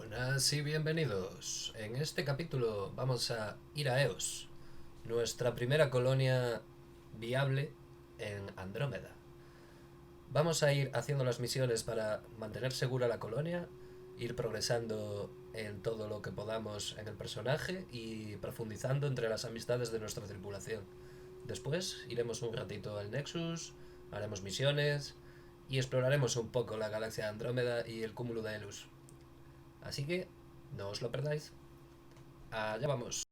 Buenas y bienvenidos. En este capítulo vamos a ir a Eos, nuestra primera colonia viable en Andrómeda. Vamos a ir haciendo las misiones para mantener segura la colonia, ir progresando en todo lo que podamos en el personaje y profundizando entre las amistades de nuestra tripulación. Después iremos un ratito al Nexus, haremos misiones y exploraremos un poco la galaxia de Andrómeda y el cúmulo de Elus. Así que no os lo perdáis. Allá vamos.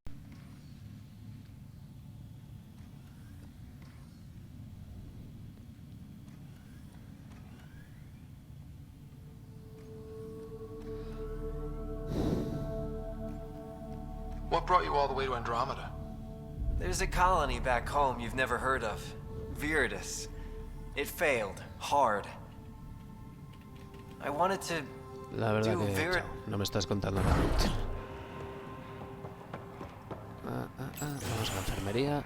What brought you all the way to Andromeda? There's a colony back home you've never heard of. Viridis. It failed. Hard. I wanted to La verdad do que chao, no me estás contando nada. Vamos a la enfermería.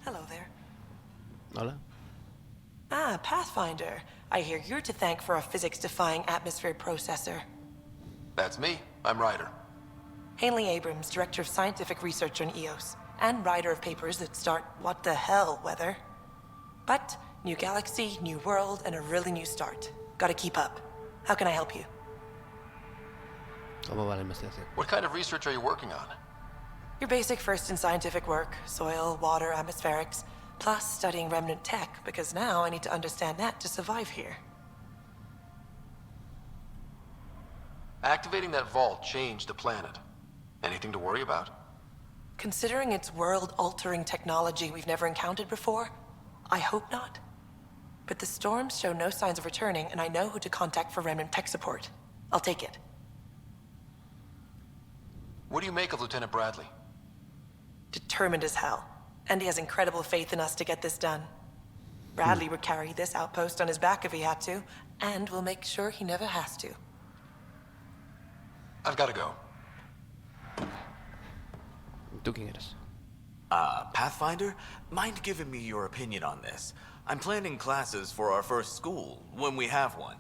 Hello there. Hola. Ah, Pathfinder. I hear you're to thank for a physics-defying atmosphere processor. That's me. I'm Ryder. Hanley Abrams, Director of Scientific Research on EOS, and writer of papers that start what the hell weather. But, new galaxy, new world, and a really new start. Gotta keep up. How can I help you? ¿Cómo va la investigación? What kind of research are you working on? Your basic first in scientific work, soil, water, atmospherics, plus studying remnant tech, because now I need to understand that to survive here. Activating that vault changed the planet. Anything to worry about? Considering it's world-altering technology we've never encountered before, I hope not. But the storms show no signs of returning, and I know who to contact for remnant tech support. I'll take it. What do you make of Lieutenant Bradley? Determined as hell. And he has incredible faith in us to get this done. Bradley would carry this outpost on his back if he had to, and we'll make sure he never has to. I've got to go. ¿Tú quién eres? Pathfinder? Mind giving me your opinion on this? I'm planning classes for our first school, when we have one.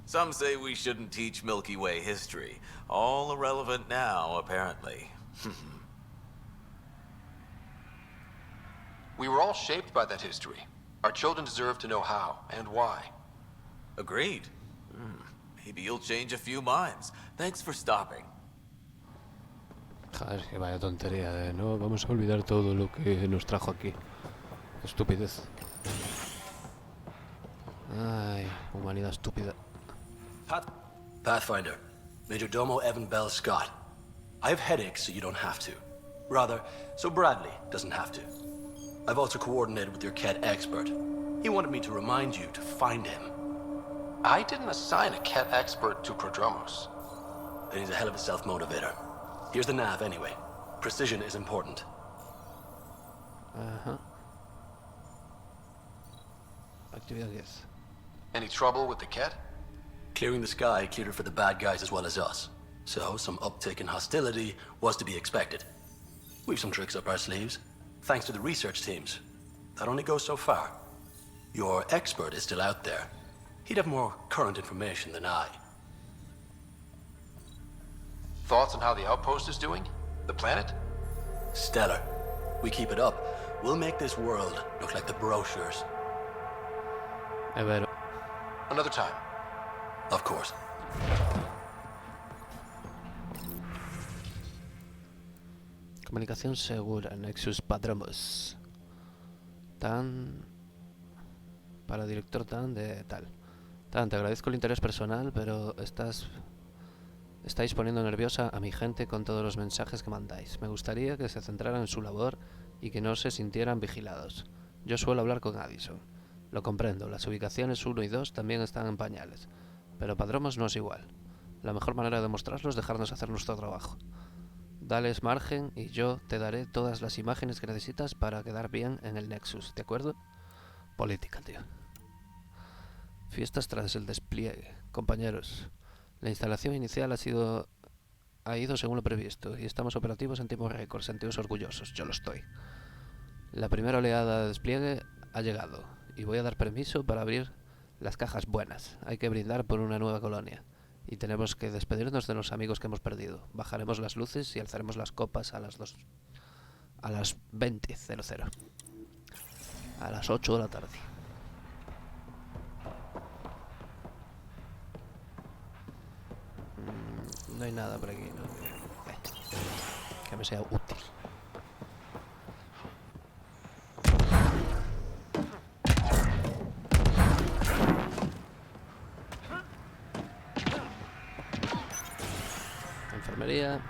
Some say we shouldn't teach Milky Way history. All irrelevant now, apparently. We were all shaped by that history. Our children deserve to know how and why. Agreed. Maybe you'll change a few minds. Thanks for stopping. Joder, que vaya tontería de no, vamos a olvidar todo lo que nos trajo aquí. Qué estupidez. Ay, humanidad estúpida. Pathfinder, Majordomo Evan Bell Scott. I have headaches so you don't have to. Rather, so Bradley doesn't have to. I've also coordinated with your Ket expert. He wanted me to remind you to find him. I didn't assign a Ket expert to Prodromos. And he's a hell of a self-motivator. Here's the nav anyway. Precision is important. Ajá. Actividad 10. Any trouble with the Ket? Clearing the sky cleared it for the bad guys as well as us. So, some uptick in hostility was to be expected. We've some tricks up our sleeves, thanks to the research teams. That only goes so far. Your expert is still out there. He'd have more current information than I. Thoughts on how the outpost is doing? The planet? Stellar. We keep it up, we'll make this world look like the brochures. A ver, Another time. Of course. comunicación segura, Nexus Padromos. Tan... Para director tan de tal. Tan, te agradezco el interés personal, pero estáis poniendo nerviosa a mi gente con todos los mensajes que mandáis. Me gustaría que se centraran en su labor y que no se sintieran vigilados. Yo suelo hablar con Addison. Lo comprendo, las ubicaciones 1 y 2 también están en pañales. Pero Padromos no es igual. La mejor manera de demostrarlo es dejarnos hacer nuestro trabajo. Dales margen y yo te daré todas las imágenes que necesitas para quedar bien en el Nexus, ¿de acuerdo? Política, tío. Fiestas tras el despliegue. Compañeros, la instalación inicial ha sido ha ido según lo previsto y estamos operativos en tiempo récord. Sentidos orgullosos, yo lo estoy. La primera oleada de despliegue ha llegado y voy a dar permiso para abrir las cajas buenas. Hay que brindar por una nueva colonia y tenemos que despedirnos de los amigos que hemos perdido. Bajaremos las luces y alzaremos las copas a las 20:00, a las 8 de la tarde. No hay nada por aquí, ¿no? Que me sea útil. Enfermería.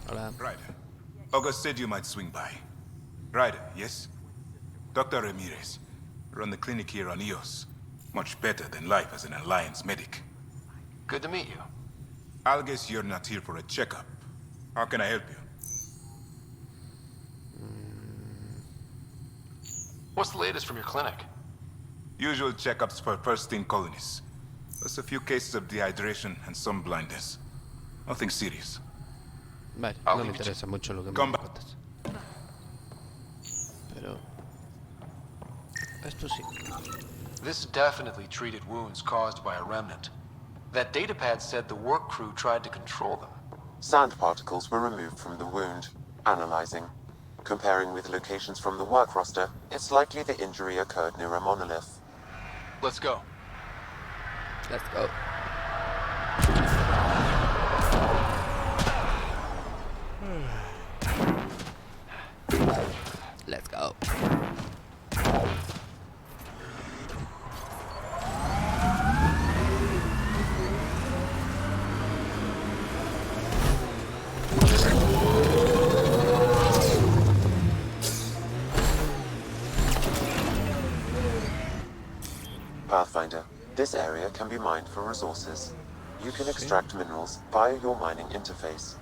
Hola. Ryder. August said you might swing by. Ryder, yes? Dr. Ramirez. Run the clinic here on EOS. Much better than life as an Alliance medic. Good to meet you. I'll guess you're not here for a checkup. How can I help you? What's the latest from your clinic? Usual checkups for first-in colonists. Plus a few cases of dehydration and some blindness. Nothing serious. Vale, I'll no me leave it interesa to- mucho lo que me Come back. cuentas. Pero... esto sí. This definitely treated wounds caused by a remnant. That datapad said the work crew tried to control them. Sand particles were removed from the wound. Analyzing. Comparing with locations from the work roster, it's likely the injury occurred near a monolith. Let's go. Let's go. Let's go. Pathfinder, this area can be mined for resources. You can extract minerals via your mining interface.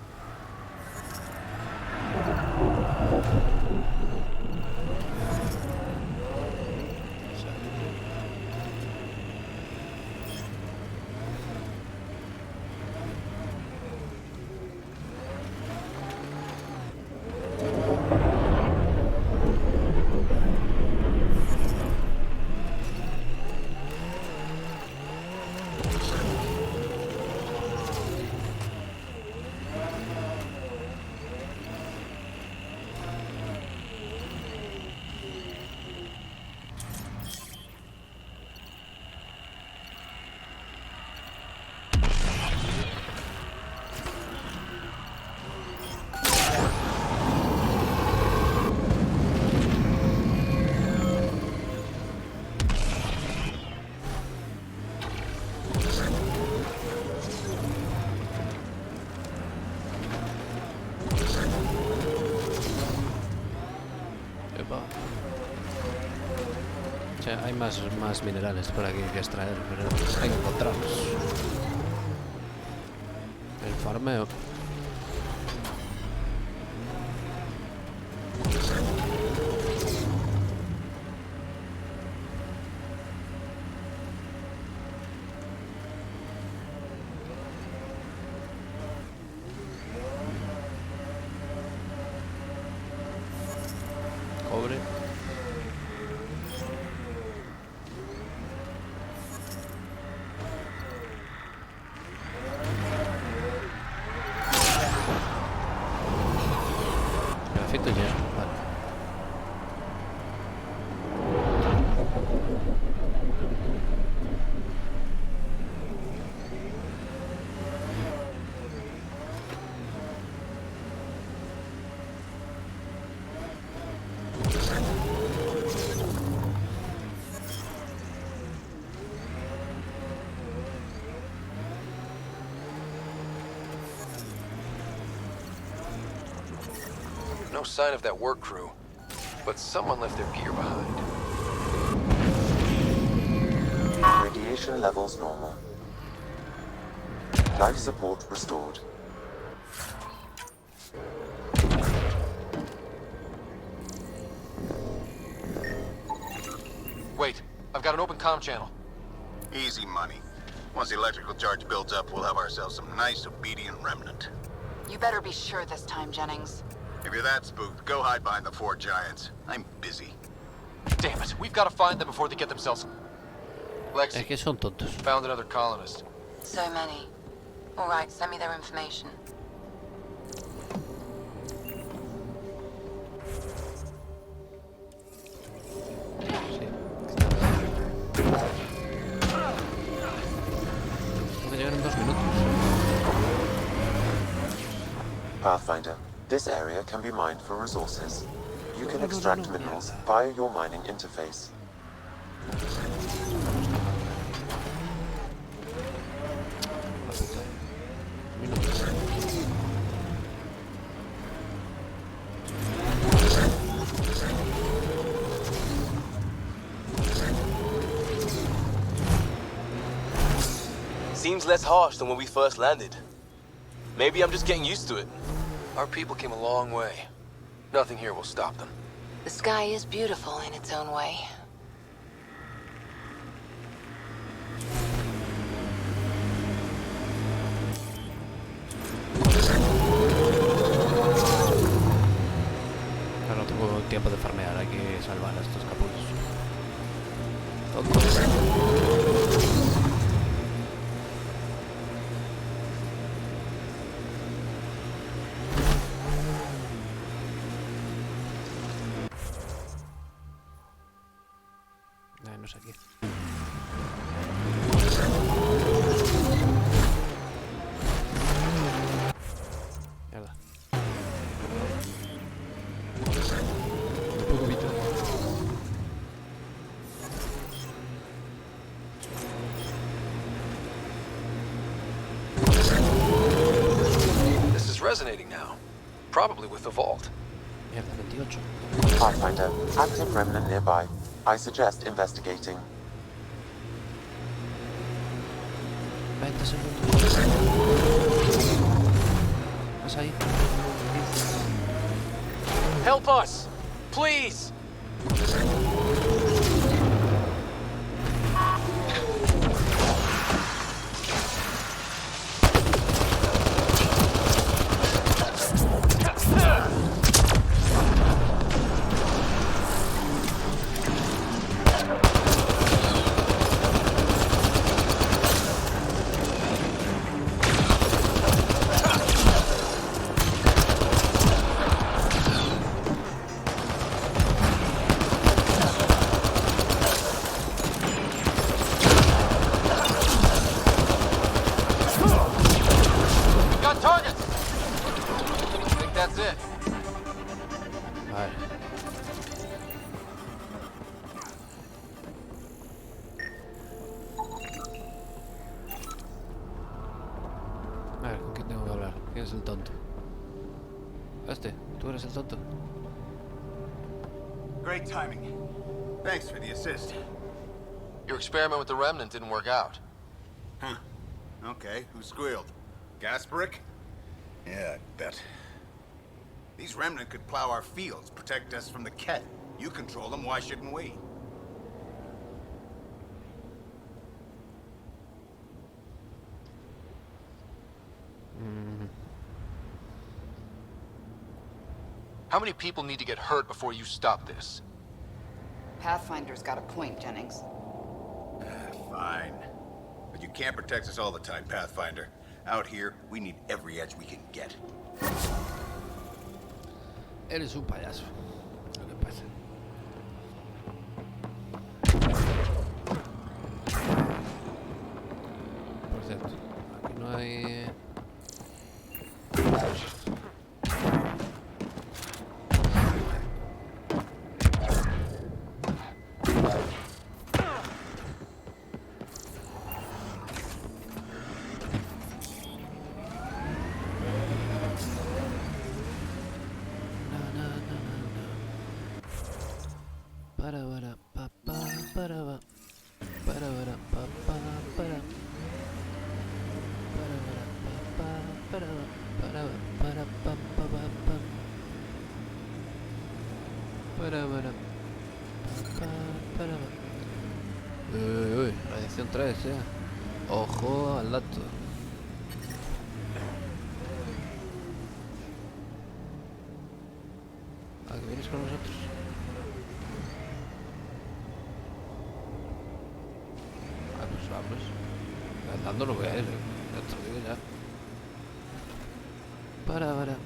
Epa. O sea, hay más minerales por aquí que extraer, pero hay que encontrarlos. El farmeo. Cobre. Grafito ya, vale. No sign of that work crew, but someone left their gear behind. Radiation levels normal. Life support restored. Wait, I've got an open comm channel. Easy money. Once the electrical charge builds up, we'll have ourselves some nice, obedient remnant. You better be sure this time, Jennings. If you're that spooked, go hide behind the 4 giants. I'm busy. Damn it, we've got to find them before they get themselves... Lexi, Es que son tontos. found another colonist. So many. All right, send me their information. Sí. Tengo que llegar en 2 minutos. Pathfinder, this area can be mined for resources. You can extract minerals via your mining interface. Seems less harsh than when we first landed. Maybe I'm just getting used to it. Our people came a long way. Nothing here will stop them. The sky is beautiful in its own way. Ahora no tengo tiempo de farmear, hay que salvar a estos capullos. No es aquí. Mierda. Un poco vital. This is resonating now. Probably with the vault. Mierda, 28. Pathfinder, active remnant nearby. I suggest investigating. 20 segundos. ¿Estás ahí? Help us! Please! Got targets! I think that's it. Vale. A ver, ¿con quién tengo que hablar? ¿Quién es el tonto? ¿Tú eres el tonto? Great timing. Thanks for the assist. Your experiment with the remnant didn't work out. Huh. Okay, who squealed? Gasparic? Yeah, I bet. These remnant could plow our fields, protect us from the Ket. You control them, why shouldn't we? How many people need to get hurt before you stop this? Pathfinder's got a point, Jennings. Fine. But you can't protect us all the time, Pathfinder. Out here, we need every edge we can get. Eres un payaso. Lo que pasa. Por cierto, aquí no hay... Uy, radiación 3, Ojo. Ojo al dato. ¿A que vienes con nosotros? Ah, pues vamos. Andando no voy a ir, ya te lo digo ya. Para.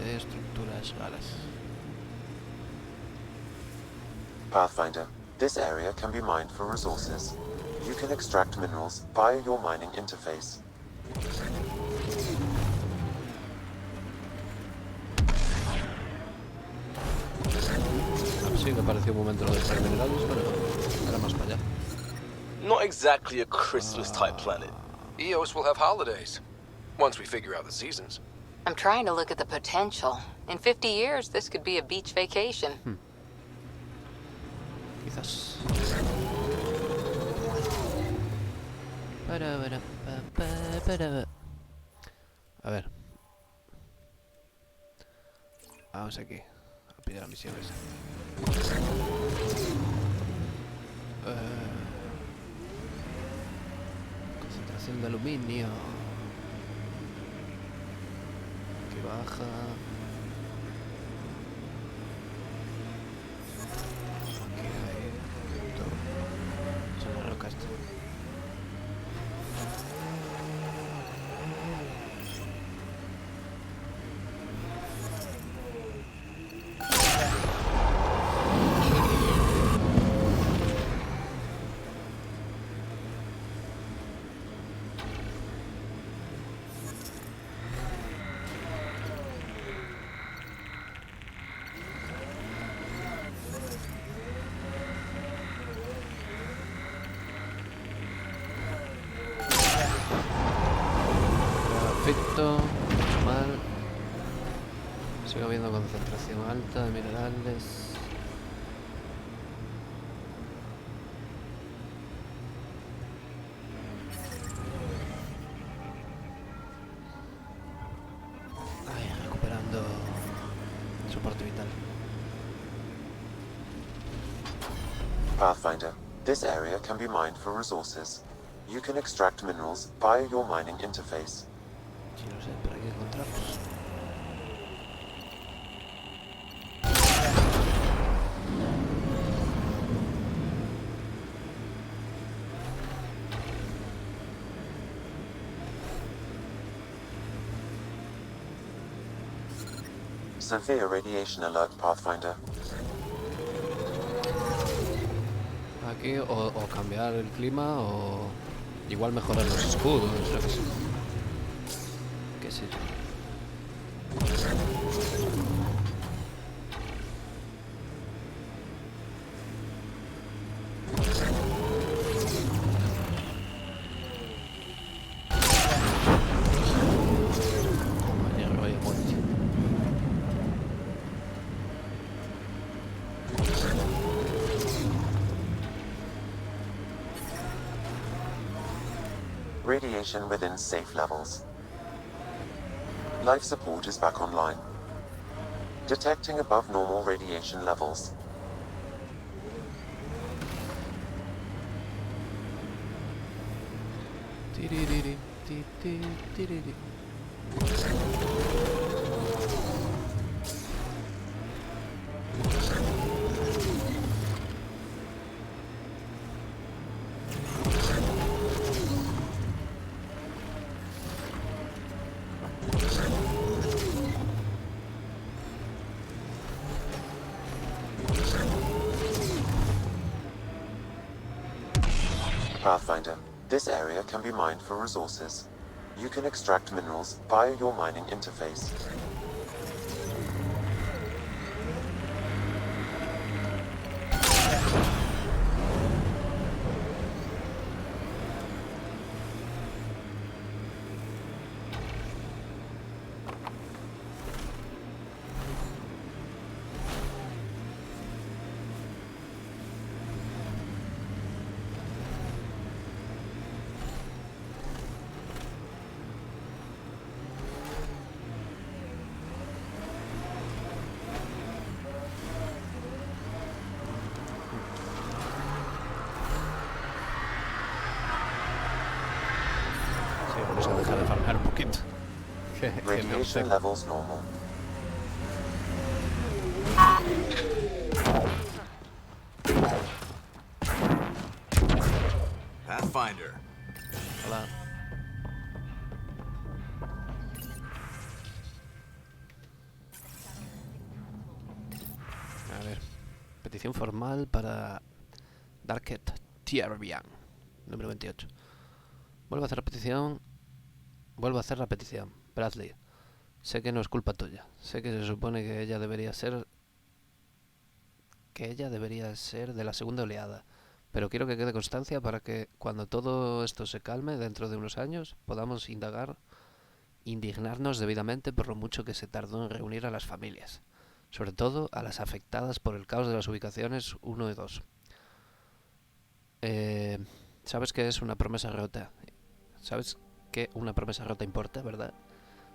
Estructuras raras. Pathfinder. This area can be mined for resources. You can extract minerals via your mining interface. Sí, me pareció un momento lo de extraer minerales, pero era más para allá. Not exactly a Christmas-type planet. Eos will have holidays, once we figure out the seasons. I'm trying to look at the potential. In 50 years, this could be a beach vacation. Quizás. A ver. Vamos aquí. A pillar la misión esa. Concentración de aluminio. Aquí baja. Aquí hay todo. Es una roca esto. Perfecto, mucho mal. Sigue habiendo concentración alta de minerales. Ay, recuperando soporte vital. Pathfinder. This area can be mined for resources. You can extract minerals via your mining interface. Sí, no sé, pero hay que encontrarlos. Severe radiation alert, Pathfinder. Aquí o cambiar el clima o igual mejorar los escudos, yo qué sé. Qué sé yo. Compañero, vaya muerte. Radiation within safe levels. Life support is back online. Detecting above normal radiation levels. Tiririri, ti, ti, tiriri. Pathfinder. This area can be mined for resources. You can extract minerals via your mining interface. vamos a dejar de farmear un poquito. Que me Radiation obceco. levels normal. Pathfinder. Hola. A ver. Petición formal para Darket Tierbian. Número 28. Vuelvo a hacer la petición. Bradley. Sé que no es culpa tuya. Sé que se supone que ella debería ser de la segunda oleada. Pero quiero que quede constancia para que cuando todo esto se calme dentro de unos años podamos indignarnos debidamente por lo mucho que se tardó en reunir a las familias, sobre todo a las afectadas por el caos de las ubicaciones 1 y 2. Sabes que es una promesa rota. Sabes que una promesa rota importa, ¿verdad?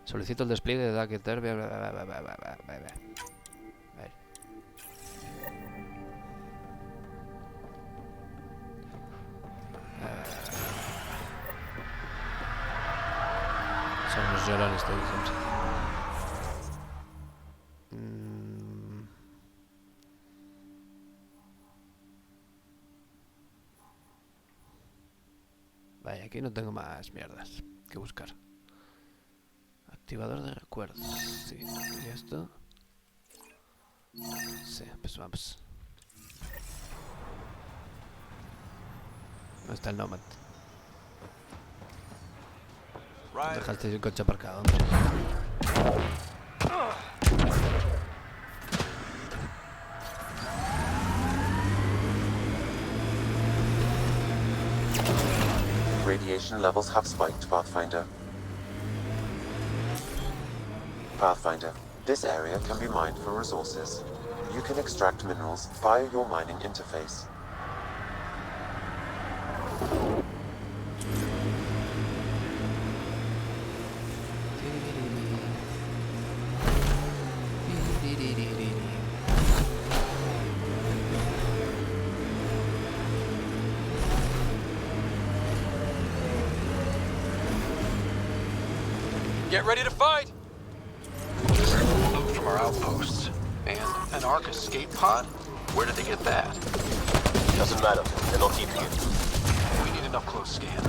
Solicito el despliegue de Daketer. Son unos llorones, te dije. Vaya, aquí no tengo más mierdas que buscar. Activador de recuerdos. Sí, ¿y esto? Sí, pues vamos. ¿Dónde está el Nomad? Dejaste el coche aparcado, hombre. Radiation levels have spiked, Pathfinder. Pathfinder, this area can be mined for resources. You can extract minerals via your mining interface. Get ready to fight! Loot from our outposts. And an Ark escape pod? Where did they get that? Doesn't matter. They don't keep you. We need an up-close scan.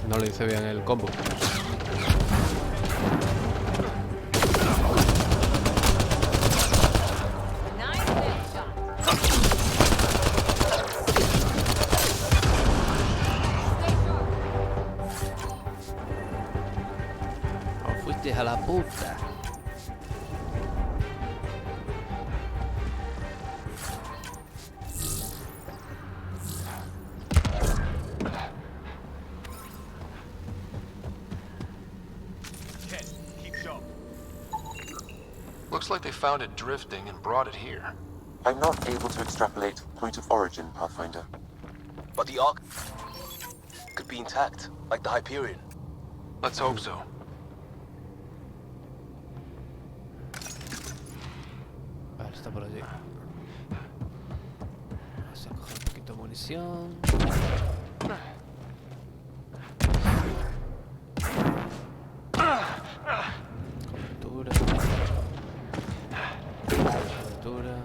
No le hice bien el combo. A la puta. Looks like they found it drifting and brought it here. I'm not able to extrapolate point of origin, Pathfinder. But the Ark could be intact, like the Hyperion. Let's hope so. Vale, está por allí. Vamos a coger un poquito de munición. Cobertura. Cobertura.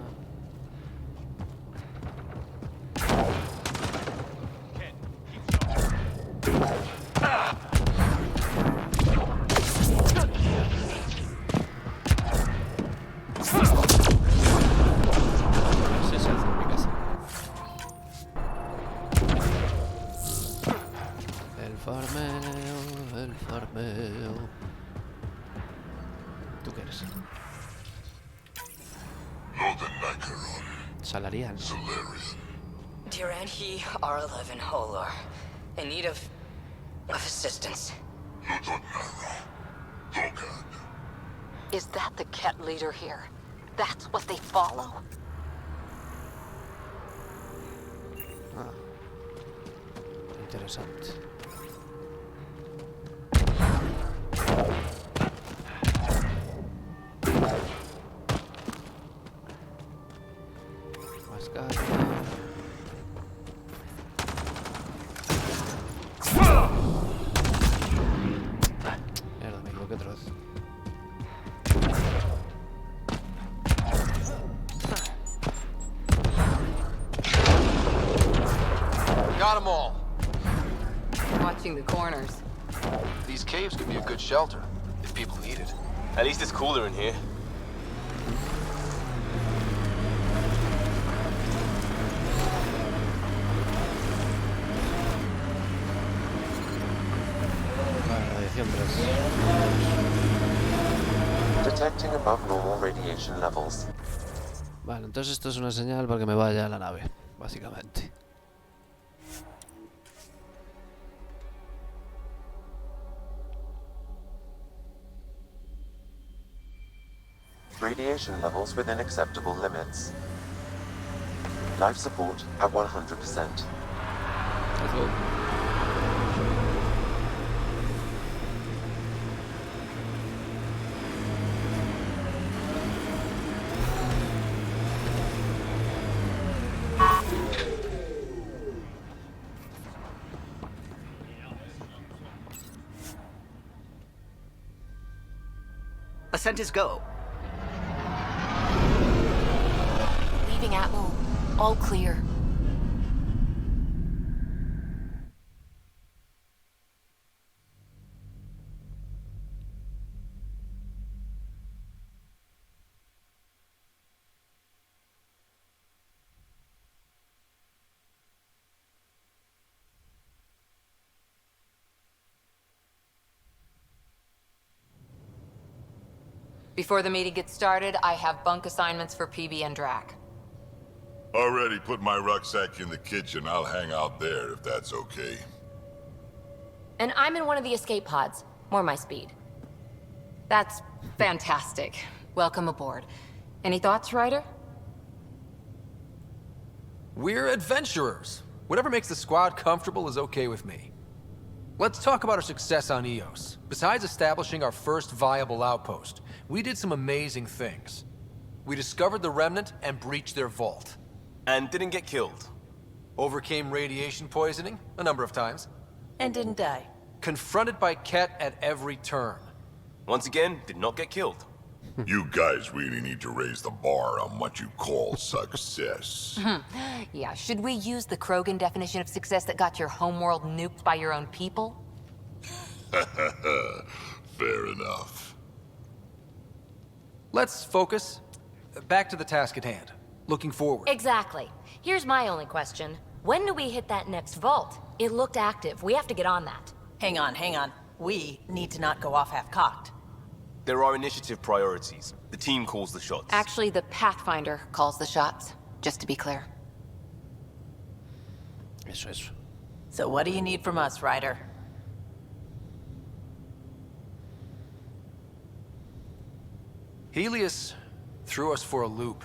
El farmeo. ¿Tú qué eres? Salarial. Dear and he are 11 Holor. In need of assistance. Is that the cat leader here? That's what they follow? Ah. Interesante. them all. Watching the corners. These caves could be a good shelter, if people need it. At least it's cooler in here. Vale, edición 3. Detecting above normal radiation levels. Vale, entonces esto es una señal para que me vaya a la nave, básicamente. Radiation levels within acceptable limits. Life support at 100%. Let's go. Ascent is go. Leaving Atmo. All clear. Before the meeting gets started, I have bunk assignments for PB and Drac. Already put my rucksack in the kitchen. I'll hang out there if that's okay. And I'm in one of the escape pods. More my speed. That's fantastic. Welcome aboard. Any thoughts, Ryder? We're adventurers. Whatever makes the squad comfortable is okay with me. Let's talk about our success on Eos. Besides establishing our first viable outpost, we did some amazing things. We discovered the Remnant and breached their vault. And didn't get killed. Overcame radiation poisoning a number of times. And didn't die. Confronted by Ket at every turn. Once again, did not get killed. You guys really need to raise the bar on what you call success. Yeah, should we use the Krogan definition of success that got your homeworld nuked by your own people? Fair enough. Let's focus. Back to the task at hand. Looking forward. Exactly. Here's my only question. When do we hit that next vault? It looked active. We have to get on that. Hang on. We need to not go off half-cocked. There are initiative priorities. The team calls the shots. Actually, the Pathfinder calls the shots, just to be clear. Eso. So what do you need from us, Ryder? Helios threw us for a loop.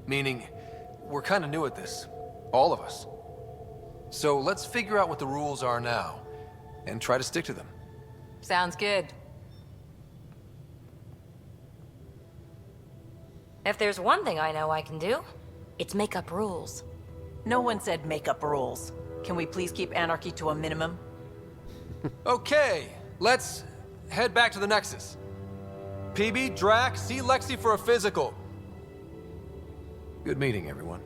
Meaning, we're kind of new at this. All of us. So let's figure out what the rules are now, and try to stick to them. Sounds good. If there's one thing I know I can do, it's make up rules. No one said make up rules. Can we please keep anarchy to a minimum? Okay, let's head back to the Nexus. PB, Drac, see Lexi for a physical. Good meeting, everyone.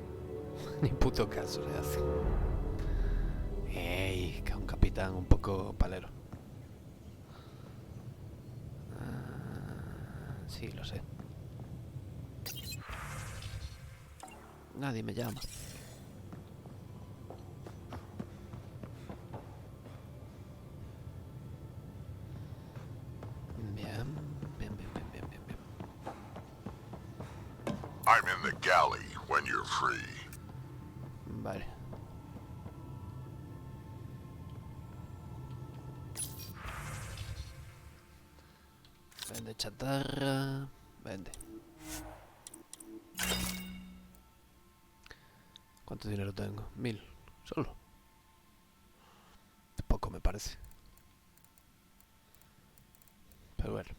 Ni puto caso le hace. Ey, que un capitán un poco palero. Sí, lo sé. Nadie me llama. Bien. I'm in the galley when you're free. Vale. Vende chatarra. Vende. ¿Cuánto dinero tengo? 1000. Solo. Poco me parece. Pero bueno.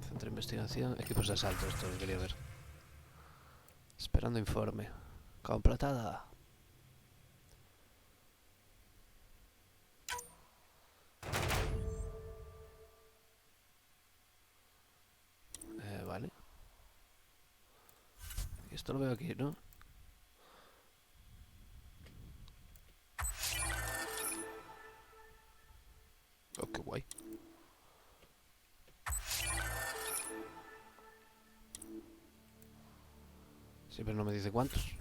Centro de Investigación, equipos de asalto, esto lo quería ver. Esperando informe. Completada. Vale. Esto lo veo aquí, ¿no? Oh, qué guay. Sí, pero no me dice cuántos.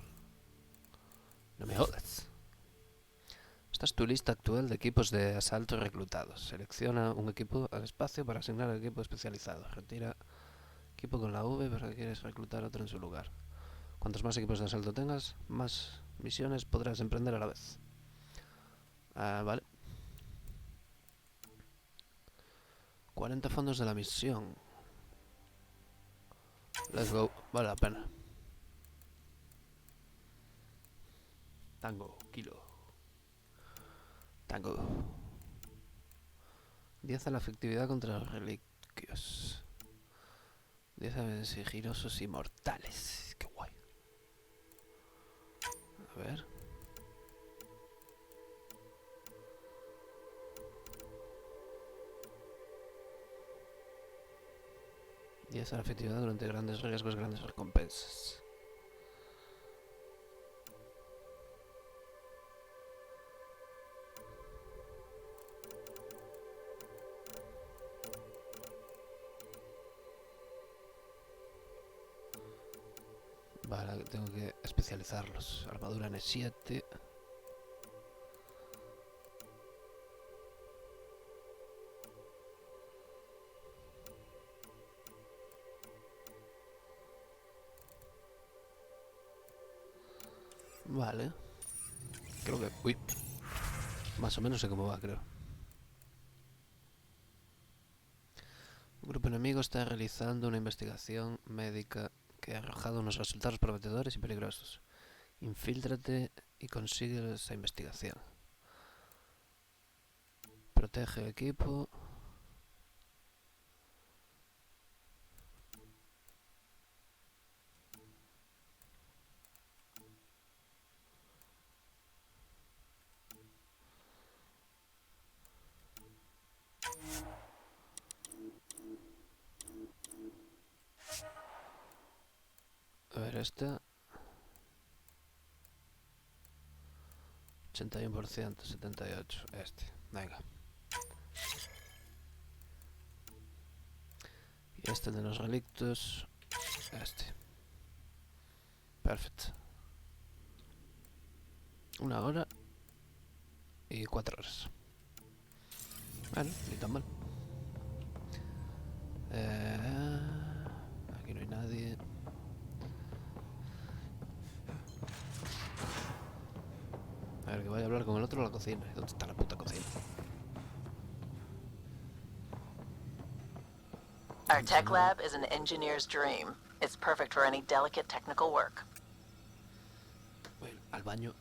No me jodas. Esta es tu lista actual de equipos de asalto reclutados. Selecciona un equipo al espacio para asignar al equipo especializado. Retira equipo con la V porque quieres reclutar otro en su lugar. Cuantos más equipos de asalto tengas, más misiones podrás emprender a la vez. Vale. 40 fondos de la misión. Let's go. Vale la pena. Tango, kilo. Tango. 10 a la efectividad contra los reliquios. 10 a sigilosos y mortales. Qué guay. A ver. Y esa efectividad durante grandes riesgos, grandes recompensas. Vale, tengo que especializarlos. Armadura N7. Vale. Creo que... Uy. Más o menos sé cómo va, creo. Un grupo enemigo está realizando una investigación médica que ha arrojado unos resultados prometedores y peligrosos. Infíltrate y consigue esa investigación. Protege el equipo. A ver, esta 81%, 78%. Este, venga. Y este de los relictos. Este. Perfecto. 1 hora y 4 horas. Bueno, ni tan mal. Aquí no hay nadie. A ver, que vaya a hablar con el otro a la cocina. ¿Dónde está la puta cocina? Our tech lab is an engineer's dream. It's perfect for any delicate technical work. Bueno, al baño.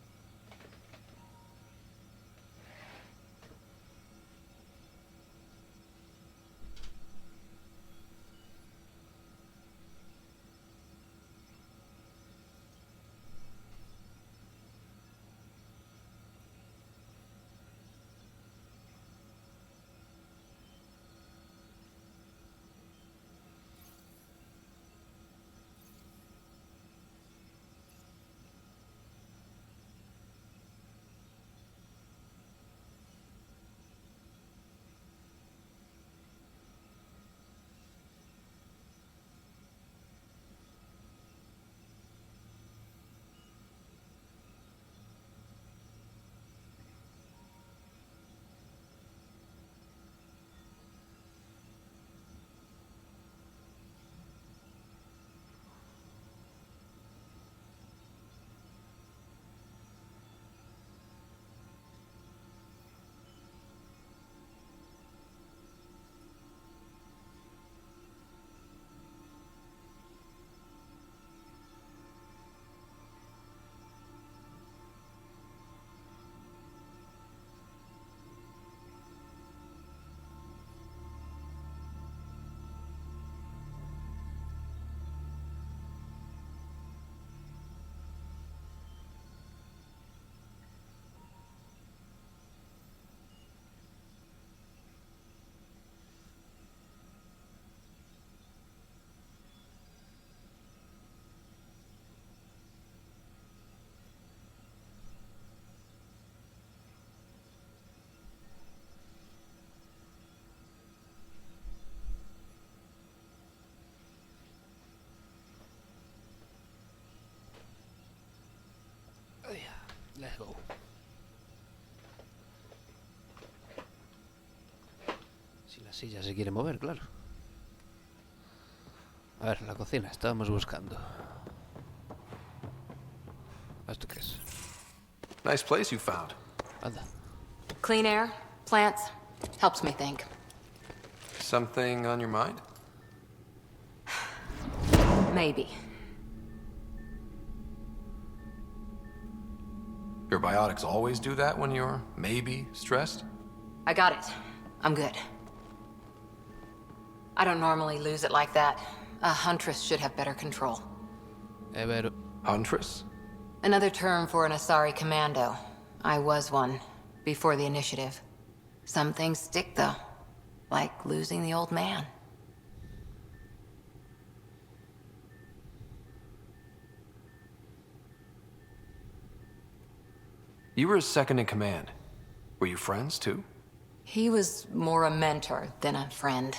Let's go. Si la silla se quiere mover, claro. A ver, la cocina, estábamos buscando. ¿Esto qué es? Nice place you found. Anda. Clean air, plants, helps me think. Something on your mind? Maybe. Your biotics always do that when you're maybe stressed? I got it. I'm good. I don't normally lose it like that. A huntress should have better control. Huntress? Another term for an Asari commando. I was one, before the initiative. Some things stick, though. Like losing the old man. You were his second in command. Were you friends, too? He was more a mentor than a friend.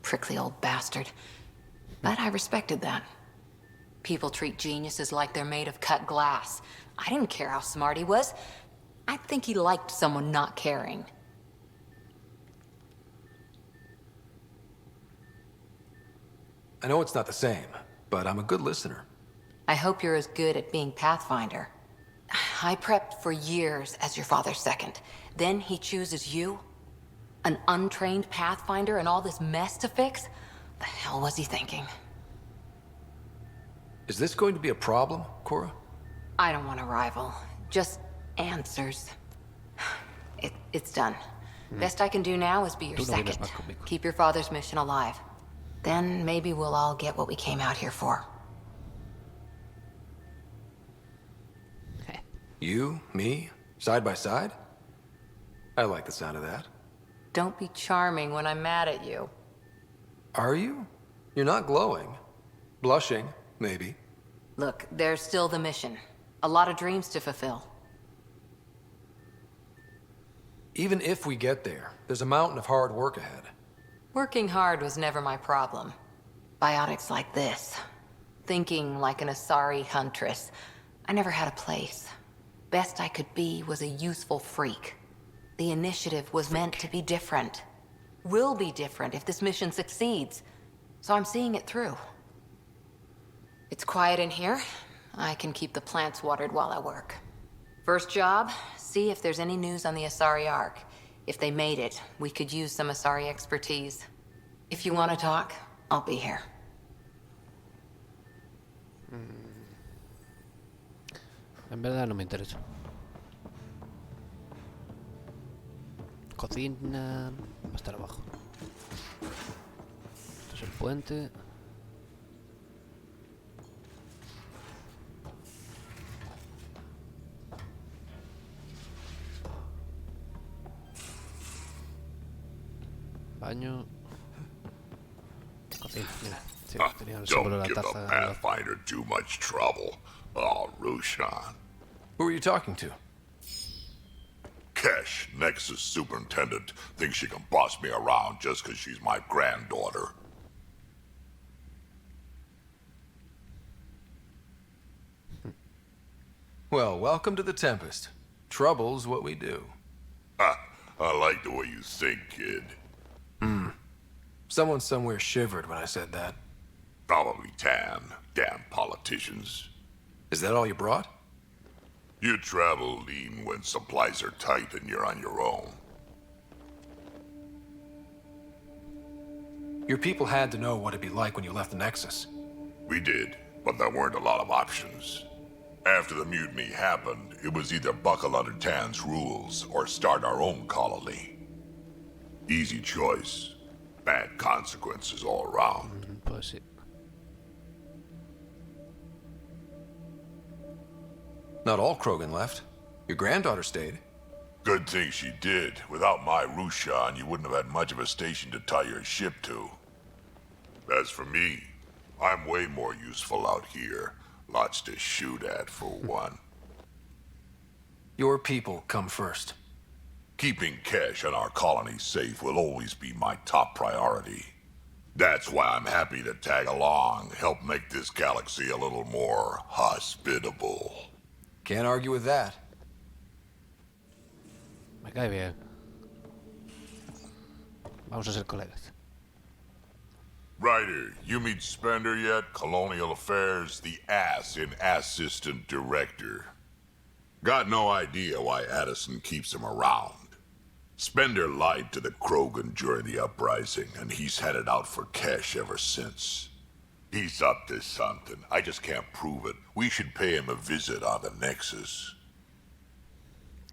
Prickly old bastard. But I respected that. People treat geniuses like they're made of cut glass. I didn't care how smart he was. I think he liked someone not caring. I know it's not the same, but I'm a good listener. I hope you're as good at being Pathfinder. I prepped for years as your father's second. Then he chooses you? An untrained Pathfinder and all this mess to fix? The hell was he thinking? Is this going to be a problem, Cora? I don't want a rival. Just answers. It's done. Best I can do now is be your second. Keep your father's mission alive. Then maybe we'll all get what we came out here for. You, me, side by side? I like the sound of that. Don't be charming when I'm mad at you. Are you? You're not glowing. Blushing, maybe. Look, there's still the mission. A lot of dreams to fulfill. Even if we get there, there's a mountain of hard work ahead. Working hard was never my problem. Biotics like this. Thinking like an Asari huntress. I never had a place. Best I could be was a useful freak. The initiative was meant to be different. Will be different if this mission succeeds. So I'm seeing it through. It's quiet in here. I can keep the plants watered while I work. First job, see if there's any news on the Asari Ark. If they made it, we could use some Asari expertise. If you want to talk, I'll be here. En verdad no me interesa. Cocina... va a estar abajo. Esto es el puente. Baño. Cocina, mira. Sí, tenía el símbolo de la Don't give taza. the Pathfinder too much trouble. Oh, Rushan. Who are you talking to? Kesh, Nexus Superintendent, thinks she can boss me around just because she's my granddaughter. Well, welcome to the Tempest. Trouble's what we do. Ha, I like the way you think, kid. Someone somewhere shivered when I said that. Probably Tan. Damn politicians. Is that all you brought? You travel lean when supplies are tight and you're on your own. Your people had to know what it'd be like when you left the Nexus. We did, but there weren't a lot of options. After the mutiny happened, it was either buckle under Tan's rules or start our own colony. Easy choice. Bad consequences all around. Pues sí. Not all Krogan left. Your granddaughter stayed. Good thing she did. Without my Rushan, you wouldn't have had much of a station to tie your ship to. As for me, I'm way more useful out here. Lots to shoot at, for one. Your people come first. Keeping Kesh and our colony safe will always be my top priority. That's why I'm happy to tag along, help make this galaxy a little more hospitable. Can't argue with that. cae bien. Vamos a ser colegas. Ryder, you meet Spender yet? Colonial Affairs, the ass in assistant director. Got no idea why Addison keeps him around. Spender lied to the Krogan during the uprising, and he's headed out for cash ever since. He's up to something. I just can't prove it. We should pay him a visit on the Nexus.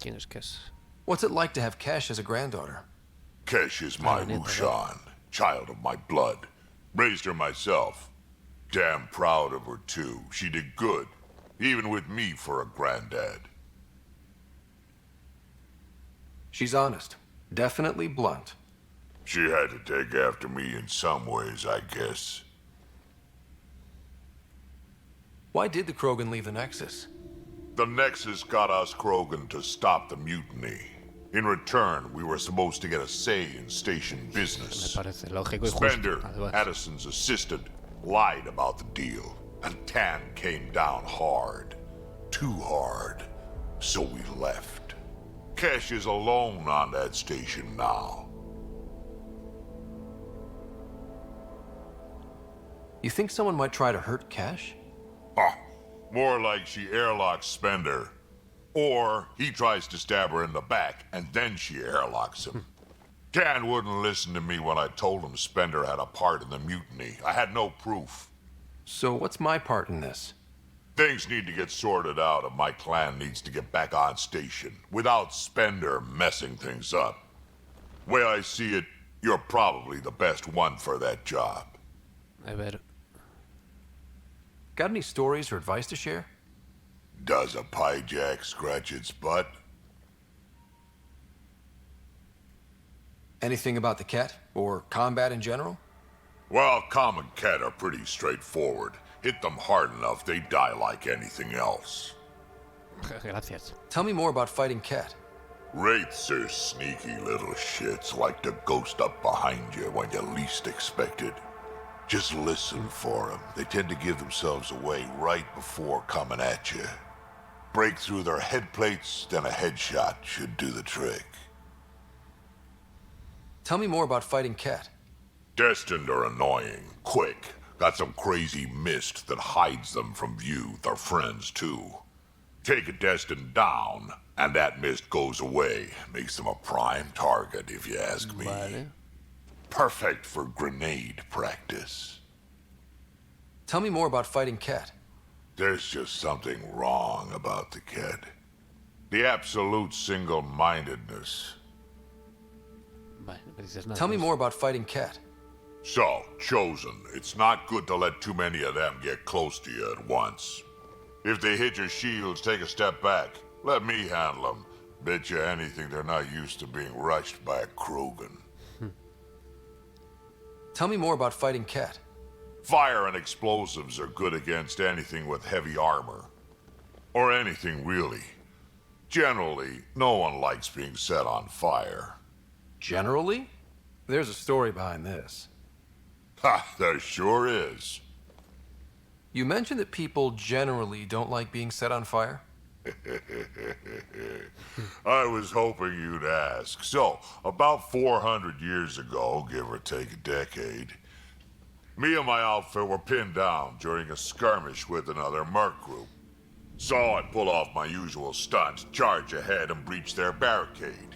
¿Quién es Kes? What's it like to have Kesh as a granddaughter? Kesh is my Rushan, child of my blood. Raised her myself. Damn proud of her, too. She did good, even with me for a granddad. She's honest. Definitely blunt. She had to take after me in some ways, I guess. Why did the Krogan leave the Nexus? The Nexus got us Krogan to stop the mutiny. In return, we were supposed to get a say in station business. Spender, Addison's assistant, lied about the deal, and Tan came down hard. Too hard. So we left. Kesh is alone on that station now. You think someone might try to hurt Kesh? More like she airlocks Spender. Or he tries to stab her in the back, and then she airlocks him. Tan wouldn't listen to me when I told him Spender had a part in the mutiny. I had no proof. So what's my part in this? Things need to get sorted out, and my clan needs to get back on station, without Spender messing things up. Way I see it, you're probably the best one for that job. A ver. Got any stories or advice to share? Does a pie jack scratch its butt? Anything about the Ket? Or combat in general? Well, common Ket are pretty straightforward. Hit them hard enough, they die like anything else. Gracias. Tell me more about fighting Ket. Wraiths are sneaky little shits, like to ghost up behind you when you least expect it. Just listen for them. They tend to give themselves away right before coming at you. Break through their head plates, then a headshot should do the trick. Tell me more about fighting Ket. Destined are annoying, quick. Got some crazy mist that hides them from view, their friends too. Take a Destined down, and that mist goes away. Makes them a prime target, if you ask me. Vale. Perfect for grenade practice. Tell me more about fighting Ket. There's just something wrong about the kid. The absolute single-mindedness. Vale, no me dices nada. Tell me more about fighting Ket. So, Chosen, it's not good to let too many of them get close to you at once. If they hit your shields, take a step back. Let me handle them. Bet you anything they're not used to being rushed by a Krogan. Tell me more about fighting Ket. Fire and explosives are good against anything with heavy armor. Or anything, really. Generally, no one likes being set on fire. Generally? There's a story behind this. Ha, there sure is. You mentioned that people generally don't like being set on fire? I was hoping you'd ask. So, about 400 years ago, give or take a decade, me and my outfit were pinned down during a skirmish with another merc group. So I pull off my usual stunt, charge ahead and breach their barricade.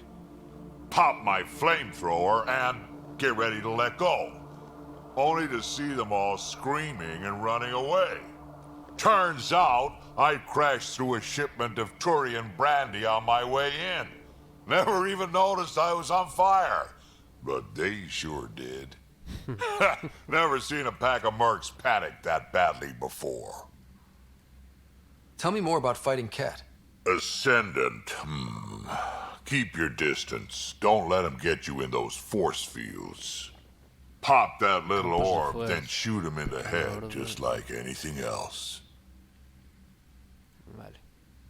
Pop my flamethrower and get ready to let go. Only to see them all screaming and running away. Turns out, I crashed through a shipment of Turian brandy on my way in. Never even noticed I was on fire. But they sure did. Never seen a pack of mercs panic that badly before. Tell me more about fighting Ket. Ascendant, Keep your distance. Don't let them get you in those force fields. Pop that little orb, then shoot him in the head, just like anything else. Vale.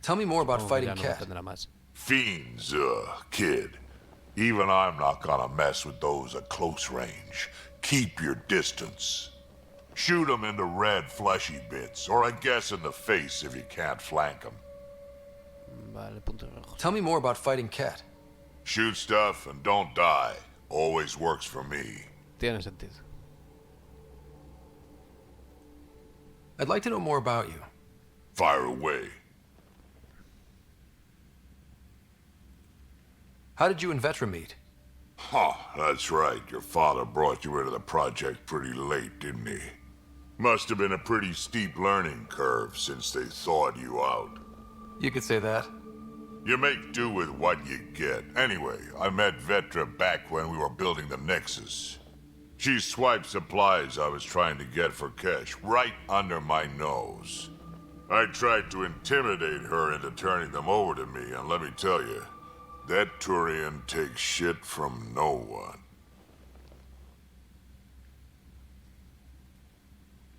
Tell me more about fighting Ya no Ket. tendrá más. Fiends, kid. Even I'm not gonna mess with those at close range. Keep your distance. Shoot them in the red fleshy bits, or I guess in the face if you can't flank them. Vale, punto rojo. Tell me more about fighting Ket. Shoot stuff and don't die. Always works for me. Tiene sentido. I'd like to know more about you. Fire away. How did you and Vetra meet? Huh, that's right. Your father brought you into the project pretty late, didn't he? Must have been a pretty steep learning curve since they thawed you out. You could say that. You make do with what you get. Anyway, I met Vetra back when we were building the Nexus. She swiped supplies I was trying to get for cash right under my nose. I tried to intimidate her into turning them over to me, and let me tell you, that Turian takes shit from no one.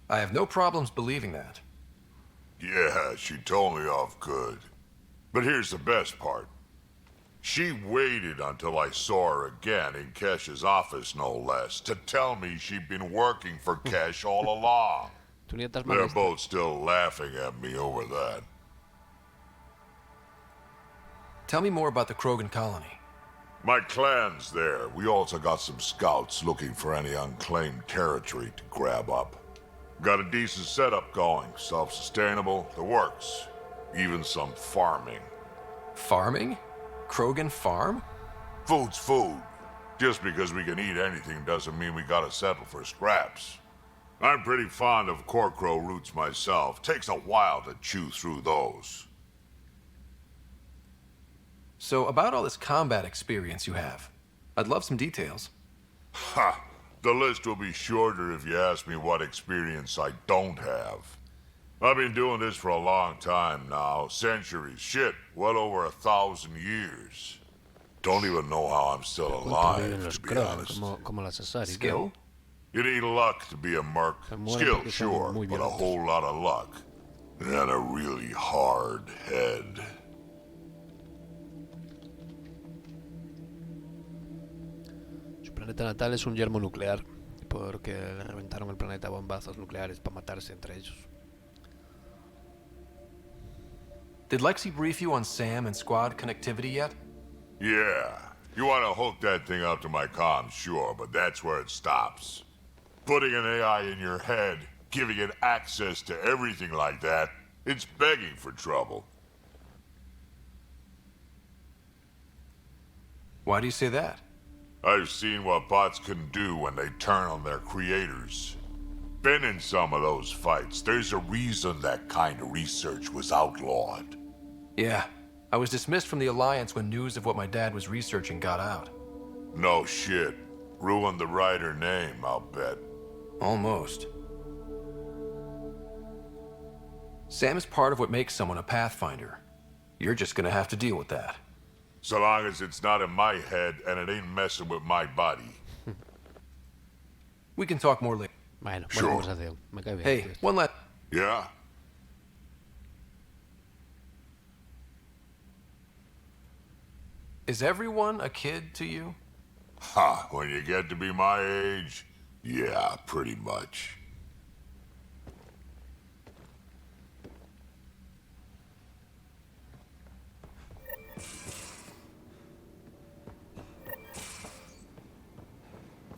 I have no problems believing that. Yeah, she told me off good. But here's the best part. She waited until I saw her again in Kesh's office, no less, to tell me she'd been working for Kesh all along. They're both still laughing at me over that. Tell me more about the Krogan colony. My clan's there. We also got some scouts looking for any unclaimed territory to grab up. Got a decent setup going, self-sustainable, the works. Even some farming. Farming? Krogan farm? Food's food. Just because we can eat anything doesn't mean we gotta settle for scraps. I'm pretty fond of Corcrow roots myself. Takes a while to chew through those. So, about all this combat experience you have, I'd love some details. Ha! The list will be shorter if you ask me what experience I don't have. I've been doing this for a long time now. Centuries. Shit, well over 1,000 years. Don't even know how I'm still alive, to be honest. Skill? You need luck to be a merc. Skill, sure, but a whole lot of luck. And a really hard head. Su planeta natal es un yermo nuclear, porque le reventaron el planeta a bombazos nucleares para matarse entre ellos. Did Lexi brief you on Sam and squad connectivity yet? Yeah. You want to hook that thing up to my comms, sure, but that's where it stops. Putting an AI in your head, giving it access to everything like that, it's begging for trouble. Why do you say that? I've seen what bots can do when they turn on their creators. Been in some of those fights. There's a reason that kind of research was outlawed. Yeah. I was dismissed from the Alliance when news of what my dad was researching got out. No shit. Ruined the Ryder name, I'll bet. Almost. Sam is part of what makes someone a Pathfinder. You're just gonna have to deal with that. So long as it's not in my head and it ain't messing with my body. We can talk more later. Bueno, sure. Hey, one last... Yeah? Is everyone a kid to you? Ha, when you get to be my age, yeah, pretty much.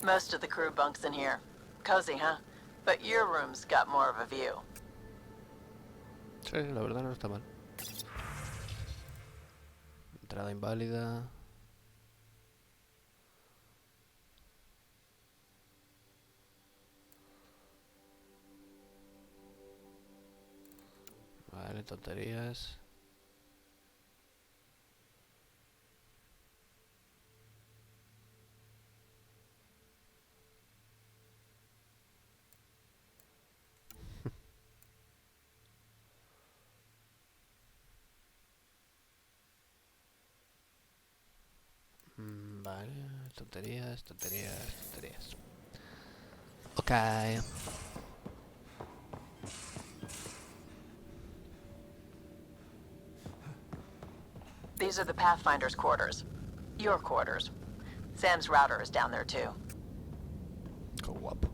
Most of the crew bunks in here. Cozy, huh? But your room's got more of a view. Sí, la verdad no está mal. Entrada inválida. Vale, tonterías. Vale, tonterías, tonterías, tonterías. Ok. These are the Pathfinder's quarters. Your quarters. Sam's router is down there too. Go up.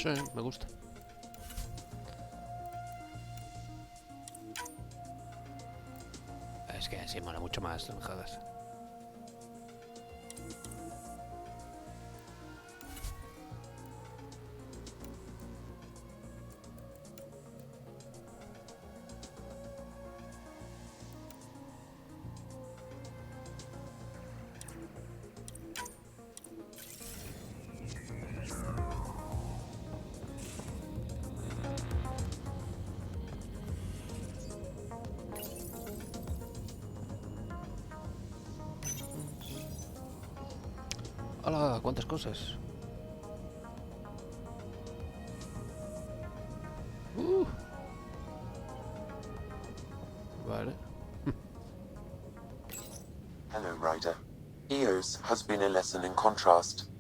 Sí, me gusta. Es que sí mola mucho más, no me jodas. ¡Hala! ¡Cuántas cosas! Vale. Hello, Ryder. EOS has been a lesson in contrast.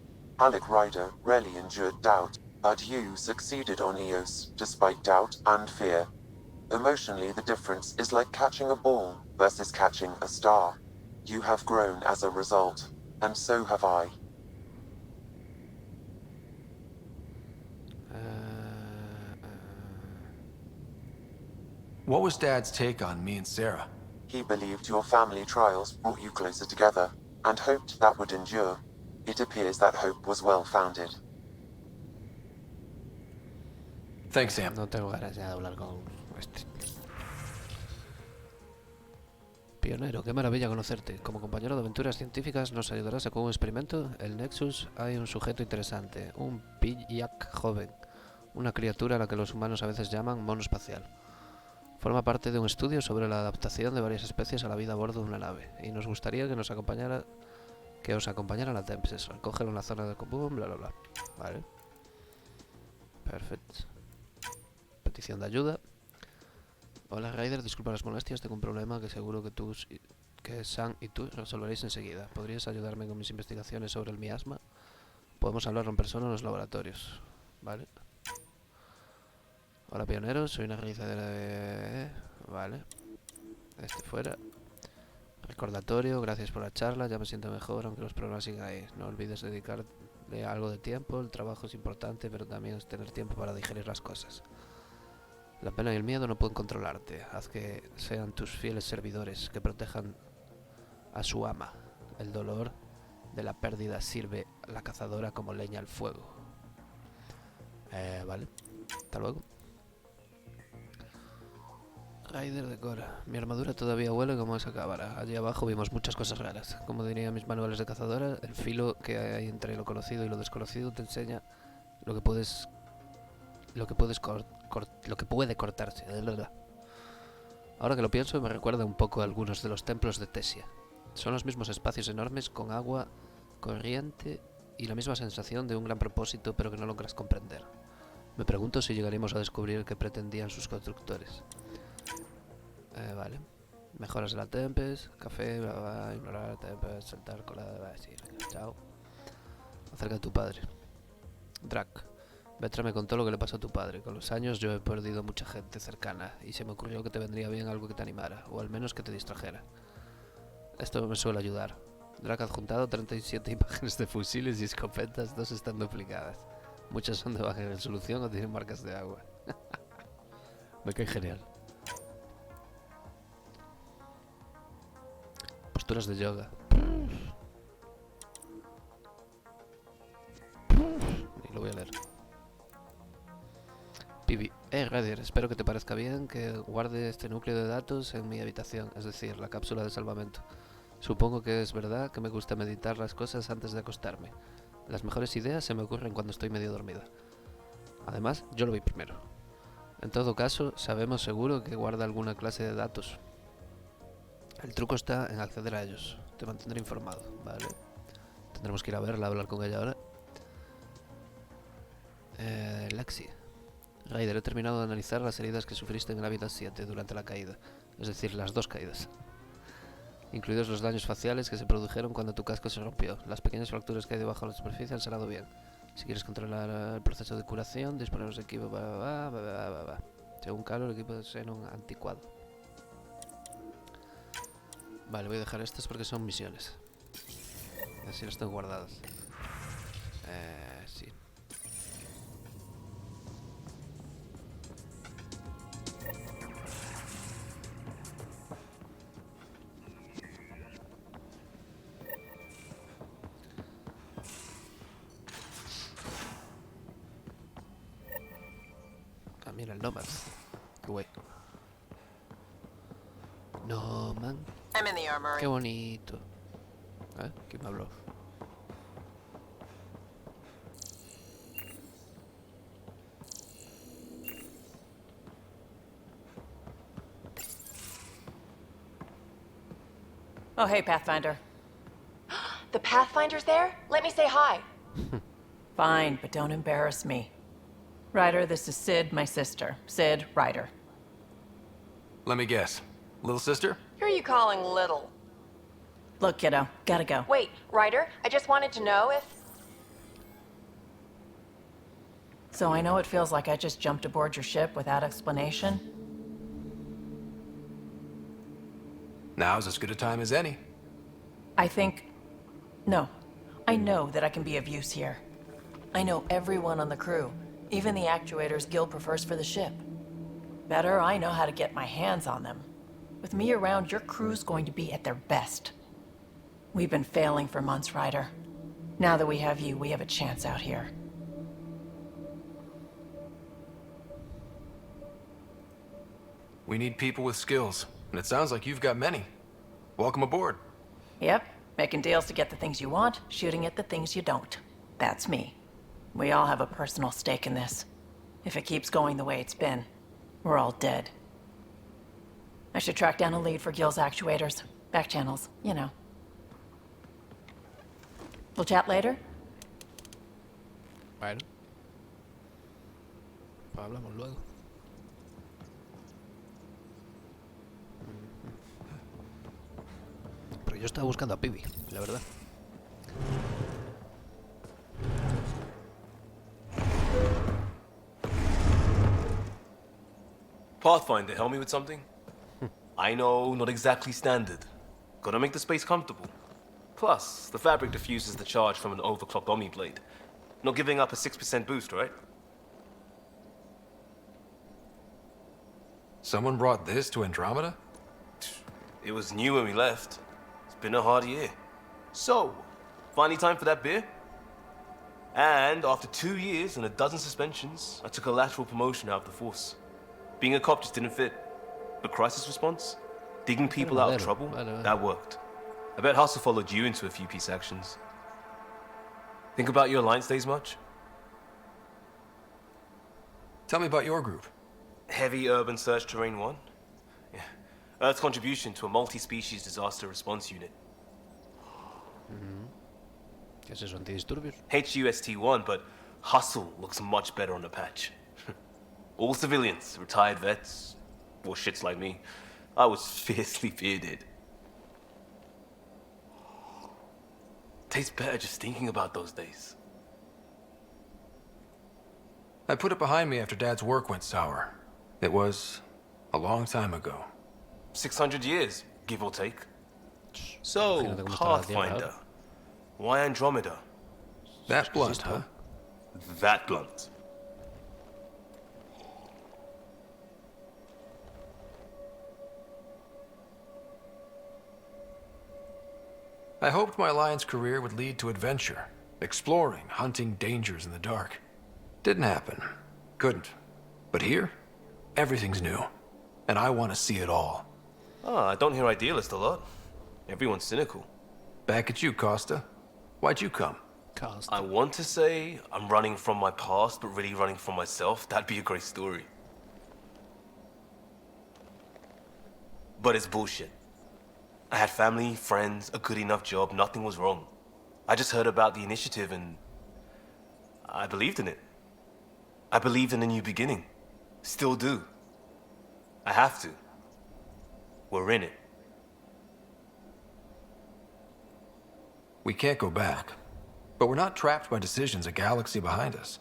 Alec Ryder rarely endured doubt, but you succeeded on EOS despite doubt and fear. Emotionally, the difference is like catching a ball versus catching a star. You have grown as a result, and so have I. What was Dad's take on me and Sarah? He believed your family trials brought you closer together, and hoped that would endure. It appears that hope was well-founded. Thanks, Sam. No tengo ganas ya de hablar con este. Pionero, qué maravilla conocerte. Como compañero de aventuras científicas nos ayudarás a con un experimento. El Nexus hay un sujeto interesante, un Pillac joven, una criatura a la que los humanos a veces llaman mono espacial. Forma parte de un estudio sobre la adaptación de varias especies a la vida a bordo de una nave, y nos gustaría que os acompañara a la Tempest. Recógelo en la zona de común, bla bla bla. Vale. Perfecto. Petición de ayuda. Hola Ryder, disculpa las molestias, tengo un problema que seguro que Sam y tú resolveréis enseguida. ¿Podrías ayudarme con mis investigaciones sobre el miasma? Podemos hablarlo en persona en los laboratorios. Vale. Hola pioneros, soy una realizadora de... Vale. Este fuera. Recordatorio, gracias por la charla, ya me siento mejor, aunque los problemas sigan ahí. No olvides dedicarle algo de tiempo, el trabajo es importante, pero también es tener tiempo para digerir las cosas. La pena y el miedo no pueden controlarte, haz que sean tus fieles servidores, que protejan a su ama. El dolor de la pérdida sirve a la cazadora como leña al fuego. Vale, hasta luego. Ryder decora. Mi armadura todavía huele como esa cámara. Allí abajo vimos muchas cosas raras. Como dirían mis manuales de cazadora, el filo que hay entre lo conocido y lo desconocido te enseña lo que puede cortarse. Ahora que lo pienso, me recuerda un poco a algunos de los templos de Tesia. Son los mismos espacios enormes con agua corriente y la misma sensación de un gran propósito, pero que no logras comprender. Me pregunto si llegaremos a descubrir qué pretendían sus constructores. Vale. Mejoras de la Tempest, café, bla, bla, ignorar la Tempest, saltar con la... Sí, chao. Acerca de tu padre. Drac. Vetra me contó lo que le pasó a tu padre. Con los años yo he perdido mucha gente cercana y se me ocurrió que te vendría bien algo que te animara, o al menos que te distrajera. Esto me suele ayudar. Drac ha adjuntado 37 imágenes de fusiles y escopetas, 2 están duplicadas. Muchas son de baja resolución o tienen marcas de agua. Me cae genial. Posturas de yoga. Y lo voy a leer. Pibi. Ryder, espero que te parezca bien que guarde este núcleo de datos en mi habitación, es decir, la cápsula de salvamento. Supongo que es verdad que me gusta meditar las cosas antes de acostarme. Las mejores ideas se me ocurren cuando estoy medio dormida. Además, yo lo vi primero. En todo caso, sabemos seguro que guarda alguna clase de datos. El truco está en acceder a ellos. Te mantendré informado, ¿vale? Tendremos que ir a verla, a hablar con ella ahora. Lactea. Ryder, he terminado de analizar las heridas que sufriste en el Hábitat 7 durante la caída. Es decir, las 2 caídas. Incluidos los daños faciales que se produjeron cuando tu casco se rompió. Las pequeñas fracturas que hay debajo de la superficie han sanado bien. Si quieres controlar el proceso de curación, disponemos de equipo para... Según Carlos, el equipo de Xenon anticuado. Vale, voy a dejar estas porque son misiones. Así las tengo guardadas. Sí. mira el Nomad. Qué guay. No, man. I'm in the armory. Qué bonito. ¿Quién me habló? Oh, hey, Pathfinder. The Pathfinder's there? Let me say hi. Fine, but don't embarrass me. Ryder, this is Sid, my sister. Sid, Ryder. Let me guess. Little sister? Who are you calling little? Look, kiddo, gotta go. Wait, Ryder, I just wanted to know if... So I know it feels like I just jumped aboard your ship without explanation. Now's as good a time as any. No. I know that I can be of use here. I know everyone on the crew, even the actuators Gil prefers for the ship. Better, I know how to get my hands on them. With me around, your crew's going to be at their best. We've been failing for months, Ryder. Now that we have you, we have a chance out here. We need people with skills, and it sounds like you've got many. Welcome aboard. Yep, making deals to get the things you want, shooting at the things you don't. That's me. We all have a personal stake in this. If it keeps going the way it's been, we're all dead. I should track down a lead for Gil's actuators. Back channels, you know. We'll chat later? Bueno. Hablamos luego. Pero yo estaba buscando a Pibi, la verdad. Pathfinder, help me with something? I know, not exactly standard. Gotta make the space comfortable. Plus, the fabric diffuses the charge from an overclocked Omni blade. Not giving up a 6% boost, right? Someone brought this to Andromeda? It was new when we left. It's been a hard year. So, finally time for that beer? And after 2 years and a dozen suspensions, I took a lateral promotion out of the force. Being a cop just didn't fit. But crisis response? Digging people out of trouble? That worked. I bet Hustle followed you into a few peace actions. Think about your Alliance days much? Tell me about your group. Heavy Urban Search Terrain 1? Yeah. Earth's contribution to a multi-species disaster response unit. ¿Qué es eso, antidisturbios? HUST-1, but Hustle looks much better on the patch. All civilians, retired vets, or shits like me. I was fiercely bearded. Tastes better just thinking about those days. I put it behind me after Dad's work went sour. It was a long time ago. 600 years, give or take. So, Pathfinder. Why Andromeda? That blunt, huh? That blunt. I hoped my Alliance career would lead to adventure, exploring, hunting dangers in the dark. Didn't happen. Couldn't. But here, everything's new. And I want to see it all. Ah, I don't hear idealist a lot. Everyone's cynical. Back at you, Costa. Why'd you come? I want to say I'm running from my past, but really running from myself. That'd be a great story. But it's bullshit. I had family, friends, a good enough job, nothing was wrong. I just heard about the initiative and I believed in it. I believed in a new beginning. Still do. I have to. We're in it. We can't go back. But we're not trapped by decisions a galaxy behind us.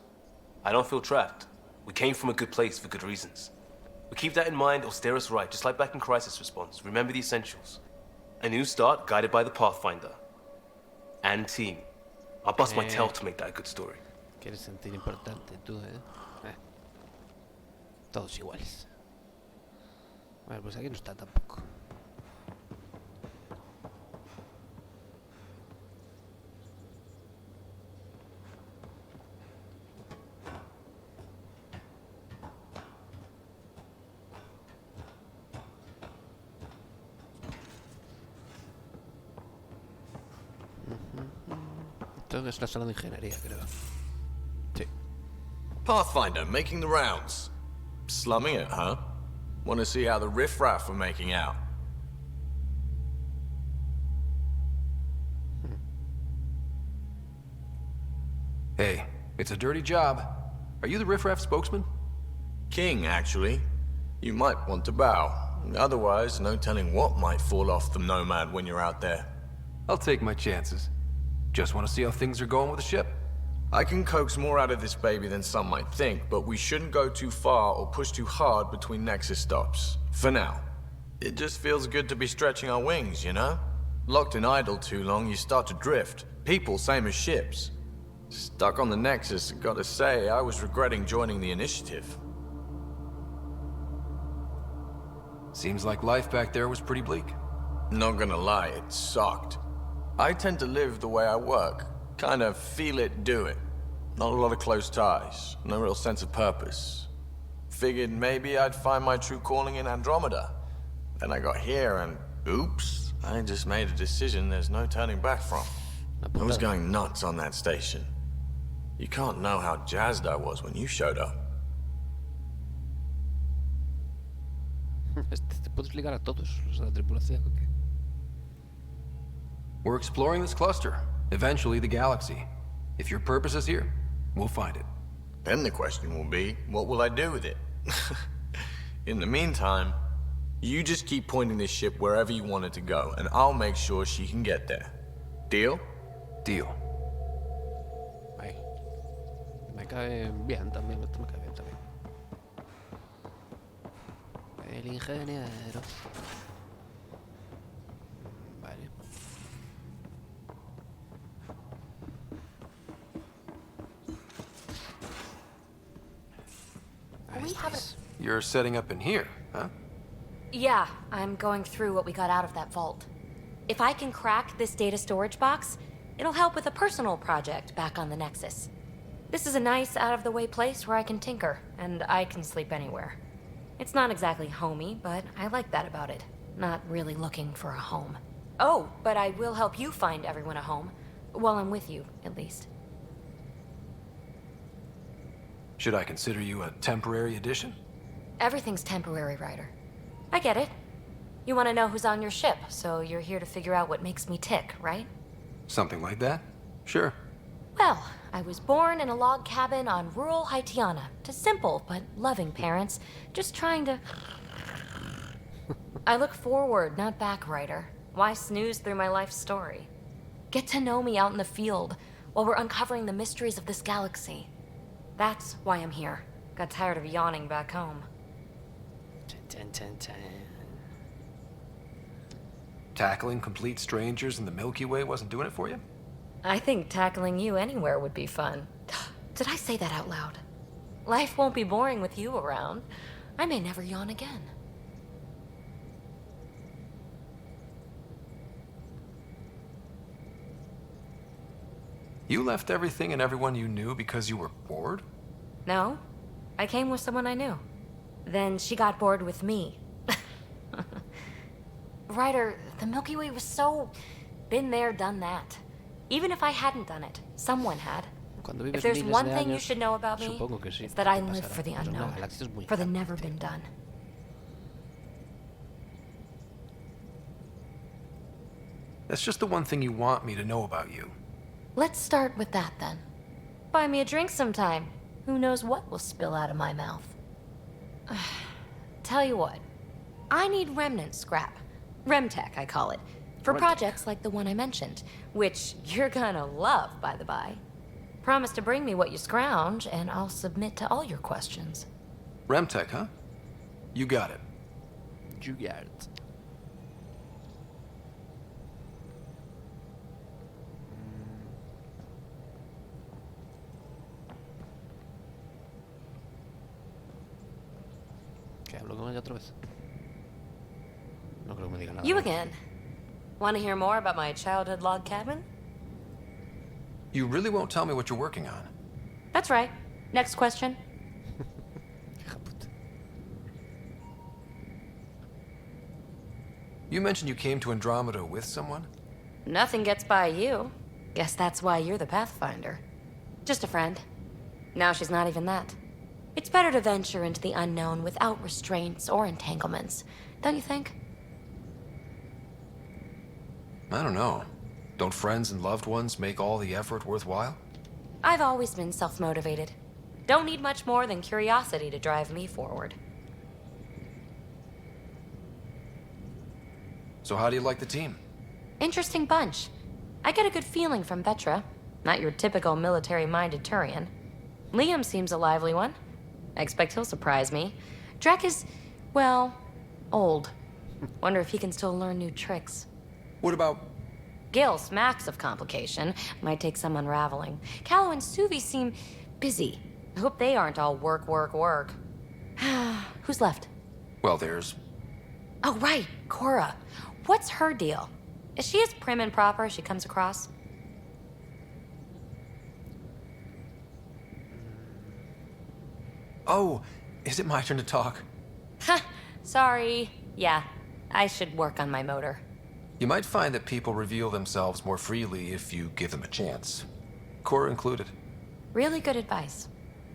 I don't feel trapped. We came from a good place for good reasons. We keep that in mind or steer us right, just like back in Crisis Response. Remember the essentials. A new start guided by the Pathfinder. And team. I'll bust my tail to make that a good story. Quieres sentir importante tú, Todos iguales. Bueno, pues aquí no está tampoco. Esto es la sala de ingeniería, creo. Sí. Pathfinder, making the rounds. Slumming it, huh? Want to see how the riffraff are making out? Hey, it's a dirty job. Are you the riffraff spokesman? King, actually. You might want to bow. Otherwise, no telling what might fall off the Nomad when you're out there. I'll take my chances. Just want to see how things are going with the ship. I can coax more out of this baby than some might think, but we shouldn't go too far or push too hard between Nexus stops. For now. It just feels good to be stretching our wings, you know? Locked in idle too long, you start to drift. People, same as ships. Stuck on the Nexus, gotta say, I was regretting joining the initiative. Seems like life back there was pretty bleak. Not gonna lie, it sucked. I tend to live the way I work. Kind of feel it, do it. Not a lot of close ties, no real sense of purpose. Figured maybe I'd find my true calling in Andromeda. Then I got here and, oops, I just made a decision there's no turning back from. I was going nuts on that station. You can't know how jazzed I was when you showed up. Te puedes ligar a todos los de la tripulación. ¿O qué? We're exploring this cluster, eventually the galaxy. If your purpose is here, we'll find it. Then the question will be, what will I do with it? In the meantime, you just keep pointing this ship wherever you want it to go, and I'll make sure she can get there. Deal? Deal. Ahí. Me cae bien también, esto me cae bien también. El ingeniero. Vale. You're setting up in here, huh? Yeah, I'm going through what we got out of that vault. If I can crack this data storage box, it'll help with a personal project back on the Nexus. This is a nice, out-of-the-way place where I can tinker, and I can sleep anywhere. It's not exactly homey, but I like that about it. Not really looking for a home. Oh, but I will help you find everyone a home. While I'm with you, at least. Should I consider you a temporary addition? Everything's temporary, Ryder. I get it. You want to know who's on your ship, so you're here to figure out what makes me tick, right? Something like that? Sure. Well, I was born in a log cabin on rural Haitiana to simple but loving parents, just trying to... I look forward, not back, Ryder. Why snooze through my life story? Get to know me out in the field while we're uncovering the mysteries of this galaxy. That's why I'm here. Got tired of yawning back home. Tackling complete strangers in the Milky Way wasn't doing it for you? I think tackling you anywhere would be fun. Did I say that out loud? Life won't be boring with you around. I may never yawn again. You left everything and everyone you knew because you were bored? No, I came with someone I knew. Then she got bored with me. Ryder, the Milky Way was so... been there, done that. Even if I hadn't done it, someone had. If there's one thing you should know about me, it's that I live for the unknown, for the never been done. That's just the one thing you want me to know about you. Let's start with that then. Buy me a drink sometime. Who knows what will spill out of my mouth. Tell you what, I need remnant scrap. Remtech, I call it. For projects like the one I mentioned, which you're gonna love, by the by. Promise to bring me what you scrounge, and I'll submit to all your questions. Remtech, huh? You got it. You got it. ¿Qué hablo con ella otra vez? No creo que me diga nada. You again. Want to hear more about my childhood log cabin? You really won't tell me what you're working on? That's right. Next question. You mentioned you came to Andromeda with someone? Nothing gets by you. Guess that's why you're the Pathfinder. Just a friend. Now she's not even that. It's better to venture into the unknown without restraints or entanglements, don't you think? I don't know. Don't friends and loved ones make all the effort worthwhile? I've always been self-motivated. Don't need much more than curiosity to drive me forward. So how do you like the team? Interesting bunch. I get a good feeling from Vetra. Not your typical military-minded Turian. Liam seems a lively one. I expect he'll surprise me. Drek is, well, old. Wonder if he can still learn new tricks. What about... Gil smacks of complication. Might take some unraveling. Callow and Suvi seem busy. I hope they aren't all work, work, work. Who's left? Well, there's... Oh, right, Cora. What's her deal? Is she as prim and proper as she comes across? Oh, is it my turn to talk? Ha, sorry. Yeah, I should work on my motor. You might find that people reveal themselves more freely if you give them a chance. Cora included. Really good advice.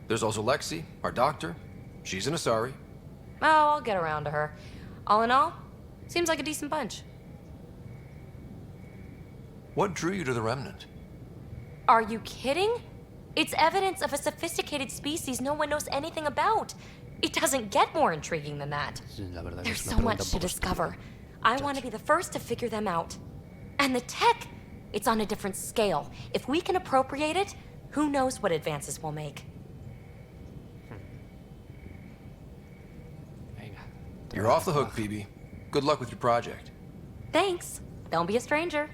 There's also Lexi, our doctor. She's an Asari. Oh, I'll get around to her. All in all, seems like a decent bunch. What drew you to the Remnant? Are you kidding? It's evidence of a sophisticated species no one knows anything about. It doesn't get more intriguing than that. There's so much to discover. I want to be the first to figure them out. And the tech, it's on a different scale. If we can appropriate it, who knows what advances we'll make. You're off the hook, Phoebe. Good luck with your project. Thanks. Don't be a stranger.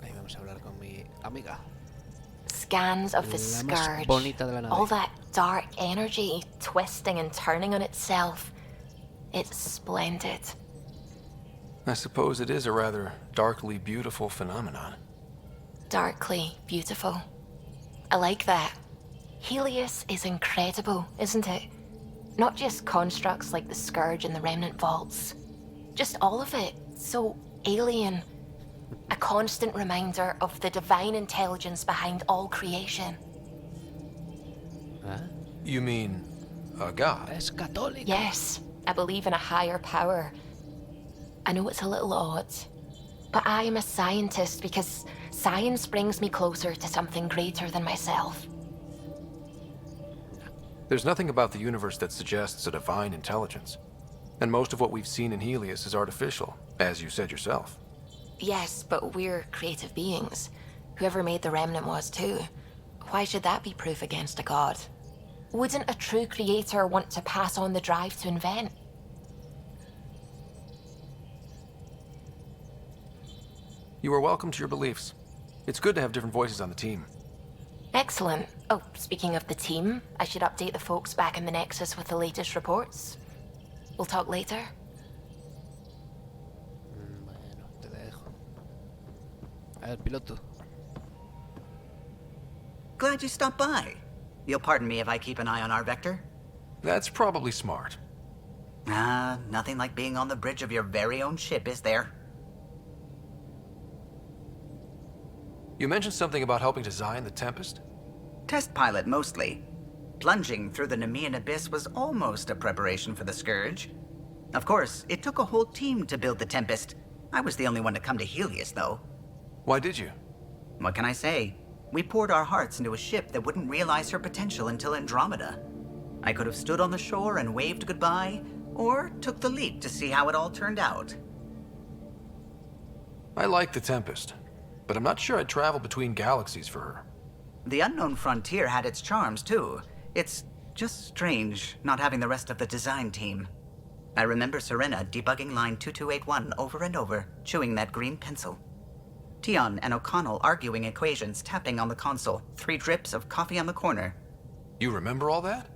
Ahí vamos a hablar con mi amiga. Scans of the scourge. All that dark energy twisting and turning on itself. It's splendid. I suppose it is a rather darkly beautiful phenomenon. Darkly beautiful. I like that. Helios is incredible, isn't it? Not just constructs like the Scourge and the Remnant Vaults. Just all of it. So alien. A constant reminder of the divine intelligence behind all creation. Huh? You mean a god? Es católica. Yes, I believe in a higher power. I know it's a little odd, but I am a scientist because science brings me closer to something greater than myself. There's nothing about the universe that suggests a divine intelligence. And most of what we've seen in Helios is artificial, as you said yourself. Yes, but we're creative beings. Whoever made the Remnant was too. Why should that be proof against a god? Wouldn't a true creator want to pass on the drive to invent? You are welcome to your beliefs. It's good to have different voices on the team. Excellent. Oh, speaking of the team, I should update the folks back in the Nexus with the latest reports. We'll talk later. Bueno, te dejo. A ver, piloto. Glad you stopped by. You'll pardon me if I keep an eye on our vector? That's probably smart. Nothing like being on the bridge of your very own ship, is there? You mentioned something about helping design the Tempest? Test pilot, mostly. Plunging through the Nemean abyss was almost a preparation for the Scourge. Of course, it took a whole team to build the Tempest. I was the only one to come to Helios, though. Why did you? What can I say? We poured our hearts into a ship that wouldn't realize her potential until Andromeda. I could have stood on the shore and waved goodbye, or took the leap to see how it all turned out. I like the Tempest, but I'm not sure I'd travel between galaxies for her. The unknown frontier had its charms, too. It's just strange not having the rest of the design team. I remember Serena debugging line 2281 over and over, chewing that green pencil. Tion and O'Connell arguing equations, tapping on the console, 3 drips of coffee on the corner. You remember all that?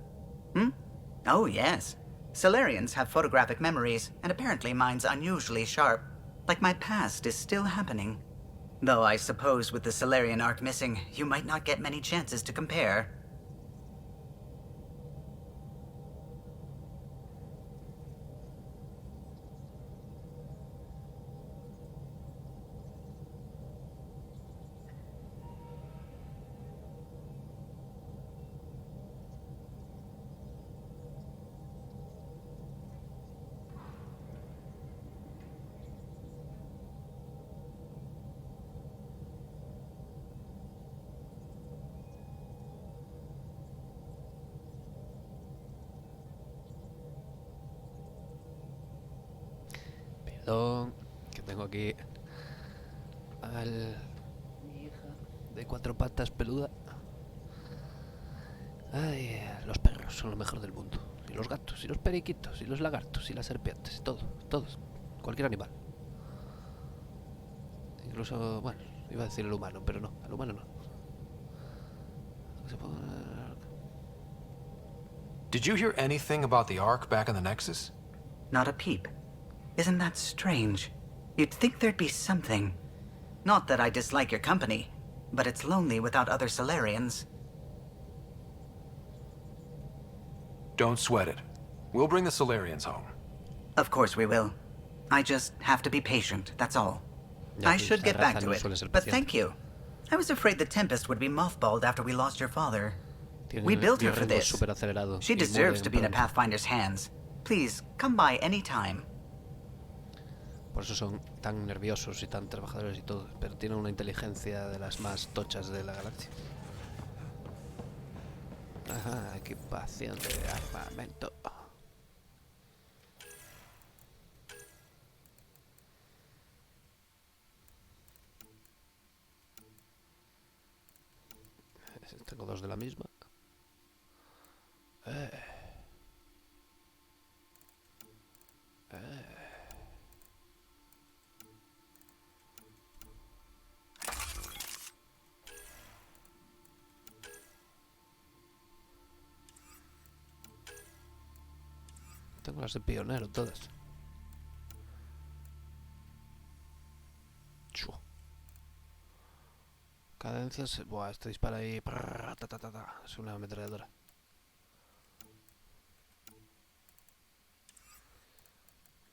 Oh, yes. Solarians have photographic memories, and apparently mine's unusually sharp. Like my past is still happening. Though I suppose with the Solarian arc missing, you might not get many chances to compare. Perdón, que tengo aquí al mi hija de 4 patas peluda. Ay, los perros son lo mejor del mundo. Y los gatos, y los periquitos, y los lagartos, y las serpientes, y todo, todos, cualquier animal. Incluso, bueno, iba a decir el humano, pero no, el humano no. Did you hear anything about the Ark back in the Nexus? Not a peep. Isn't that strange? You'd think there'd be something. Not that I dislike your company, but it's lonely without other Solarians. Don't sweat it. We'll bring the Solarians home. Of course we will. I just have to be patient, that's all. I should get back to it, but thank you. I was afraid the Tempest would be mothballed after we lost your father. We built her for this. She deserves to be in a Pathfinder's hands. Please, come by any time. Por eso son tan nerviosos y tan trabajadores y todo, pero tienen una inteligencia de las más tochas de la galaxia. Ajá, equipación de armamento. Tengo 2 de la misma. Tengo las de pionero todas. Chua. Cadencias. Buah, este dispara ahí. Es una ametralladora.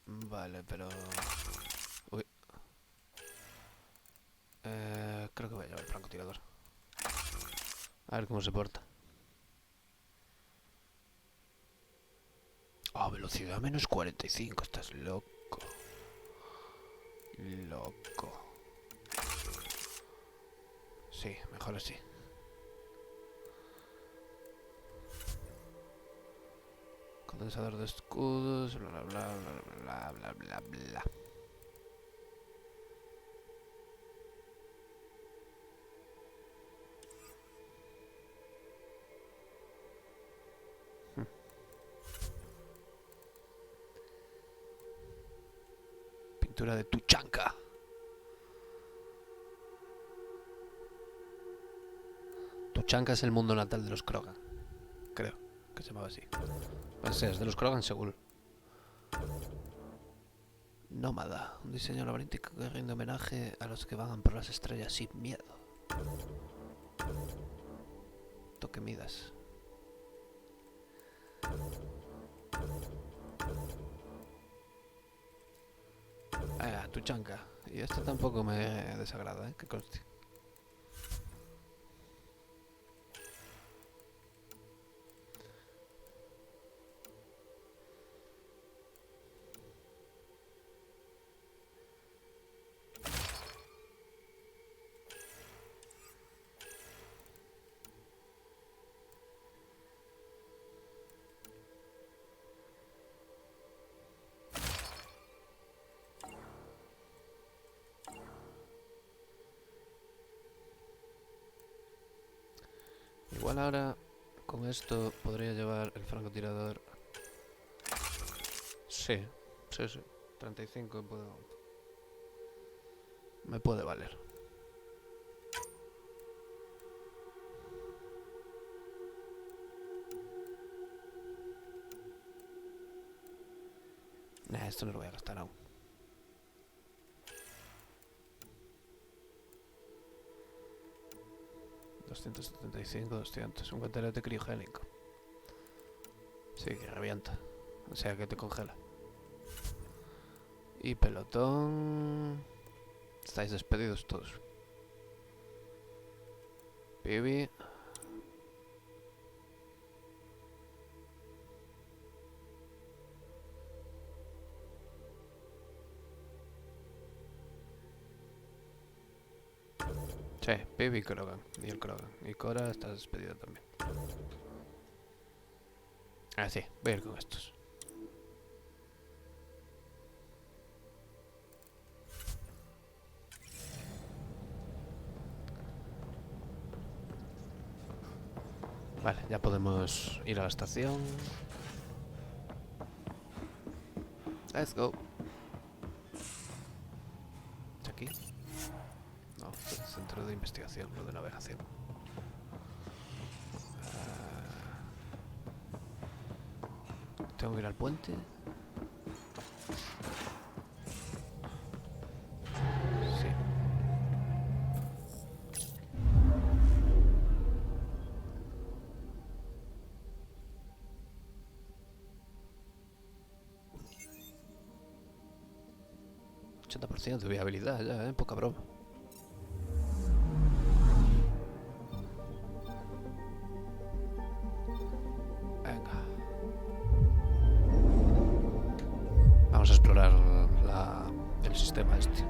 Vale, pero... Uy. Creo que voy a llevar el francotirador. A ver cómo se porta. Ah, velocidad menos 45. Estás loco. Loco. Sí, mejor así. Condensador de escudos, bla bla bla bla bla bla bla bla. Pintura de tu chanca. Tu chanca es el mundo natal de los Krogan. Creo que se llamaba así. Pues es de los Krogan seguro. Nómada, un diseño laberíntico que rinde homenaje a los que vagan por las estrellas sin miedo. Toque Midas. Tu chanca. Y esta tampoco me desagrada, que conste. Igual ahora con esto podría llevar el francotirador. Sí. 35 puedo. Me puede valer. Nah, esto no lo voy a gastar aún. $275, un guantelete criogénico. Sí, que revienta. O sea, que te congela. Y pelotón. Estáis despedidos todos. Pibi. Sí, Pibi y Krogan. Y el Krogan. Y Cora está despedida también. Ah, sí, voy a ir con estos. Vale, ya podemos ir a la estación. Let's go. ¿Es aquí? No, es el centro de investigación, no de navegación. Tengo que ir al puente. Sí. %, de viabilidad ya, poca broma. Venga. Vamos a explorar el sistema este.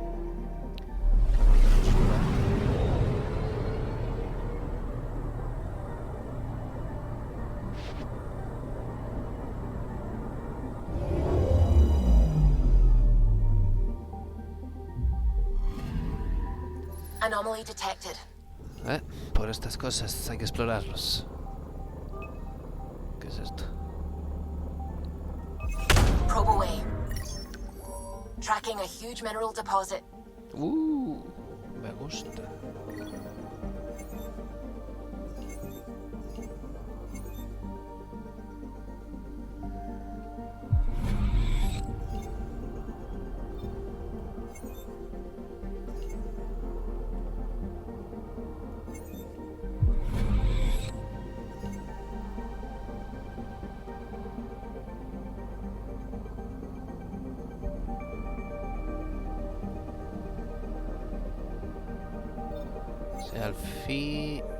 Anomaly detected. Por estas cosas hay que explorarlos. ¿Qué es esto? Probe away. Tracking a huge mineral deposit. Me gusta.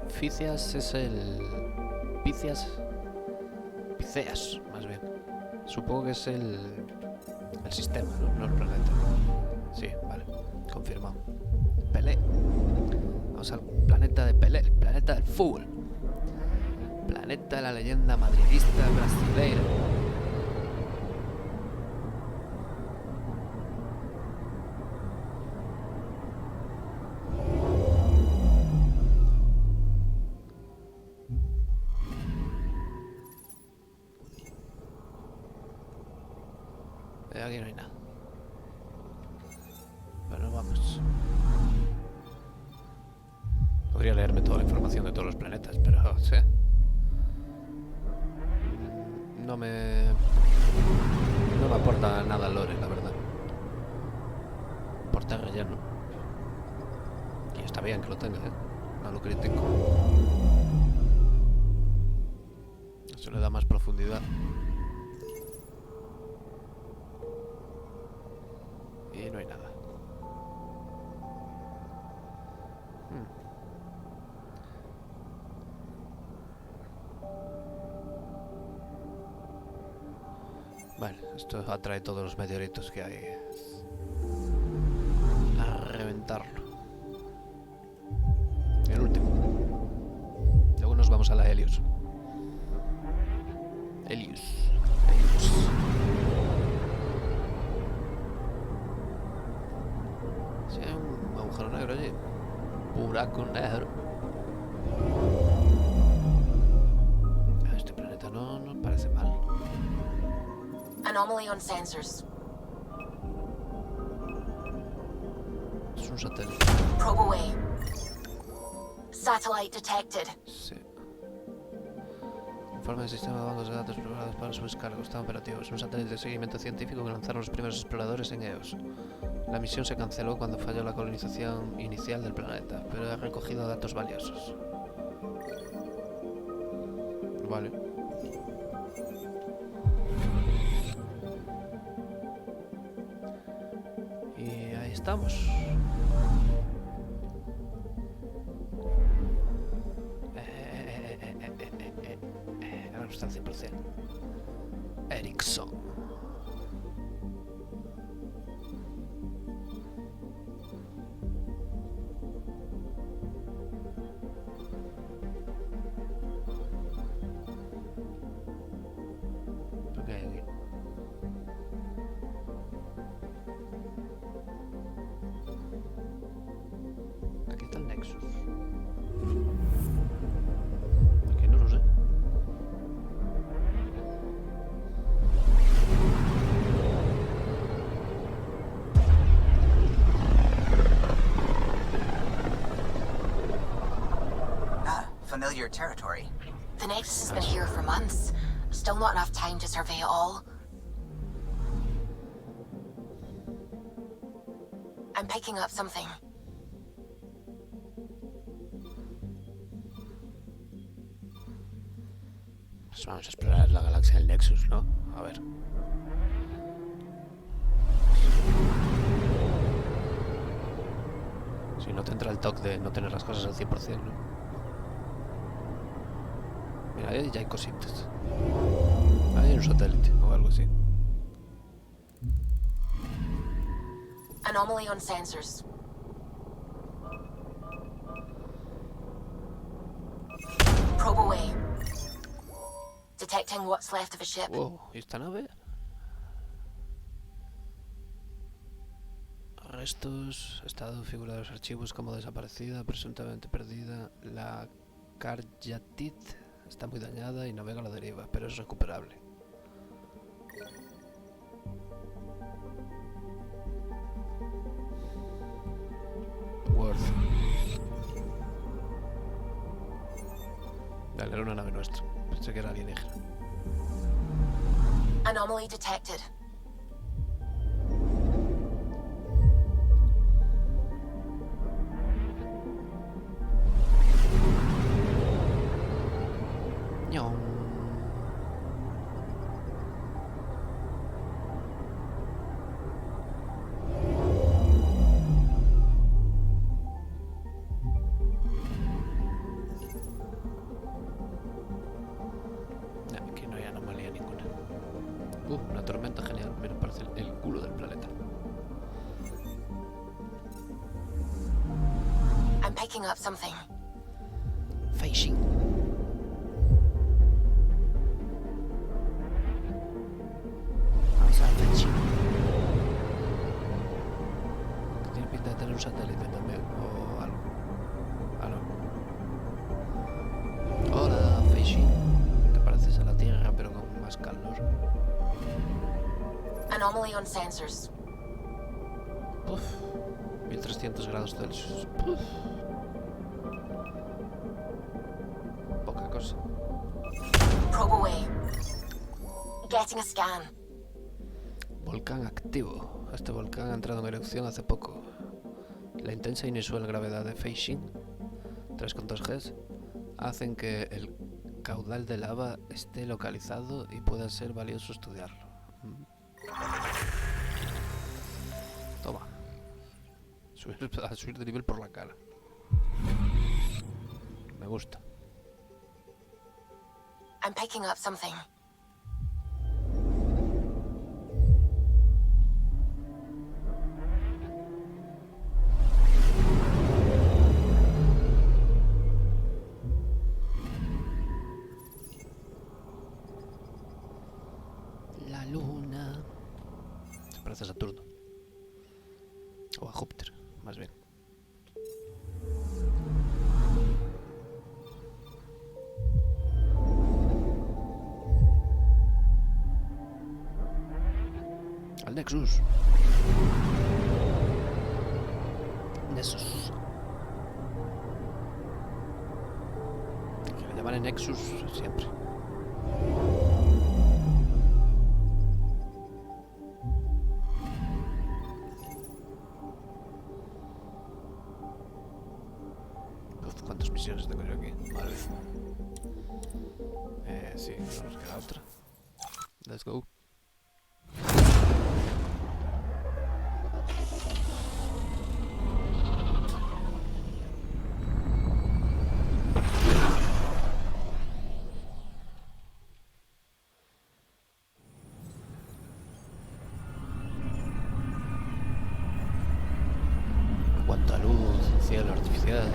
Ficias es el... Piceas, más bien. Supongo que es el sistema, no el planeta. Sí, vale, confirmado. Pelé. Vamos al planeta de Pelé, el planeta del fútbol. Planeta de la leyenda madridista brasileira. Aquí no hay nada. Bueno, vamos. Podría leerme toda la información de todos los planetas, pero sí. No me aporta nada al lore, la verdad. Aporta relleno. Y está bien que lo tenga, no lo critico. Eso le da más profundidad. Y no hay nada. Vale, esto atrae todos los meteoritos que hay. A reventarlo. El último. Luego nos vamos a la Helios. Sí, hay un agujero negro allí. Buraco negro. Este planeta no parece mal. Anomaly on sensors. Es un satélite. Probe away. Satellite detected. Sí. Informe del sistema de bancos de datos preparados para su descarga. Está operativo. Es un satélite de seguimiento científico que lanzaron los primeros exploradores en EOS. La misión se canceló cuando falló la colonización inicial del planeta, pero ha recogido datos valiosos. Vale. Y ahí estamos. Ahora está al 100%. Ericsson. unfamiliar territory. The Nexus has been here for months. Still not enough time to survey it all. I'm picking up something. Pues vamos a explorar la galaxia del Nexus, ¿no? A ver. Si no te entra el toque de no tener las cosas al 100%, ¿no? Mira, ahí ya hay cositas. Ahí hay un satélite o algo así. Anomaly on sensors. Probe away. Detecting what's left of a ship. Wow, ¿y esta nave? Restos, estado, figura de los archivos como desaparecida, presuntamente perdida. La Karyatit está muy dañada y navega a la deriva, pero es recuperable. Worth. Dale, era una nave nuestra. Pensé que era alienígena. Anomaly detected. Aquí no hay anomalía ninguna. Una tormenta genial. Mira, parece el culo del planeta. I'm picking up something. Facing. Vamos a facing. Tiene pinta de tener un satélite también o algo. Ah, no. Hola, facing. Te pareces a la Tierra pero con más calor. Anomaly on sensors. Uf, 1300 grados Celsius. Uf. Poca cosa. Probe away. Getting a scan. Volcán activo. Este volcán ha entrado en erupción hace poco. La intensa e inusual gravedad de Feishin, 3,2 Gs, hacen que el caudal de lava esté localizado y pueda ser valioso estudiarlo. Toma. Subir de nivel por la cara. Me gusta. I'm picking up something. La luna. Se parece a Saturno. O a Júpiter, más bien. Al Nexus. Nexus. Que le llaman Nexus siempre. Uf, ¿cuántas misiones tengo yo aquí? Vale. Sí, no nos queda otra. Let's go. Cuánta luz, cielo artificial.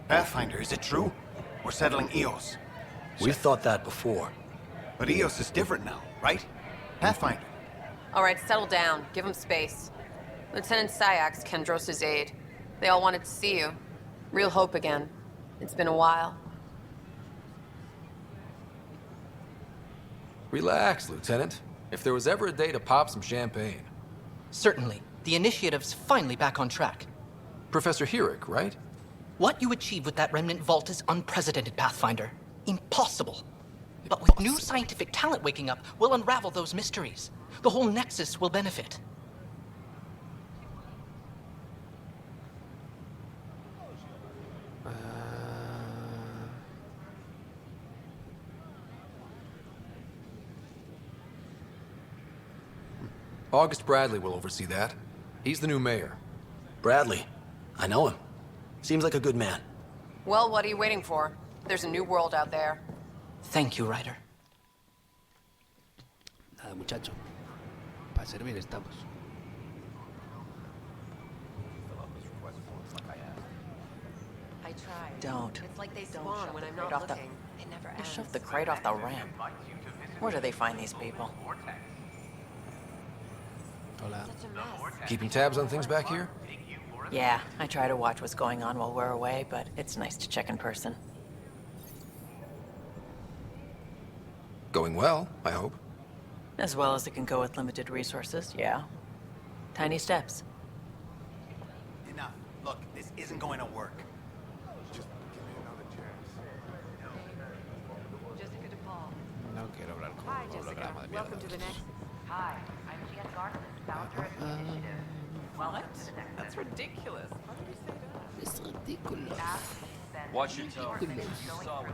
Pathfinder, is it true? We're settling Eos. We've thought that before. But Eos is different now, right? Pathfinder. All right, settle down. Give him space. Lieutenant Syax, Kendros' aide. They all wanted to see you. Real hope again. It's been a while. Relax, Lieutenant. If there was ever a day to pop some champagne. Certainly. The initiative's finally back on track. Professor Herrick, right? What you achieved with that remnant vault is unprecedented, Pathfinder. Impossible. But with new scientific talent waking up, we'll unravel those mysteries. The whole Nexus will benefit. August Bradley will oversee that. He's the new mayor. Bradley. I know him. Seems like a good man. Well, what are you waiting for? There's a new world out there. Thank you, Ryder. Nada, muchacho. Para servir estamos. I tried. Don't. It's like they Don't spawn shove when the I'm crate not off the- looking. It never Just ends. shove the crate off the ramp. Where do they find these people? Hola. Keeping tabs on things back here? Yeah, I try to watch what's going on while we're away, but it's nice to check in person. Going well, I hope. As well as it can go with limited resources, yeah. Tiny steps. Enough. Look, this isn't going to work. Just give me another chance. Jessica DePaul. No quiero hablar con Hi, un Jessica. holograma de Welcome to the mierda. next. Hi, I'm Jan Garland, founder of the initiative. What? That's ridiculous. How did you say that? Es ridículo. Watch your tone.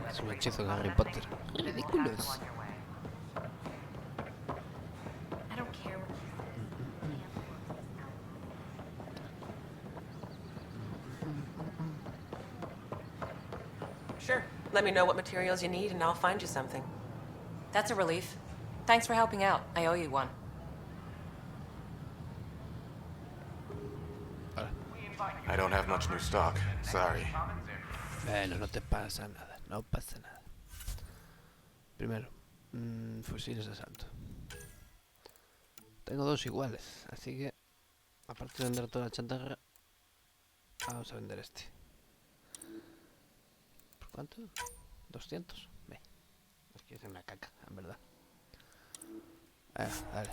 Es un hechizo de Harry Potter. Ridículos. I don't care what Sure. Let me know what materials you need and I'll find you something. That's a relief. Thanks for helping out. I owe you one. I don't have much new stock. Sorry. Bueno, no te pasa nada. No pasa nada. Primero, fusiles de asalto. Tengo dos iguales, así que aparte de vender toda la chatarra, vamos a vender este. ¿Por cuánto? 200. Ve. Es que es una caca, en verdad. Vale.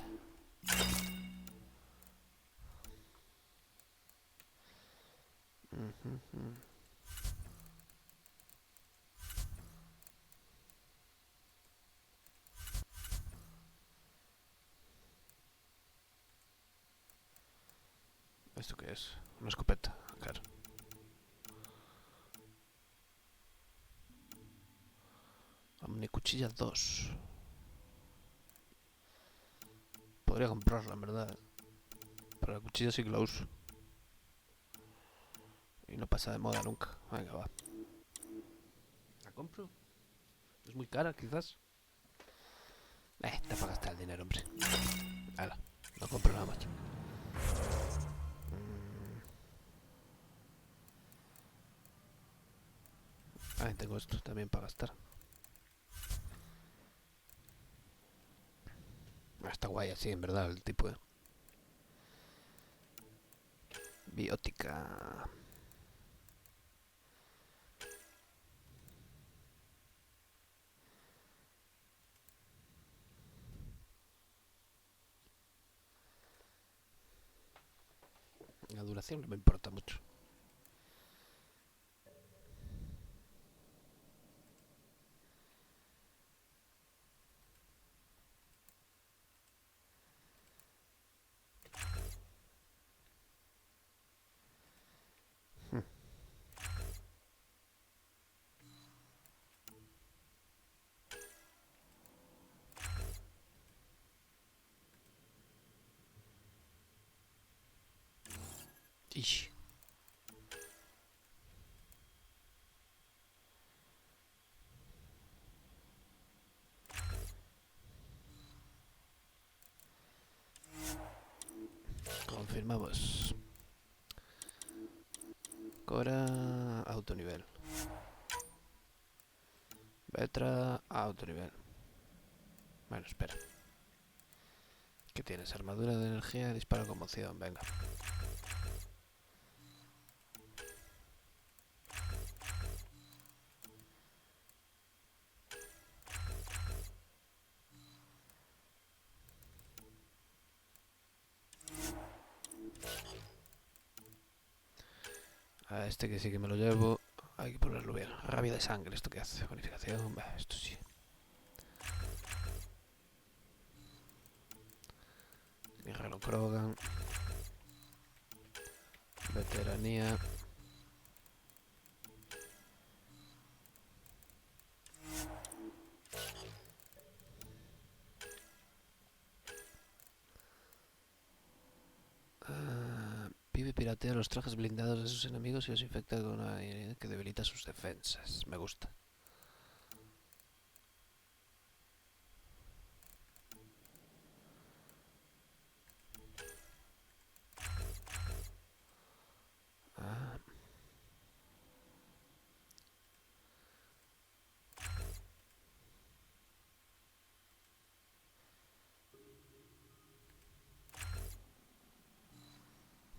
¿Esto qué es? Una escopeta, claro. Omnicuchilla 2. Podría comprarla, en verdad. Pero la cuchilla sí que la uso. Y no pasa de moda nunca. Venga, va. ¿La compro? ¿Es muy cara, quizás? Está para gastar el dinero, hombre. Hala, no compro nada más. Tengo esto también para gastar. Está guay así, en verdad, el tipo de... Biótica. La duración no me importa mucho. Ish. Confirmamos. Cora autonivel. Vetra autonivel. Bueno, espera. ¿Qué tienes? Armadura de energía, disparo conmoción. Venga. A este que sí que me lo llevo. Hay que ponerlo bien. Rabia de sangre, ¿esto qué hace? Bonificación. Esto sí. Guerrero Krogan. Veteranía. Pibe piratea los trajes blindados de sus enemigos y los infecta con una que debilita sus defensas. Me gusta.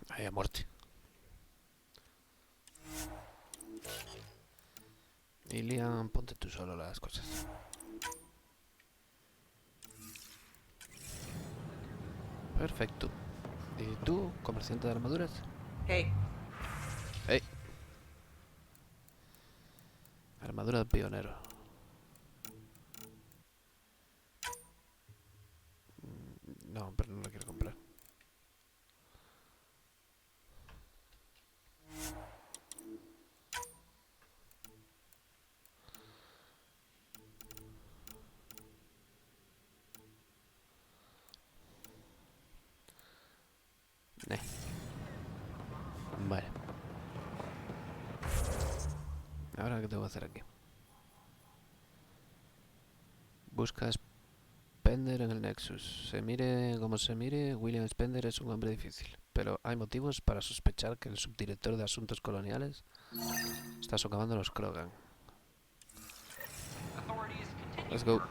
Ahí a muerte. Y Liam, ponte tú solo las cosas. Perfecto. ¿Y tú, comerciante de armaduras? Hey. Hey. Armadura de pionero. No, pero no la quiero comprar. Vale. Ahora, ¿qué tengo que hacer aquí? Busca Spender en el Nexus. Se mire como se mire, William Spender es un hombre difícil. Pero hay motivos para sospechar que el subdirector de Asuntos Coloniales está socavando a los Krogan. Let's go.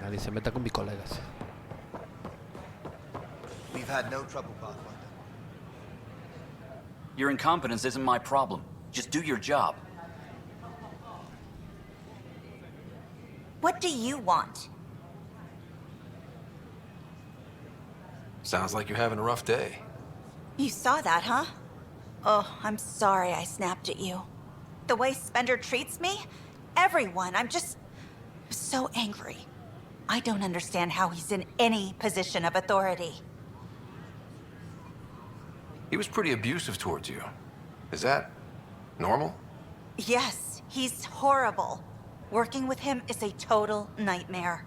Nadie se meta con mis colegas. We've had no trouble, Pathfinder. Your incompetence isn't my problem. Just do your job. What do you want? Sounds like you're having a rough day. You saw that, huh? Oh, I'm sorry I snapped at you. The way Spender treats me? Everyone, I'm just so angry. I don't understand how he's in any position of authority. He was pretty abusive towards you. Is that normal? Yes, he's horrible. Working with him is a total nightmare.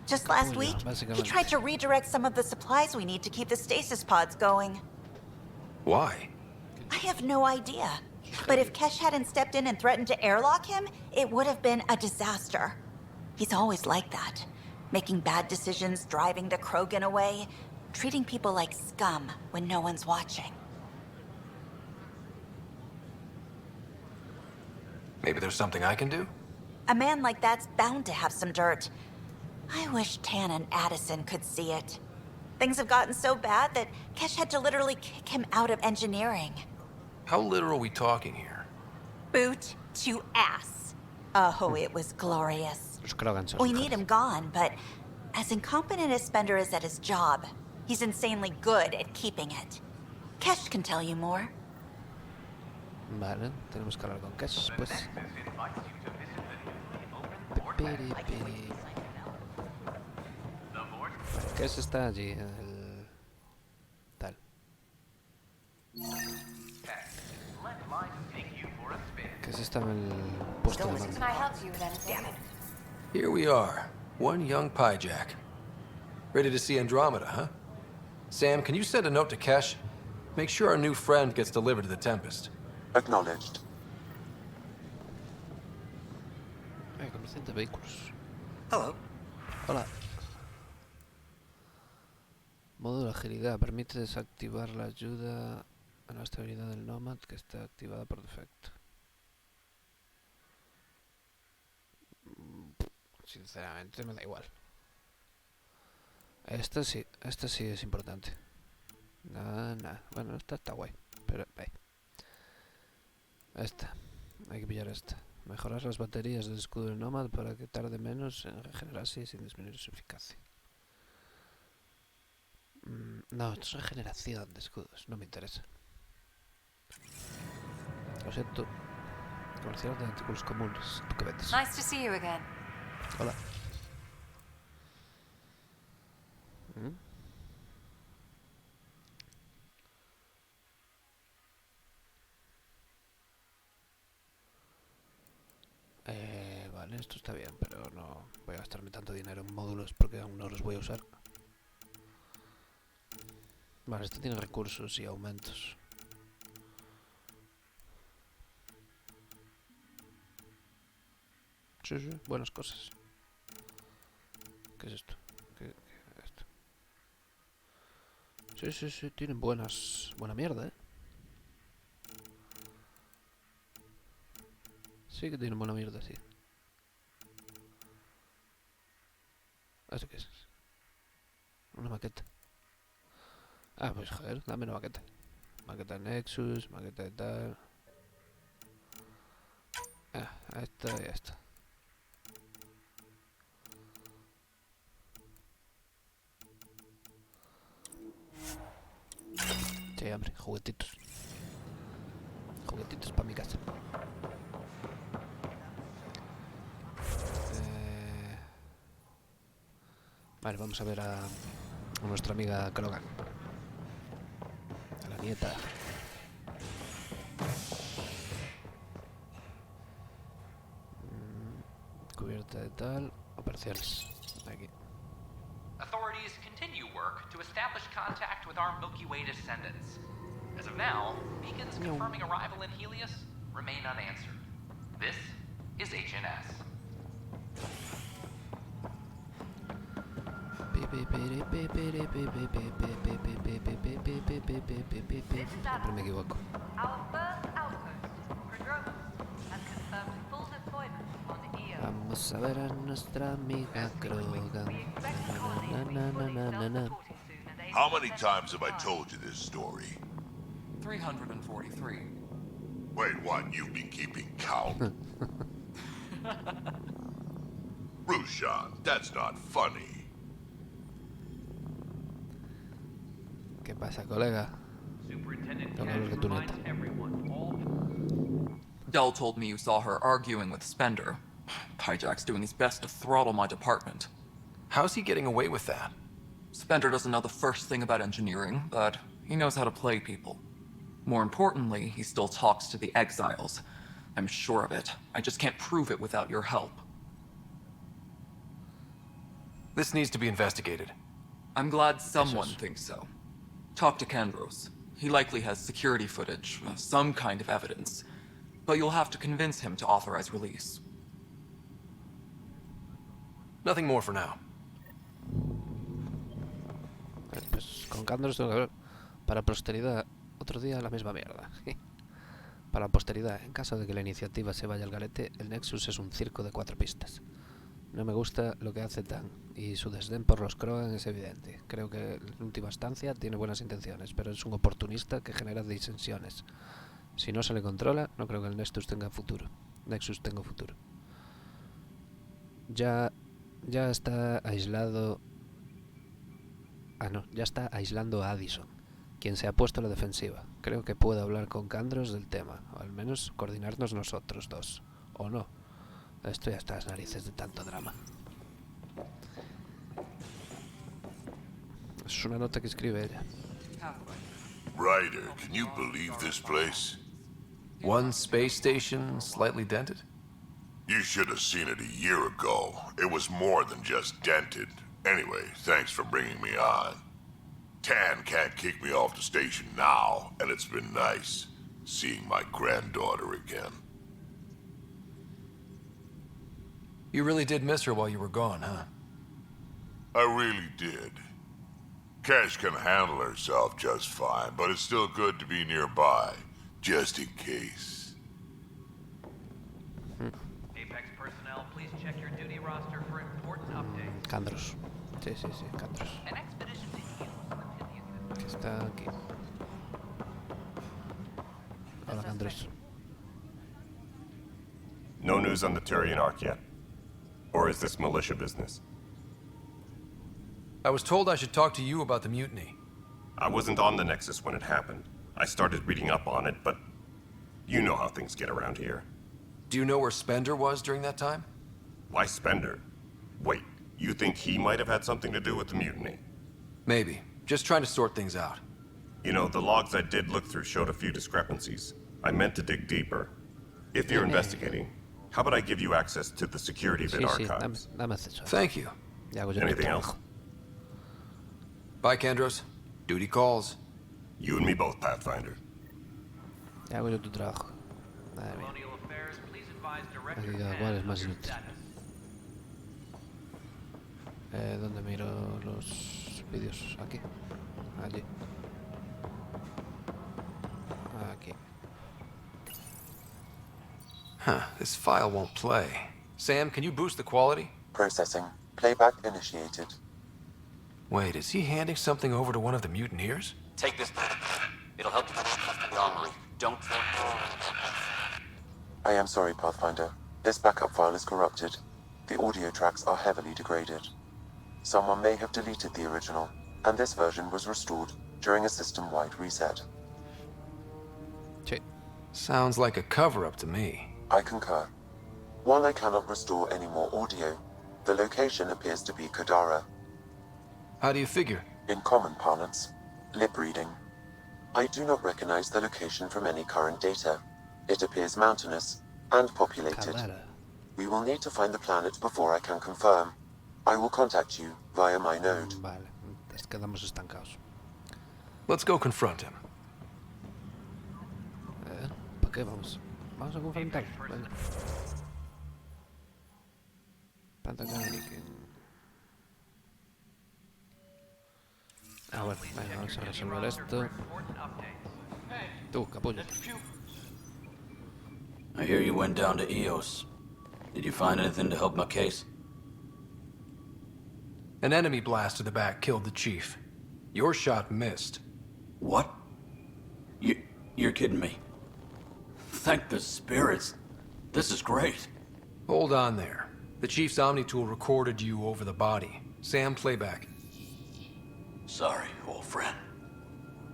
Just last week, he tried to redirect some of the supplies we need to keep the stasis pods going. Why? I have no idea. But if Kesh hadn't stepped in and threatened to airlock him, it would have been a disaster. He's always like that. Making bad decisions, driving the Krogan away, treating people like scum when no one's watching. Maybe there's something I can do? A man like that's bound to have some dirt. I wish Tan and Addison could see it. Things have gotten so bad that Kesh had to literally kick him out of engineering. How literal are we talking here? Boot to ass. Oh, it was glorious. We need him gone, but as incompetent as Spender is at his job, he's insanely good at keeping it. Kesh can tell you more. Vale, tenemos que hablar con Kesh, pues. Kesh está allí, en el... tal. Kesh está en el puesto de mando. Here we are, one young pyjack. Ready to see Andromeda, huh? Sam, can you send a note to Kesh? Make sure our new friend gets delivered to the Tempest. Acknowledged. Comerciante de vehículos. Hello. Hola. Modo de agilidad. Permite desactivar la ayuda a la estabilidad del Nomad, que está activada por defecto. Sinceramente me da igual. Esta sí es importante. Nada. Bueno, esta está guay, pero esta. Hay que pillar esta. Mejorar las baterías del escudo del Nomad para que tarde menos en regenerarse y sin disminuir su eficacia. No, esto es regeneración de escudos, no me interesa. siento. Comercial de artículos comunes. ¿Tú qué vendes? Nice to see you again. Hola. ¿Mm? Vale, esto está bien, pero no voy a gastarme tanto dinero en módulos porque aún no los voy a usar. Vale, esto tiene recursos y aumentos. Sí, sí, buenas cosas. ¿Qué es esto? ¿Qué es esto? Sí, sí, sí, tienen buena mierda, ¿eh? Sí que tienen buena mierda, sí. ¿Esto qué es? Una maqueta. Ah, pues joder, dame una maqueta. Maqueta de Nexus, maqueta de tal. Ah, esta y esta. Sí, hombre, juguetitos. Juguetitos para mi casa. Vale, vamos a ver a nuestra amiga Krogan. A la nieta. Cubierta de tal. O parciales. Aquí. Authorities continue work to establish contact with our Milky Way descendants. As of now, beacons confirming arrival in Helios remain unanswered. This is HNS. Siempre me equivoco. Vamos a ver a nuestra amiga Krogan. How many times have I told you this story? 343. Wait, what? You've been keeping count? Rushan, that's not funny. ¿Qué pasa, colega? Dell told me you saw her arguing with Spender. Hijack's doing his best to throttle my department. How's he getting away with that? Spender doesn't know the first thing about engineering, but he knows how to play people. More importantly, he still talks to the exiles. I'm sure of it. I just can't prove it without your help. This needs to be investigated. I'm glad someone thinks so. Talk to Kandros. He likely has security footage, some kind of evidence. But you'll have to convince him to authorize release. Nothing more for now. Pues con Kandros tengo que ver. Para posteridad, otro día la misma mierda. Para la posteridad, en caso de que la iniciativa se vaya al garete, el Nexus es un circo de 4 pistas. No me gusta lo que hace Tan, y su desdén por los Krogan es evidente. Creo que en última instancia tiene buenas intenciones, pero es un oportunista que genera disensiones. Si no se le controla, no creo que el Nexus tenga futuro. Ya está aislado. Ya está aislando a Addison, quien se ha puesto a la defensiva. Creo que puedo hablar con Kandros del tema, o al menos coordinarnos nosotros dos. O no. Estoy hasta las narices de tanto drama. Es una nota que escribe ella. Ryder, can you believe this place? One space station, slightly dented? You should have seen it a year ago. It was more than just dented. Anyway, thanks for bringing me on. Tan can't kick me off the station now, and it's been nice seeing my granddaughter again. You really did miss her while you were gone, huh? I really did. Cash can handle herself just fine, but it's still good to be nearby, just in case. Apex personnel, please check your duty roster for important updates. Kandros. Sí, Kandros. An expedition to Helios Que está aquí. Hola, Kandros. No news on the Turian Ark yet? Or is this militia business? I was told I should talk to you about the mutiny. I wasn't on the Nexus when it happened. I started reading up on it, but You know how things get around here. Do you know where Spender was during that time? Why Spender? Wait, you think he might have had something to do with the mutiny? Maybe. Just trying to sort things out. You know, the logs I did look through showed a few discrepancies. I meant to dig deeper. If you're investigating, how about I give you access to the security bit archives? Thank you. Anything else? Bye, Kendros. Duty calls. You and me both, Pathfinder. Ya hago yo tu trabajo. Madre mía. Aquí cada cual es más inútil. ¿Dónde miro los vídeos? Aquí. Allí. Aquí. Huh, this file won't play. Sam, can you boost the quality? Processing. Playback initiated. Wait, is he handing something over to one of the mutineers? Take this. It'll help you. Don't. I am sorry, Pathfinder. This backup file is corrupted. The audio tracks are heavily degraded. Someone may have deleted the original, and this version was restored during a system-wide reset. Sounds like a cover-up to me. I concur. While I cannot restore any more audio, the location appears to be Kadara. How do you figure? In common parlance, lip reading. I do not recognize the location from any current data. It appears mountainous and populated. We will need to find the planet before I can confirm. I will contact you via my node. Vale, nos quedamos estancados. Let's go confront him. ¿Para qué vamos? Vamos a confrontar. Vale. Bueno, venga, vamos a resolver esto. Tú, capullo. I hear you went down to Eos. Did you find anything to help my case? An enemy blast to the back killed the chief. Your shot missed. What? You're kidding me. Thank the spirits. This is great. Hold on there. The chief's Omni tool recorded you over the body. Sam, playback. Sorry, old friend.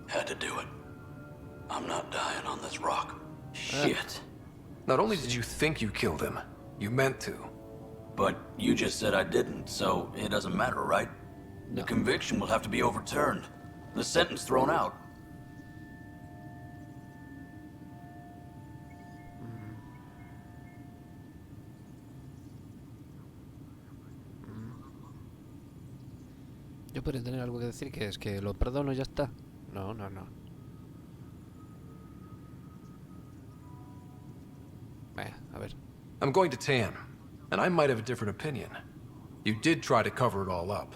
Had to do it. I'm not dying on this rock. Shit. Not only did you think you killed him, you meant to. But you just said I didn't, so it doesn't matter, right? The conviction will have to be overturned. The sentence thrown out. Yo podría tener algo que decir, que es que lo perdono y ya está. No, no, no. A ver. I'm going to Tan, and I might have a different opinion. You did try to cover it all up.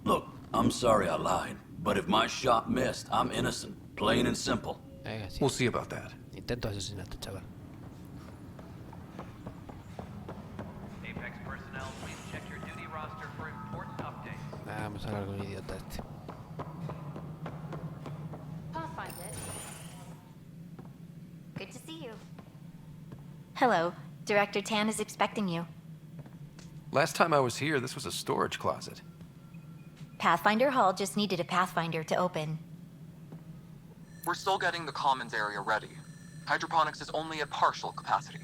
Look, I'm sorry I lied, but if my shot missed, I'm innocent. Plain and simple. We'll see about that. Intento asesinato, chaval. Apex personnel, please check your duty roster for important updates. Vamos a hablar con un idiota este. Pathfinder. Good to see you. Hello. Director Tan is expecting you. Last time I was here, this was a storage closet. Pathfinder Hall just needed a Pathfinder to open. We're still getting the commons area ready. Hydroponics is only at partial capacity.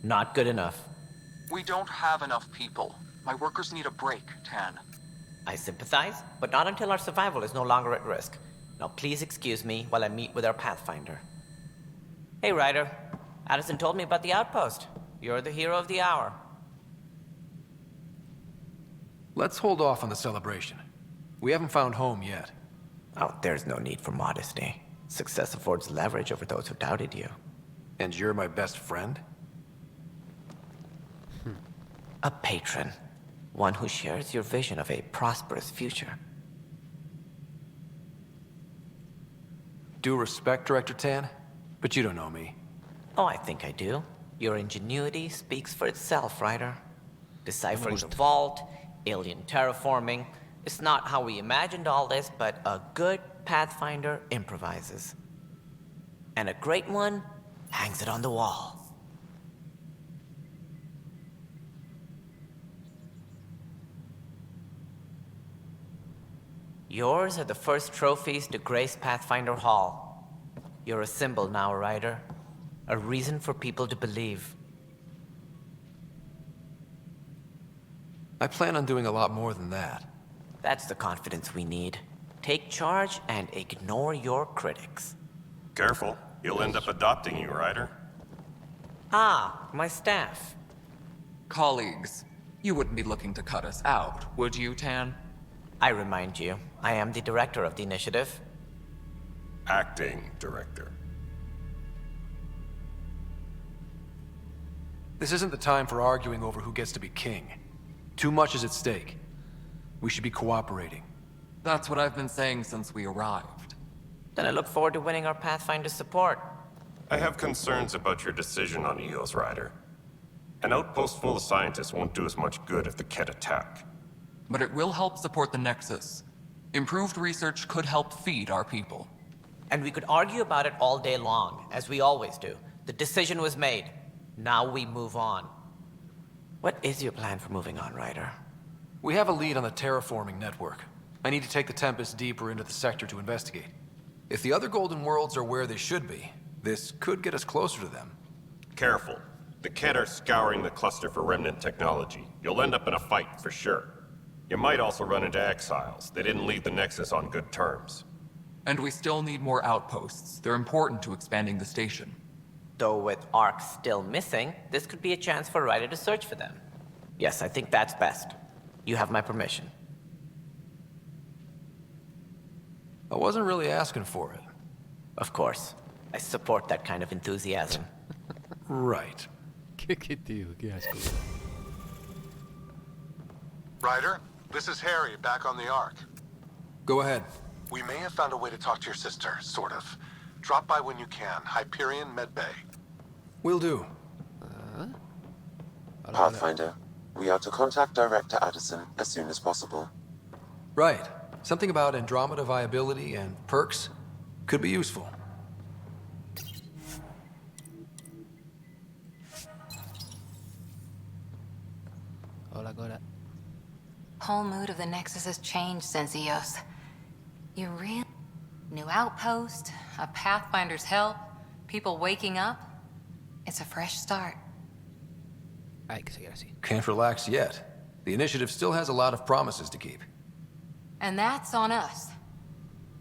Not good enough. We don't have enough people. My workers need a break, Tan. I sympathize, but not until our survival is no longer at risk. Now please excuse me while I meet with our Pathfinder. Hey, Ryder. Addison told me about the outpost. You're the hero of the hour. Let's hold off on the celebration. We haven't found home yet. Oh, there's no need for modesty. Success affords leverage over those who doubted you. And you're my best friend? A patron. One who shares your vision of a prosperous future. Due respect, Director Tan, but you don't know me. Oh, I think I do. Your ingenuity speaks for itself, Ryder. Deciphering the vault, alien terraforming. It's not how we imagined all this, but a good Pathfinder improvises. And a great one hangs it on the wall. Yours are the first trophies to grace Pathfinder Hall. You're a symbol now, Ryder. A reason for people to believe. I plan on doing a lot more than that. That's the confidence we need. Take charge and ignore your critics. Careful, he'll end up adopting you, Ryder. Ah, my staff. Colleagues, you wouldn't be looking to cut us out, would you, Tan? I remind you, I am the director of the initiative. Acting director. This isn't the time for arguing over who gets to be king. Too much is at stake. We should be cooperating. That's what I've been saying since we arrived. Then I look forward to winning our Pathfinder support. I have concerns about your decision on EOS, Ryder. An outpost full of scientists won't do us much good if the Ket attack. But it will help support the Nexus. Improved research could help feed our people. And we could argue about it all day long, as we always do. The decision was made. Now we move on. What is your plan for moving on, Ryder? We have a lead on the terraforming network. I need to take the Tempest deeper into the sector to investigate. If the other Golden Worlds are where they should be, this could get us closer to them. Careful. The Ket are scouring the cluster for remnant technology. You'll end up in a fight, for sure. You might also run into exiles. They didn't leave the Nexus on good terms. And we still need more outposts. They're important to expanding the station. Though with Ark still missing, this could be a chance for Ryder to search for them. Yes, I think that's best. You have my permission. I wasn't really asking for it. Of course. I support that kind of enthusiasm. Right. Ryder, this is Harry, back on the Ark. Go ahead. We may have found a way to talk to your sister, sort of. Drop by when you can. Hyperion Medbay. Will do. Pathfinder, we are to contact Director Addison as soon as possible. Right. Something about Andromeda viability and perks could be useful. Hola, Cora. Whole mood of the Nexus has changed since EOS. You really... New outpost, a Pathfinder's help, people waking up. It's a fresh start. Hay que seguir así. Can't relax yet. The initiative still has a lot of promises to keep. And that's on us.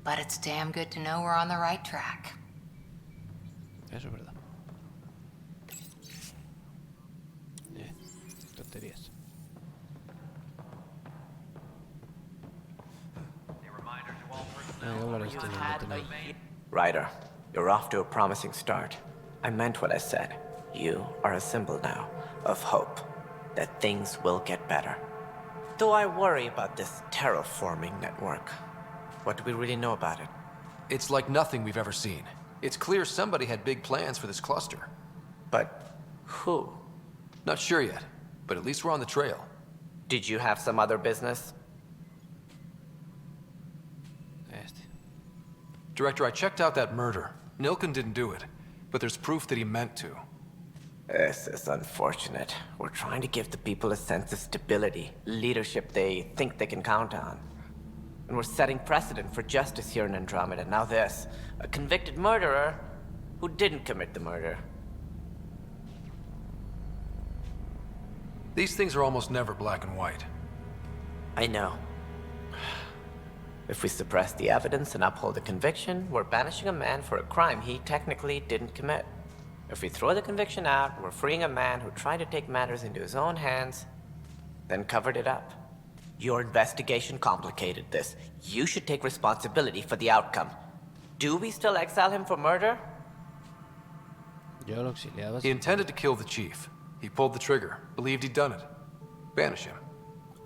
But it's damn good to know we're on the right track. Eso es verdad. Tonterías. Ryder, you're off to a promising start. I meant what I said. You are a symbol now of hope that things will get better. Though I worry about this terraforming network. What do we really know about it? It's like nothing we've ever seen. It's clear somebody had big plans for this cluster. But who? Not sure yet, but at least we're on the trail. Did you have some other business? Director, I checked out that murder. Nilken didn't do it, but there's proof that he meant to. This is unfortunate. We're trying to give the people a sense of stability, leadership they think they can count on. And we're setting precedent for justice here in Andromeda. Now this, a convicted murderer who didn't commit the murder. These things are almost never black and white. I know. If we suppress the evidence and uphold the conviction, we're banishing a man for a crime he technically didn't commit. If we throw the conviction out, we're freeing a man who tried to take matters into his own hands, then covered it up. Your investigation complicated this. You should take responsibility for the outcome. Do we still exile him for murder? He intended to kill the chief. He pulled the trigger, believed he'd done it. Banish him.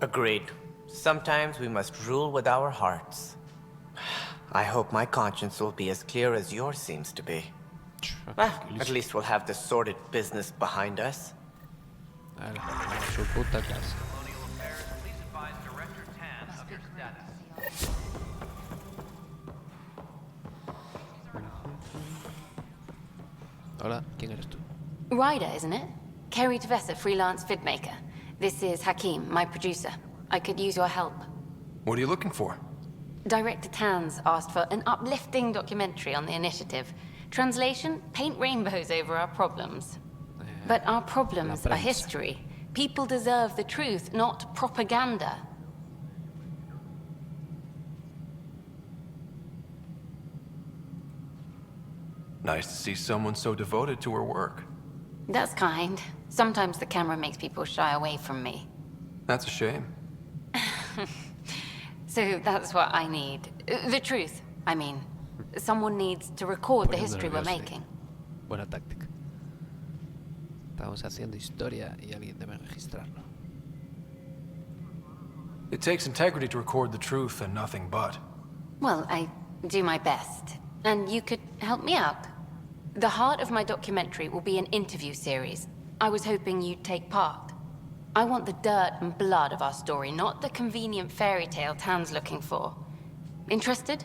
Agreed. Sometimes we must rule with our hearts. I hope my conscience will be as clear as yours seems to be. At least we'll have the sordid business behind us. Su puta casa. Hola, ¿quién eres tú? Ryder, isn't it? Kerry Tavessa, freelance vidmaker. This is Hakim, my producer. I could use your help. What are you looking for? Director Tan's asked for an uplifting documentary on the initiative. Translation, paint rainbows over our problems. But our problems are history. People deserve the truth, not propaganda. Nice to see someone so devoted to her work. That's kind. Sometimes the camera makes people shy away from me. That's a shame. So that's what I need. The truth, I mean. Someone needs to record the history we're making. Buena táctica. Estamos haciendo historia y alguien debe registrarlo. It takes integrity to record the truth and nothing but. Well, I do my best. And you could help me out. The heart of my documentary will be an interview series. I was hoping you'd take part. I want the dirt and blood of our story, not the convenient fairy tale Tan's looking for. Interested?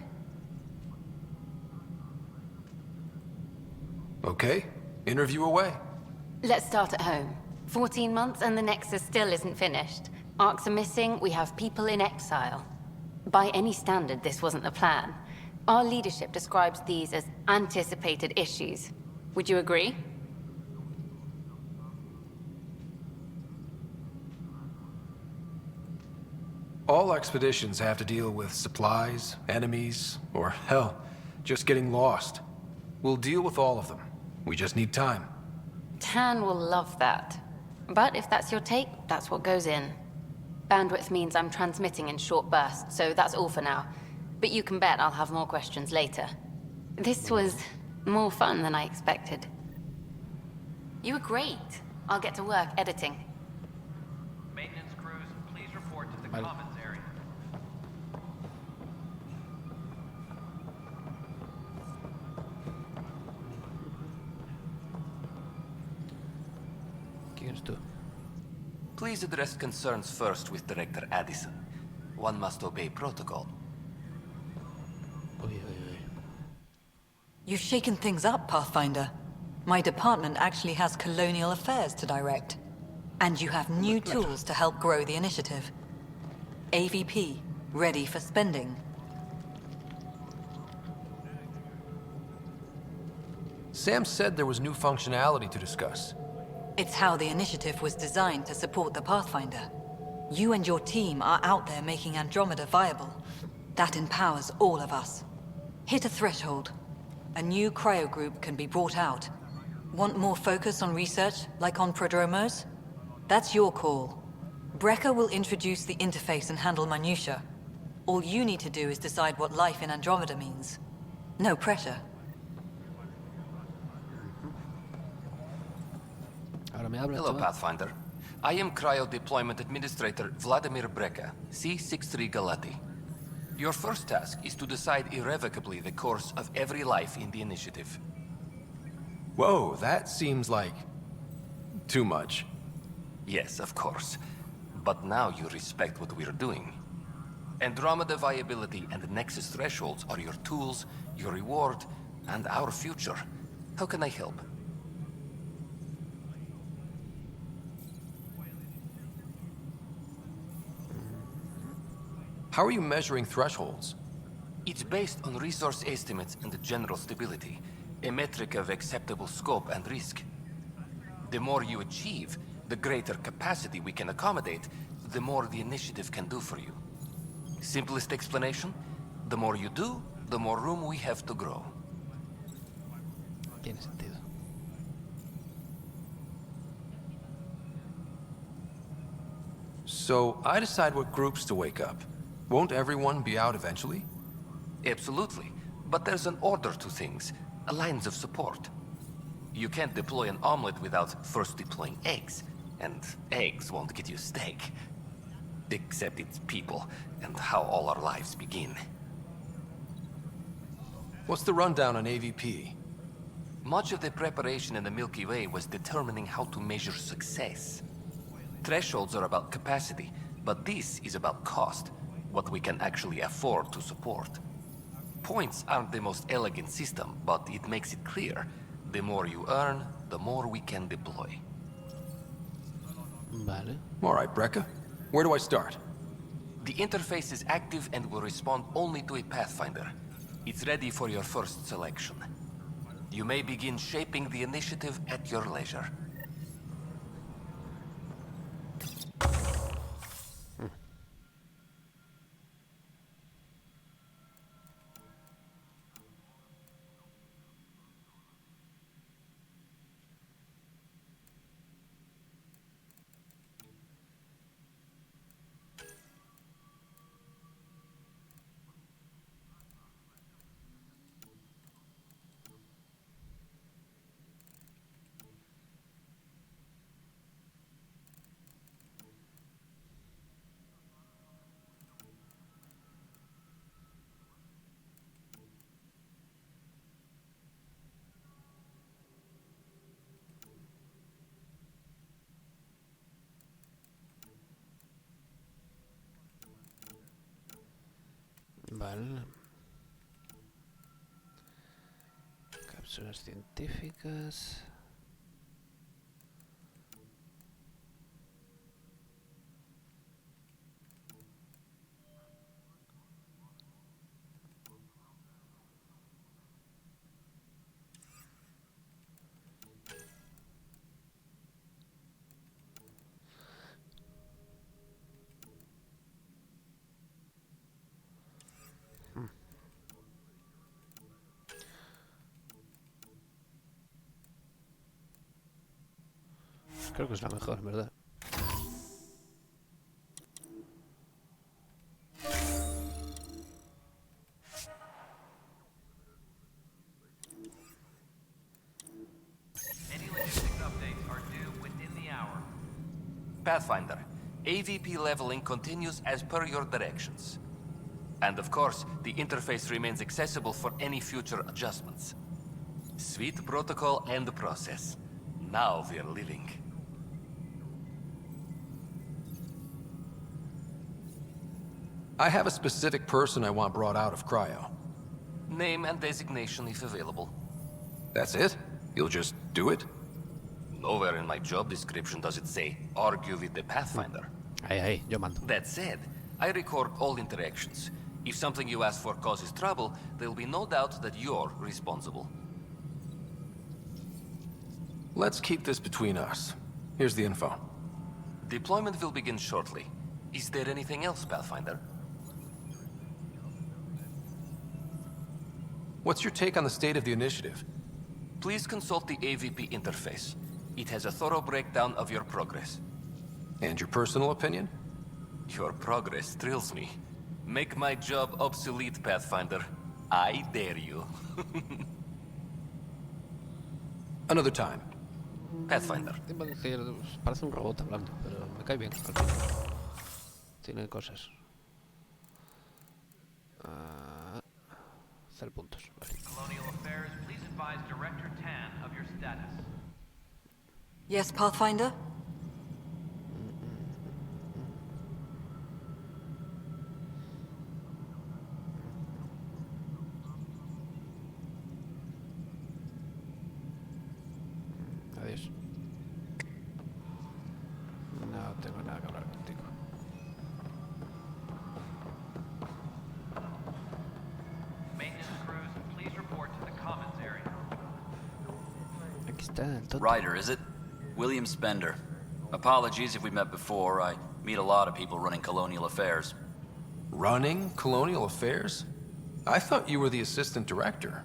Okay, interview away. Let's start at home. 14 months and the Nexus still isn't finished. Arcs are missing, we have people in exile. By any standard, this wasn't the plan. Our leadership describes these as anticipated issues. Would you agree? All expeditions have to deal with supplies, enemies, or hell, just getting lost. We'll deal with all of them. We just need time. Tan will love that. But if that's your take, that's what goes in. Bandwidth means I'm transmitting in short bursts, so that's all for now. But you can bet I'll have more questions later. This was more fun than I expected. You were great. I'll get to work editing. Maintenance crews, please report to the commons area. ¿Quién eres tú? Please address concerns first with Director Addison. One must obey protocol. You've shaken things up, Pathfinder. My department actually has colonial affairs to direct. And you have new tools to help grow the initiative. AVP, ready for spending. Sam said there was new functionality to discuss. It's how the initiative was designed to support the Pathfinder. You and your team are out there making Andromeda viable. That empowers all of us. Hit a threshold. A new cryo group can be brought out. Want more focus on research, like on prodromos? That's your call. Brecker will introduce the interface and handle minutiae. All you need to do is decide what life in Andromeda means. No pressure. Hello, Pathfinder. I am Cryo Deployment Administrator Vladimir Brecker, C-63 Galati. Your first task is to decide irrevocably the course of every life in the initiative. Whoa, that seems like too much. Yes, of course. But now you respect what we're doing. Andromeda viability and Nexus thresholds are your tools, your reward, and our future. How can I help? How are you measuring thresholds? It's based on resource estimates and general stability, a metric of acceptable scope and risk. The more you achieve, the greater capacity we can accommodate, the more the initiative can do for you. Simplest explanation, the more you do, the more room we have to grow. Tiene sentido. So I decide what groups to wake up. Won't everyone be out eventually? Absolutely. But there's an order to things, lines of support. You can't deploy an omelet without first deploying eggs, and eggs won't get you steak. Except it's people, and how all our lives begin. What's the rundown on AVP? Much of the preparation in the Milky Way was determining how to measure success. Thresholds are about capacity, but this is about cost. What we can actually afford to support. Points aren't the most elegant system, but it makes it clear. The more you earn, the more we can deploy. Vale. All right, Brecker. Where do I start? The interface is active and will respond only to a Pathfinder. It's ready for your first selection. You may begin shaping the initiative at your leisure. Vale. Cápsulas científicas. Creo que es la mejor, ¿verdad? Any logistics updates are due within the hour. Pathfinder, AVP leveling continues as per your directions. And of course, the interface remains accessible for any future adjustments. Sweet protocol and process. Now we're living. I have a specific person I want brought out of cryo. Name and designation if available. That's it? You'll just do it? Nowhere in my job description does it say, argue with the Pathfinder. Hey, yo mando. That said, I record all interactions. If something you ask for causes trouble, there'll be no doubt that you're responsible. Let's keep this between us. Here's the info. Deployment will begin shortly. Is there anything else, Pathfinder? What's your take on the state of the initiative? Please consult the AVP interface. It has a thorough breakdown of your progress. And your personal opinion? Your progress thrills me. Make my job obsolete, Pathfinder. I dare you. Another time. Pathfinder. Iba a decir, parece un robot hablando, pero me cae bien. Tiene cosas. Hacer puntos. Vale. Colonial Affairs, please advise Director Tan of your status. Yes, Pathfinder? Adiós. No tengo nada que hablar contigo. Maintenance crews, please report to the commons area. Aquí está el tonto. Ryder, is it? William Spender. Apologies if we met before. I meet a lot of people running Colonial Affairs. Running Colonial Affairs? I thought you were the assistant director.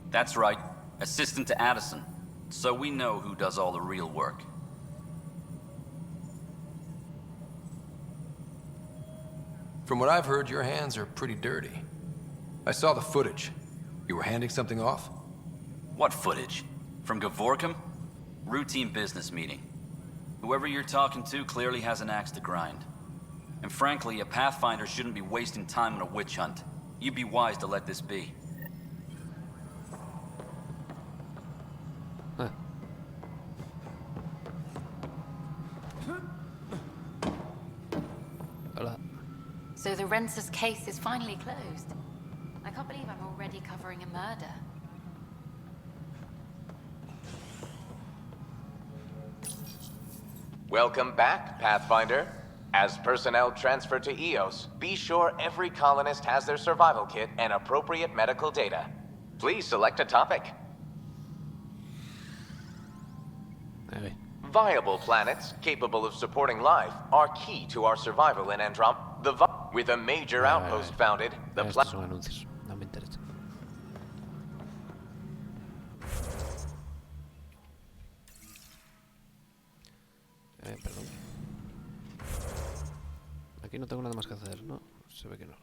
That's right. Assistant to Addison. So we know who does all the real work. From what I've heard, your hands are pretty dirty. I saw the footage. You were handing something off? What footage? From Gavorkum? Routine business meeting. Whoever you're talking to clearly has an axe to grind. And frankly, a Pathfinder shouldn't be wasting time on a witch hunt. You'd be wise to let this be. Hola. So the Renser's case is finally closed. I can't believe I'm already covering a murder. Welcome back, Pathfinder. As personnel transfer to EOS, be sure every colonist has their survival kit and appropriate medical data. Please select a topic. Viable planets capable of supporting life are key to our survival in Andromeda. With a major outpost founded, the Estos son anuncios, no me interesa. Perdón. Aquí no tengo nada más que hacer, ¿no? Se ve que no.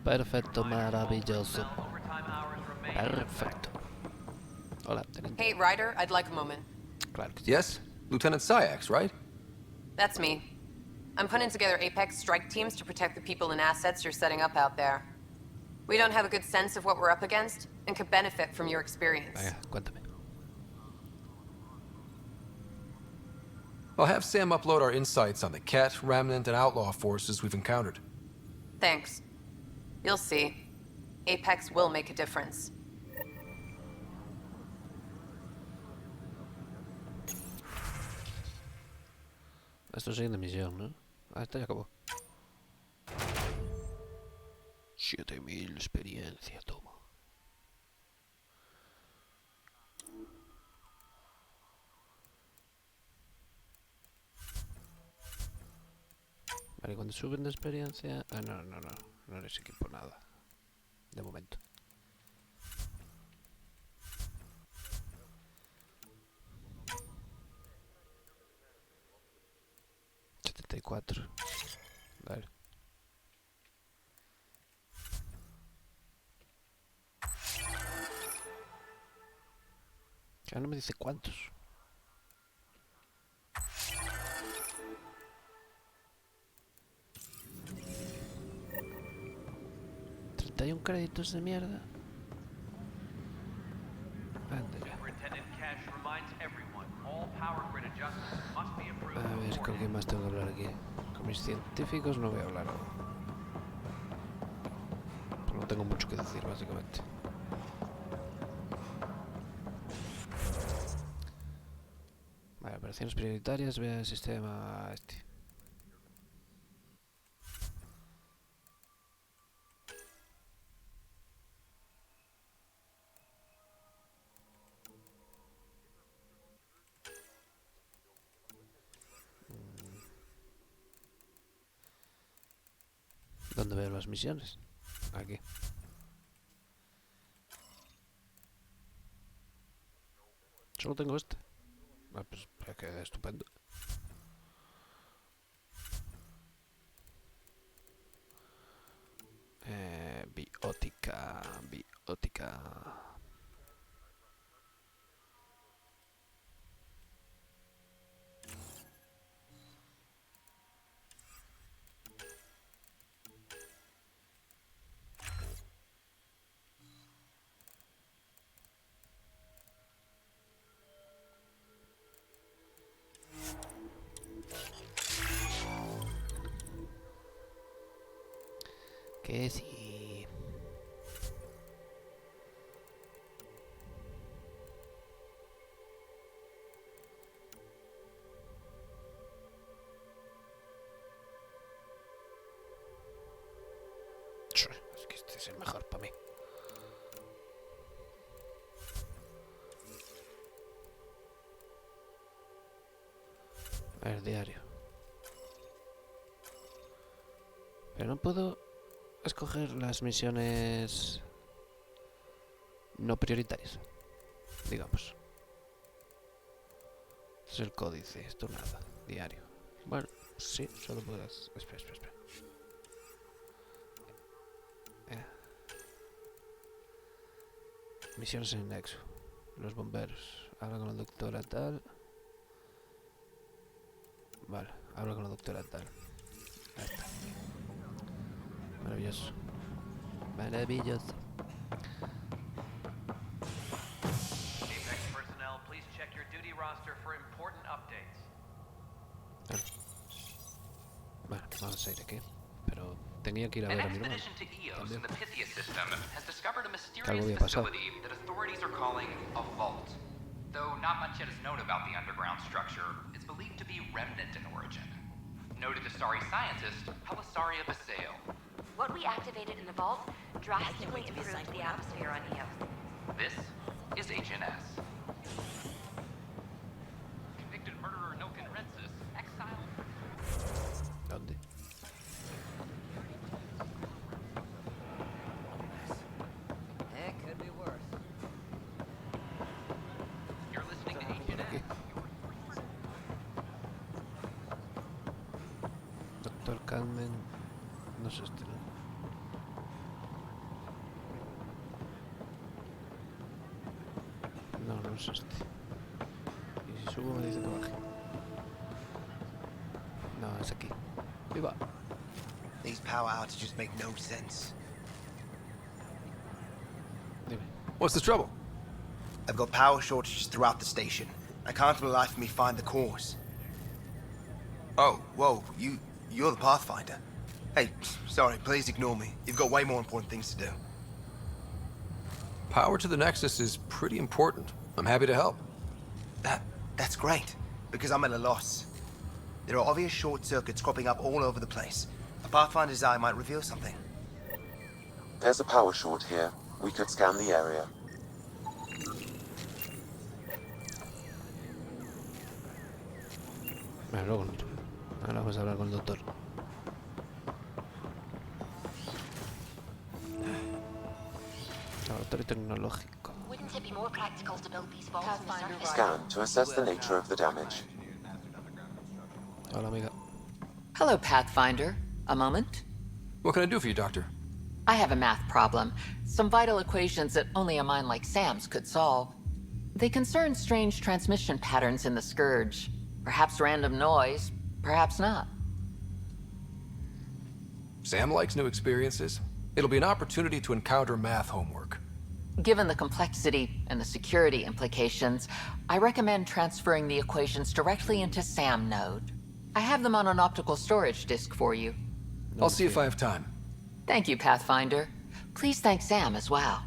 Perfecto, maravilloso. Perfecto. Hola, teniente. Hey, Ryder, I'd like a moment. Claro que sí. Yes? Lieutenant Syax, right? That's me. I'm putting together Apex strike teams to protect the people and assets you're setting up out there. We don't have a good sense of what we're up against and could benefit from your experience. Venga, cuéntame. I'll have Sam upload our insights on the Ket, Remnant, and Outlaw forces we've encountered. Thanks. You'll see. Apex will make a difference. Esto es de misión, ¿no? Ah, esta ya acabó. 7000 experiencia, toma. Vale, cuando suben de experiencia... Ah, no les equipo nada. De momento. Vale. Ya no me dice cuántos. ¿31 créditos de mierda? Anda ya. A ver, ¿con quién más tengo que hablar aquí? Con mis científicos no voy a hablar ahora. Pues no tengo mucho que decir, básicamente. Vale, operaciones prioritarias, vea el sistema este. ¿Dónde veo las misiones? Aquí. Solo tengo este. Ah, pues queda estupendo. Biótica. Que sí. Es que este es el mejor para mí. A ver, diario. Pero no puedo escoger las misiones no prioritarias, digamos. Este es el códice, esto nada, diario. Bueno, sí, solo puedes... Espera. Misiones en nexo. Los bomberos. Habla con la doctora tal. Vale, habla con la doctora tal. Ahí está. Maravilloso. Maravilloso. Apex personnel, please check your duty roster for important updates. Bueno, vamos a ir aquí. Pero tenía que ir a ver a mi hermano. Expedition to Eos in the Pythia system has discovered a Algo mysterious había pasado. facility that authorities are calling a vault. Though not much yet is known about the underground structure, it's believed to be remnant in origin. Noted Asari scientist Pelisaria Basale. What we activated in the vault drastically improved the atmosphere on Eos. This is HNS. examen. No es este, ¿no? No, no es este. Y si subo me dice que baje. No, es aquí. Ahí va. These power outages make no sense. Dime. What's the trouble? I've got power shortages throughout the station. I can't for the life of me find the cause. Oh, whoa, you're the Pathfinder. Hey, sorry, please ignore me. You've got way more important things to do. Power to the Nexus is pretty important. I'm happy to help. That's great, because I'm at a loss. There are obvious short circuits cropping up all over the place. A Pathfinder's eye might reveal something. There's a power short here. We could scan the area. Bueno, luego miro. Ahora vamos a hablar con el doctor. Laboratorio tecnológico. Wouldn't it be more practical to build these vaults on the surface? Scan to assess the nature of the damage. Hola, amiga. Hello, Pathfinder. A moment? What can I do for you, Doctor? I have a math problem. Some vital equations that only a mind like Sam's could solve. They concern strange transmission patterns in the Scourge. Perhaps random noise, perhaps not. Sam likes new experiences. It'll be an opportunity to encounter math homework. Given the complexity and the security implications, I recommend transferring the equations directly into SAM node. I have them on an optical storage disk for you. I'll see if I have time. Thank you, Pathfinder. Please thank Sam as well.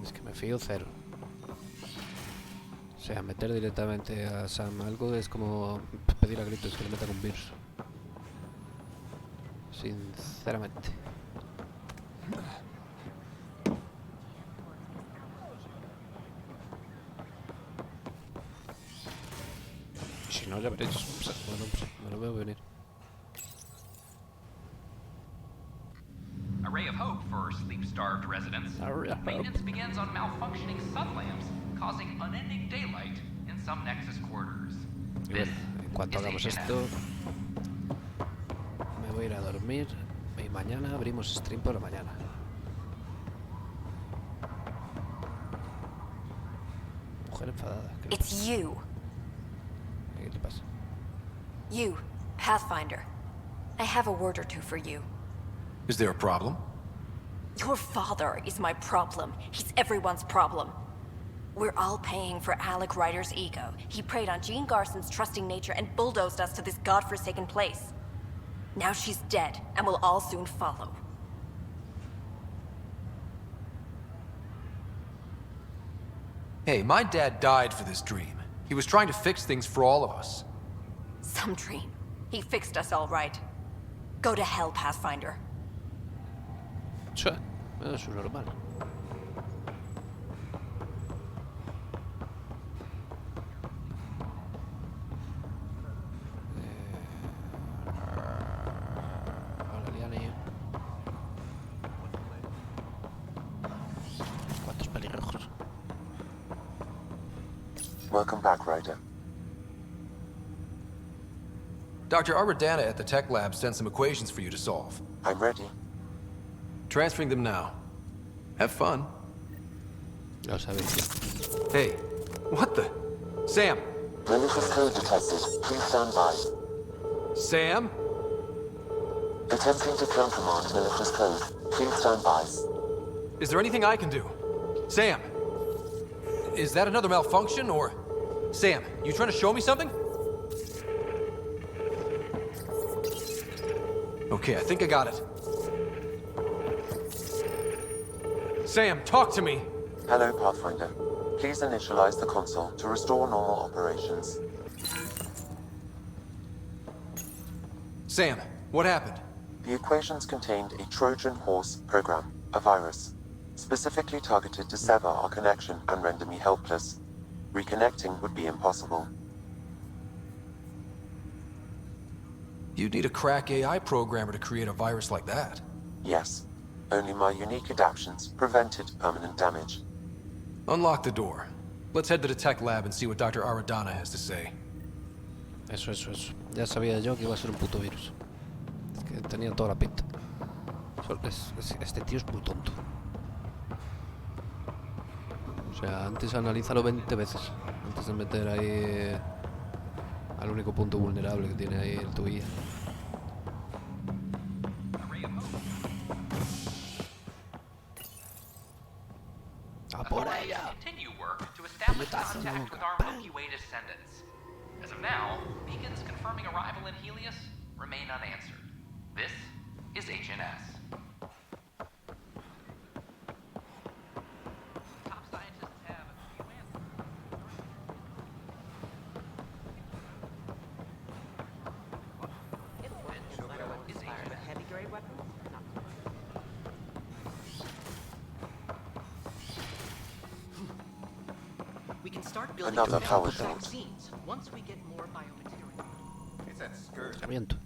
Es que me fío cero. O sea, meter directamente a Sam algo es como pedir a gritos que le metan un virus. Sinceramente. Si no, ya veréis. Bueno, pues me lo veo venir. A ray of hope for sleep-starved residents. Maintenance begins on malfunctioning sun lamps, causing unending daylight in some Nexus quarters. Y bueno, en cuanto hagamos esto, me voy a ir a dormir y mañana abrimos stream por la mañana. Mujer enfadada. It's you. ¿Qué te pasa? You, Pathfinder. I have a word or two for you. Is there a problem? Your father is my problem. He's everyone's problem. We're all paying for Alec Ryder's ego. He preyed on Jean Garson's trusting nature and bulldozed us to this godforsaken place. Now she's dead, and we'll all soon follow. Hey, my dad died for this dream. He was trying to fix things for all of us. Some dream. He fixed us all right. Go to hell, Pathfinder. Eso es normal. Hola, Liane. ¿Cuántos pelirrojos? Welcome back, Ryder. Dr. Aradana at the tech lab sent some equations for you to solve. I'm ready. Transferring them now. Have fun. Lo sabéis. Hey, what the? Sam! Malicious code detected. Please stand by. Sam? Attempting to countermand malicious code. Please stand by. Is there anything I can do? Sam! Is that another malfunction, or... Sam, you trying to show me something? Okay, I think I got it. Sam, talk to me! Hello, Pathfinder. Please initialize the console to restore normal operations. Sam, what happened? The equations contained a Trojan horse program, a virus, specifically targeted to sever our connection and render me helpless. Reconnecting would be impossible. You'd need a crack AI programmer to create a virus like that. Yes. Only my unique adaptions prevented permanent damage. Unlock the door. Let's head to the tech lab and see what Dr. Aradana has to say. Eso. Ya sabía yo que iba a ser un puto virus. Es que tenía toda la pinta. Este tío es muy tonto. O sea, antes analízalo 20 veces. Antes de meter ahí al único punto vulnerable que tiene ahí el tu guía. ¡A por ella! Continue work to establish contact with our Milky Way descendants. As of now, beacons confirming arrival in Helios remain unanswered. This is HNS. Top scientists have a few answers. Is HNS. Heavy grade weapon? We can start building Another power short. vaccines once we get more biomaterial. It's that scourge. Aviento.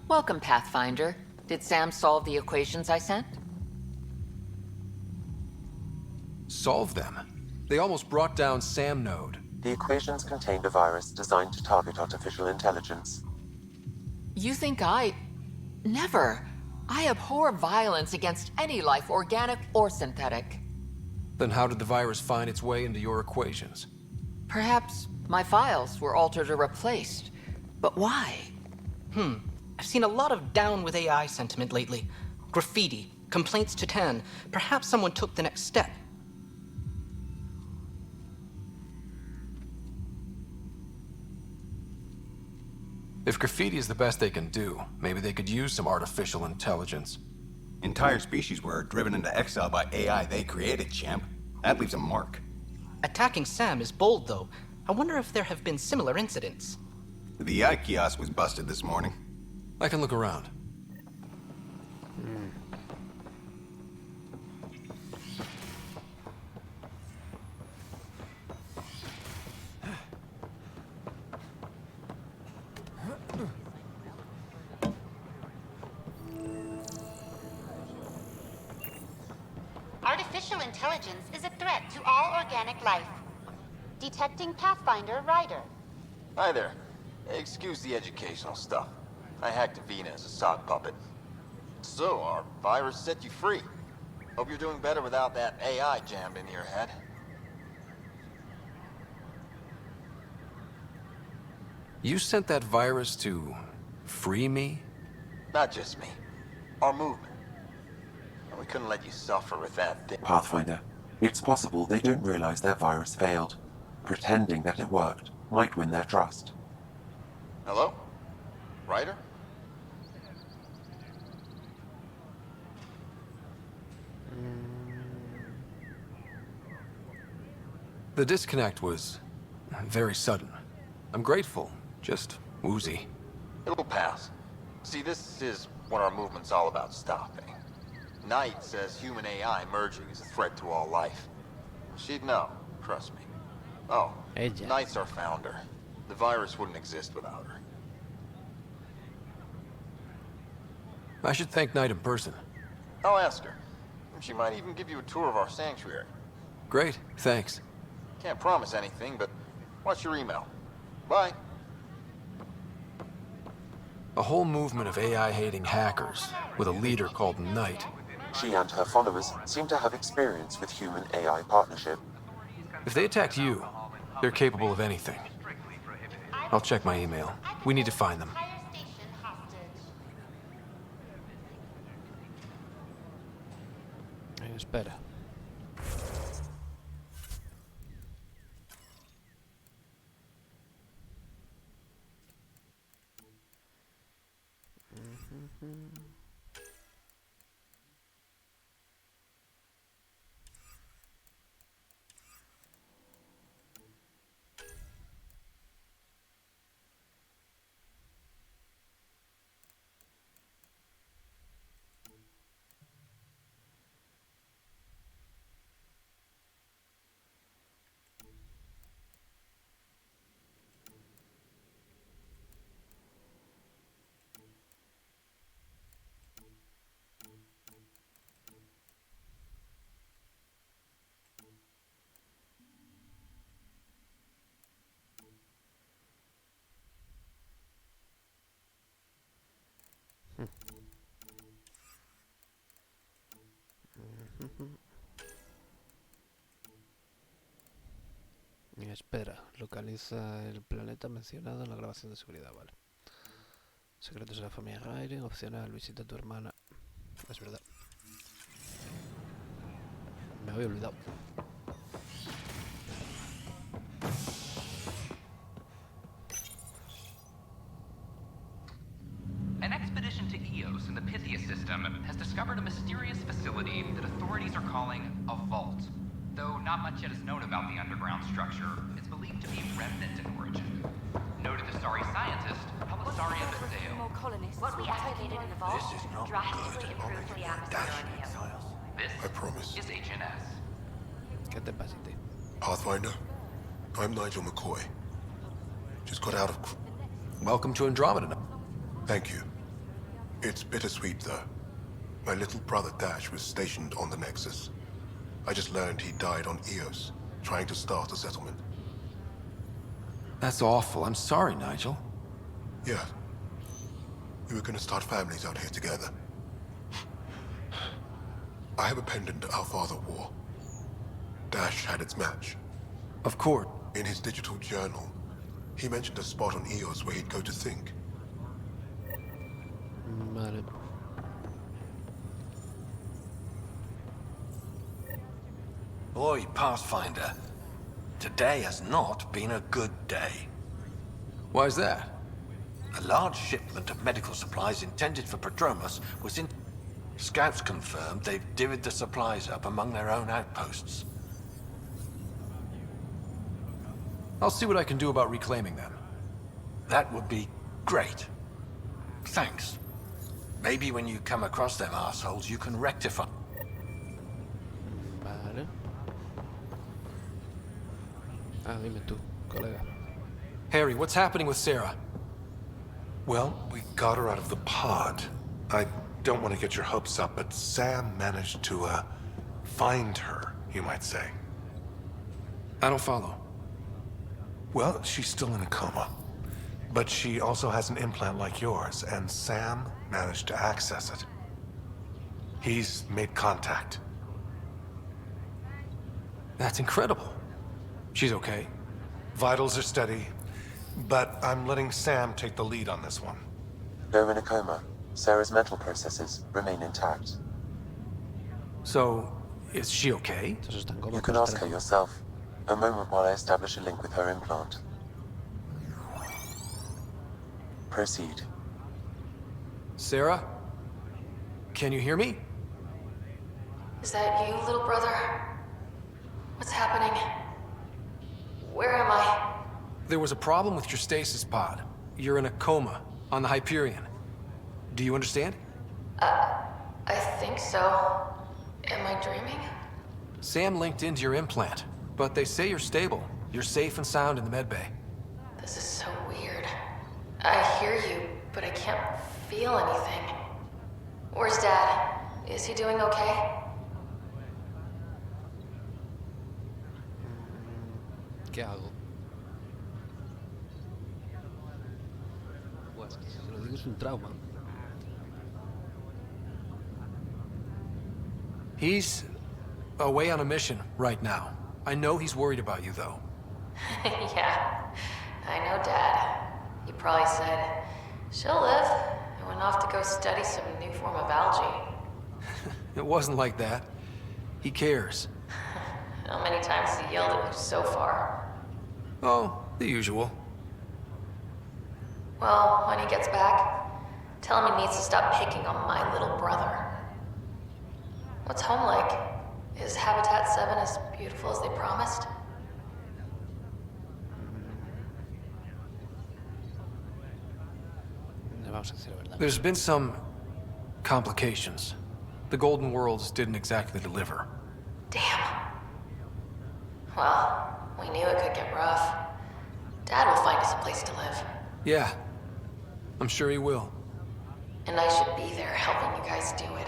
Welcome, Pathfinder. Did Sam solve the equations I sent? Solve them? They almost brought down Sam Node. The equations contained a virus designed to target artificial intelligence. You think I... Never. I abhor violence against any life, organic or synthetic. Then how did the virus find its way into your equations? Perhaps my files were altered or replaced. But why? I've seen a lot of down with AI sentiment lately. Graffiti, complaints to 10. Perhaps someone took the next step. If graffiti is the best they can do, maybe they could use some artificial intelligence. Entire species were driven into exile by AI they created, champ. That leaves a mark. Attacking Sam is bold, though. I wonder if there have been similar incidents. The AI kiosk was busted this morning. I can look around. Artificial intelligence is a threat to all organic life. Detecting Pathfinder Ryder. Hi there. Excuse the educational stuff. I hacked Avina as a sock puppet. So, our virus set you free. Hope you're doing better without that AI jammed into your head. You sent that virus to free me? Not just me. Our movement. And we couldn't let you suffer with that thing. Pathfinder, it's possible they don't realize their virus failed. Pretending that it worked might win their trust. Hello? Ryder? The disconnect was very sudden. I'm grateful, just woozy. It'll pass. See, this is what our movement's all about stopping. Knight says human AI merging is a threat to all life. She'd know, trust me. Oh, Knight's our founder. The virus wouldn't exist without her. I should thank Knight in person. I'll ask her. She might even give you a tour of our sanctuary. Great, thanks. Can't promise anything, but what's your email? Bye. A whole movement of AI-hating hackers, with a leader called Knight. She and her followers seem to have experience with human-AI partnership. If they attacked you, they're capable of anything. I'll check my email. We need to find them. Espera. Espera, localiza el planeta mencionado en la grabación de seguridad, vale. Secretos de la familia Ryder, opcional, visita a tu hermana. Es verdad. Me había olvidado. An expedition to Eos in the Pythia system has discovered a mysterious facility that authorities are calling a vault. Though not much yet is known about the underground structure, it's believed to be remnant in origin. Noted Asari scientist, Pelisaria Bazeo. More colonists. What we activated in the vault drastically improved the atmosphere on Eos. This I promise. is HNS. ¿Qué te pasa, tío? Pathfinder, I'm Nigel McCoy. Just got out of... Welcome to Andromeda. Thank you. It's bittersweet, though. My little brother Dash was stationed on the Nexus. I just learned he died on Eos, trying to start a settlement. That's awful. I'm sorry, Nigel. Yeah. We were gonna start families out here together. I have a pendant our father wore. Dash had its match. Of course. In his digital journal, he mentioned a spot on Eos where he'd go to think. Vale. Boy, Pathfinder, today has not been a good day. Why is that? A large shipment of medical supplies intended for Prodromos was in... Scouts confirmed they've divvied the supplies up among their own outposts. I'll see what I can do about reclaiming them. That would be great. Thanks. Maybe when you come across them assholes, you can rectify... Vale. Ah, dime tú, colega. Harry, what's happening with Sarah? Well, we got her out of the pod. I don't want to get your hopes up, but Sam managed to, find her, you might say. I don't follow. Well, she's still in a coma. But she also has an implant like yours, and Sam managed to access it. He's made contact. That's incredible. She's okay? Vitals are steady, but I'm letting Sam take the lead on this one. Though in a coma, Sarah's mental processes remain intact. So, is she okay? You can ask her yourself. A moment while I establish a link with her implant. Proceed. Sarah? Can you hear me? Is that you, little brother? What's happening? Where am I? There was a problem with your stasis pod. You're in a coma on the Hyperion. Do you understand? I think so. Am I dreaming? Sam linked into your implant, but they say you're stable. You're safe and sound in the medbay. This is so weird. I hear you, but I can't feel anything. Where's Dad? Is he doing okay? ¿Qué hago? Bueno, se lo digo, es un trauma. He's away on a mission right now. I know he's worried about you, though. Yeah, I know Dad. He probably said, she'll live, and went off to go study some new form of algae. It wasn't like that. He cares. How many times has he yelled at you so far? Oh, the usual. Well, when he gets back, tell him he needs to stop picking on my little brother. What's home like? Is Habitat 7 as beautiful as they promised? There's been some complications. The Golden Worlds didn't exactly deliver. Damn. Well, we knew it could get rough. Dad will find us a place to live. Yeah, I'm sure he will. And I should be there helping you guys do it.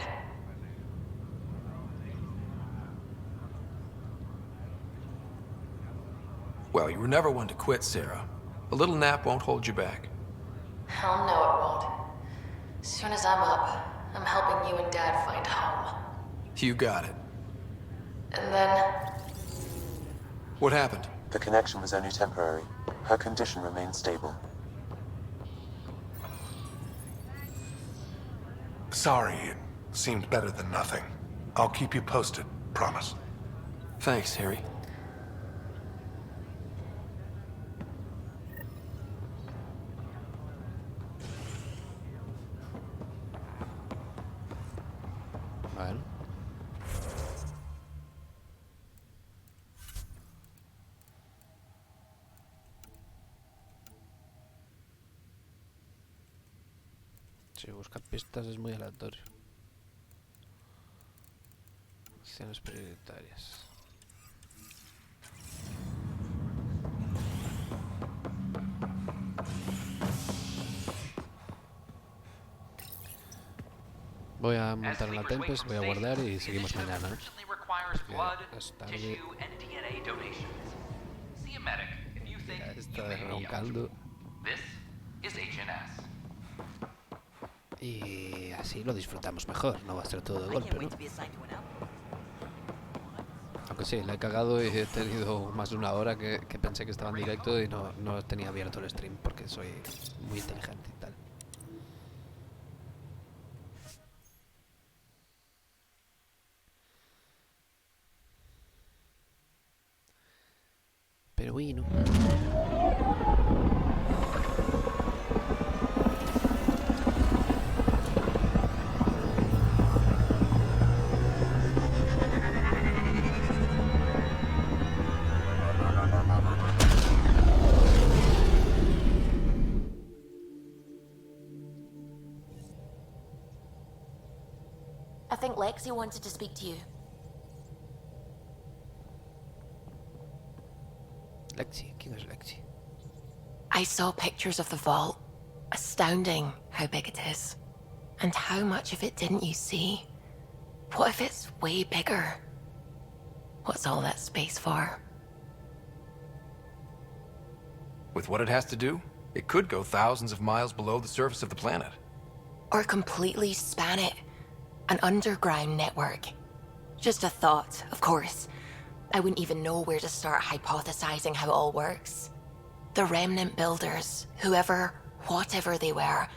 Well, you were never one to quit, Sarah. A little nap won't hold you back. Hell no, it won't. As soon as I'm up, I'm helping you and Dad find home. You got it. And then... What happened? The connection was only temporary. Her condition remained stable. Sorry, it seemed better than nothing. I'll keep you posted, promise. Thanks, Harry. Vale. Si buscar pistas es muy aleatorio. Acciones prioritarias. Voy a montar en la Tempest, voy a guardar y seguimos mañana. Es tarde. Ya está roncando. Y así lo disfrutamos mejor, no va a ser todo de golpe, ¿no? Aunque sí, la he cagado y he tenido más de una hora que pensé que estaba en directo y no tenía abierto el stream porque soy muy inteligente y tal. Pero bueno. I think Lexi wanted to speak to you. Lexi, ¿quién es Lexi? I saw pictures of the vault. Astounding how big it is. And how much of it didn't you see? What if it's way bigger? What's all that space for? With what it has to do, it could go thousands of miles below the surface of the planet. Or completely span it. An underground network. Just a thought, of course. I wouldn't even know where to start hypothesizing how it all works. The remnant builders, whoever, whatever they were,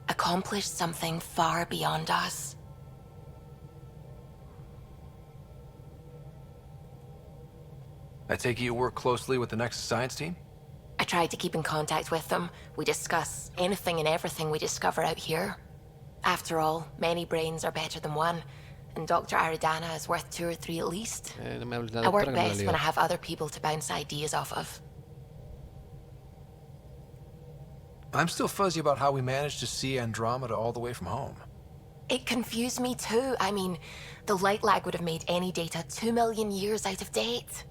accomplished something far beyond us. I take it you work closely with the Nexus science team? I tried to keep in contact with them. We discuss anything and everything we discover out here. After all, many brains are better than one, and Dr. Aridana is worth 2 or 3 at least. I work best when I have other people to bounce ideas off of. I'm still fuzzy about how we managed to see Andromeda all the way from home. It confused me too. I mean, the light lag would have made any data 2 million years out of date.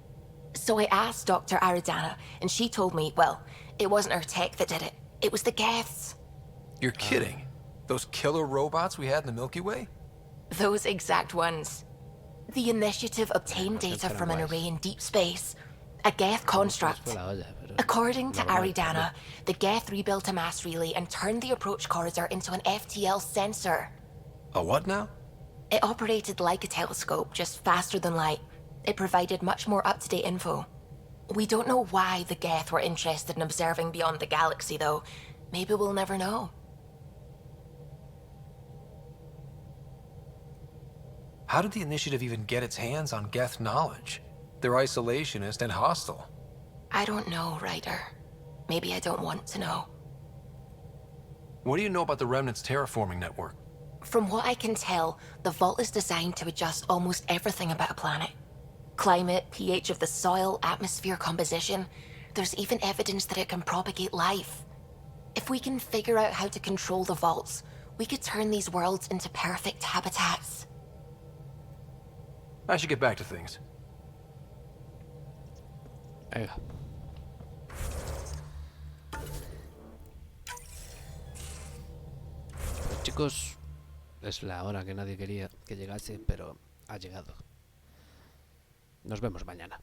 So I asked Dr. Aridana, and she told me, well, it wasn't her tech that did it. It was the Geths. You're kidding. Those killer robots we had in the Milky Way? Those exact ones. The initiative obtained data from an array in deep space. A Geth construct. According to Aridana, the Geth rebuilt a mass relay and turned the approach corridor into an FTL sensor. A what now? It operated like a telescope, just faster than light. It provided much more up-to-date info. We don't know why the Geth were interested in observing beyond the galaxy, though. Maybe we'll never know. How did the initiative even get its hands on Geth knowledge? They're isolationist and hostile. I don't know, Ryder. Maybe I don't want to know. What do you know about the Remnant's terraforming network? From what I can tell, the vault is designed to adjust almost everything about a planet. Climate, pH of the soil, atmosphere composition. There's even evidence that it can propagate life. If we can figure out how to control the vaults, we could turn these worlds into perfect habitats. I should get back to things. Venga. Pues chicos, es la hora que nadie quería que llegase, pero ha llegado. Nos vemos mañana.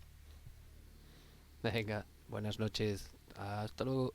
Venga, buenas noches. Hasta luego.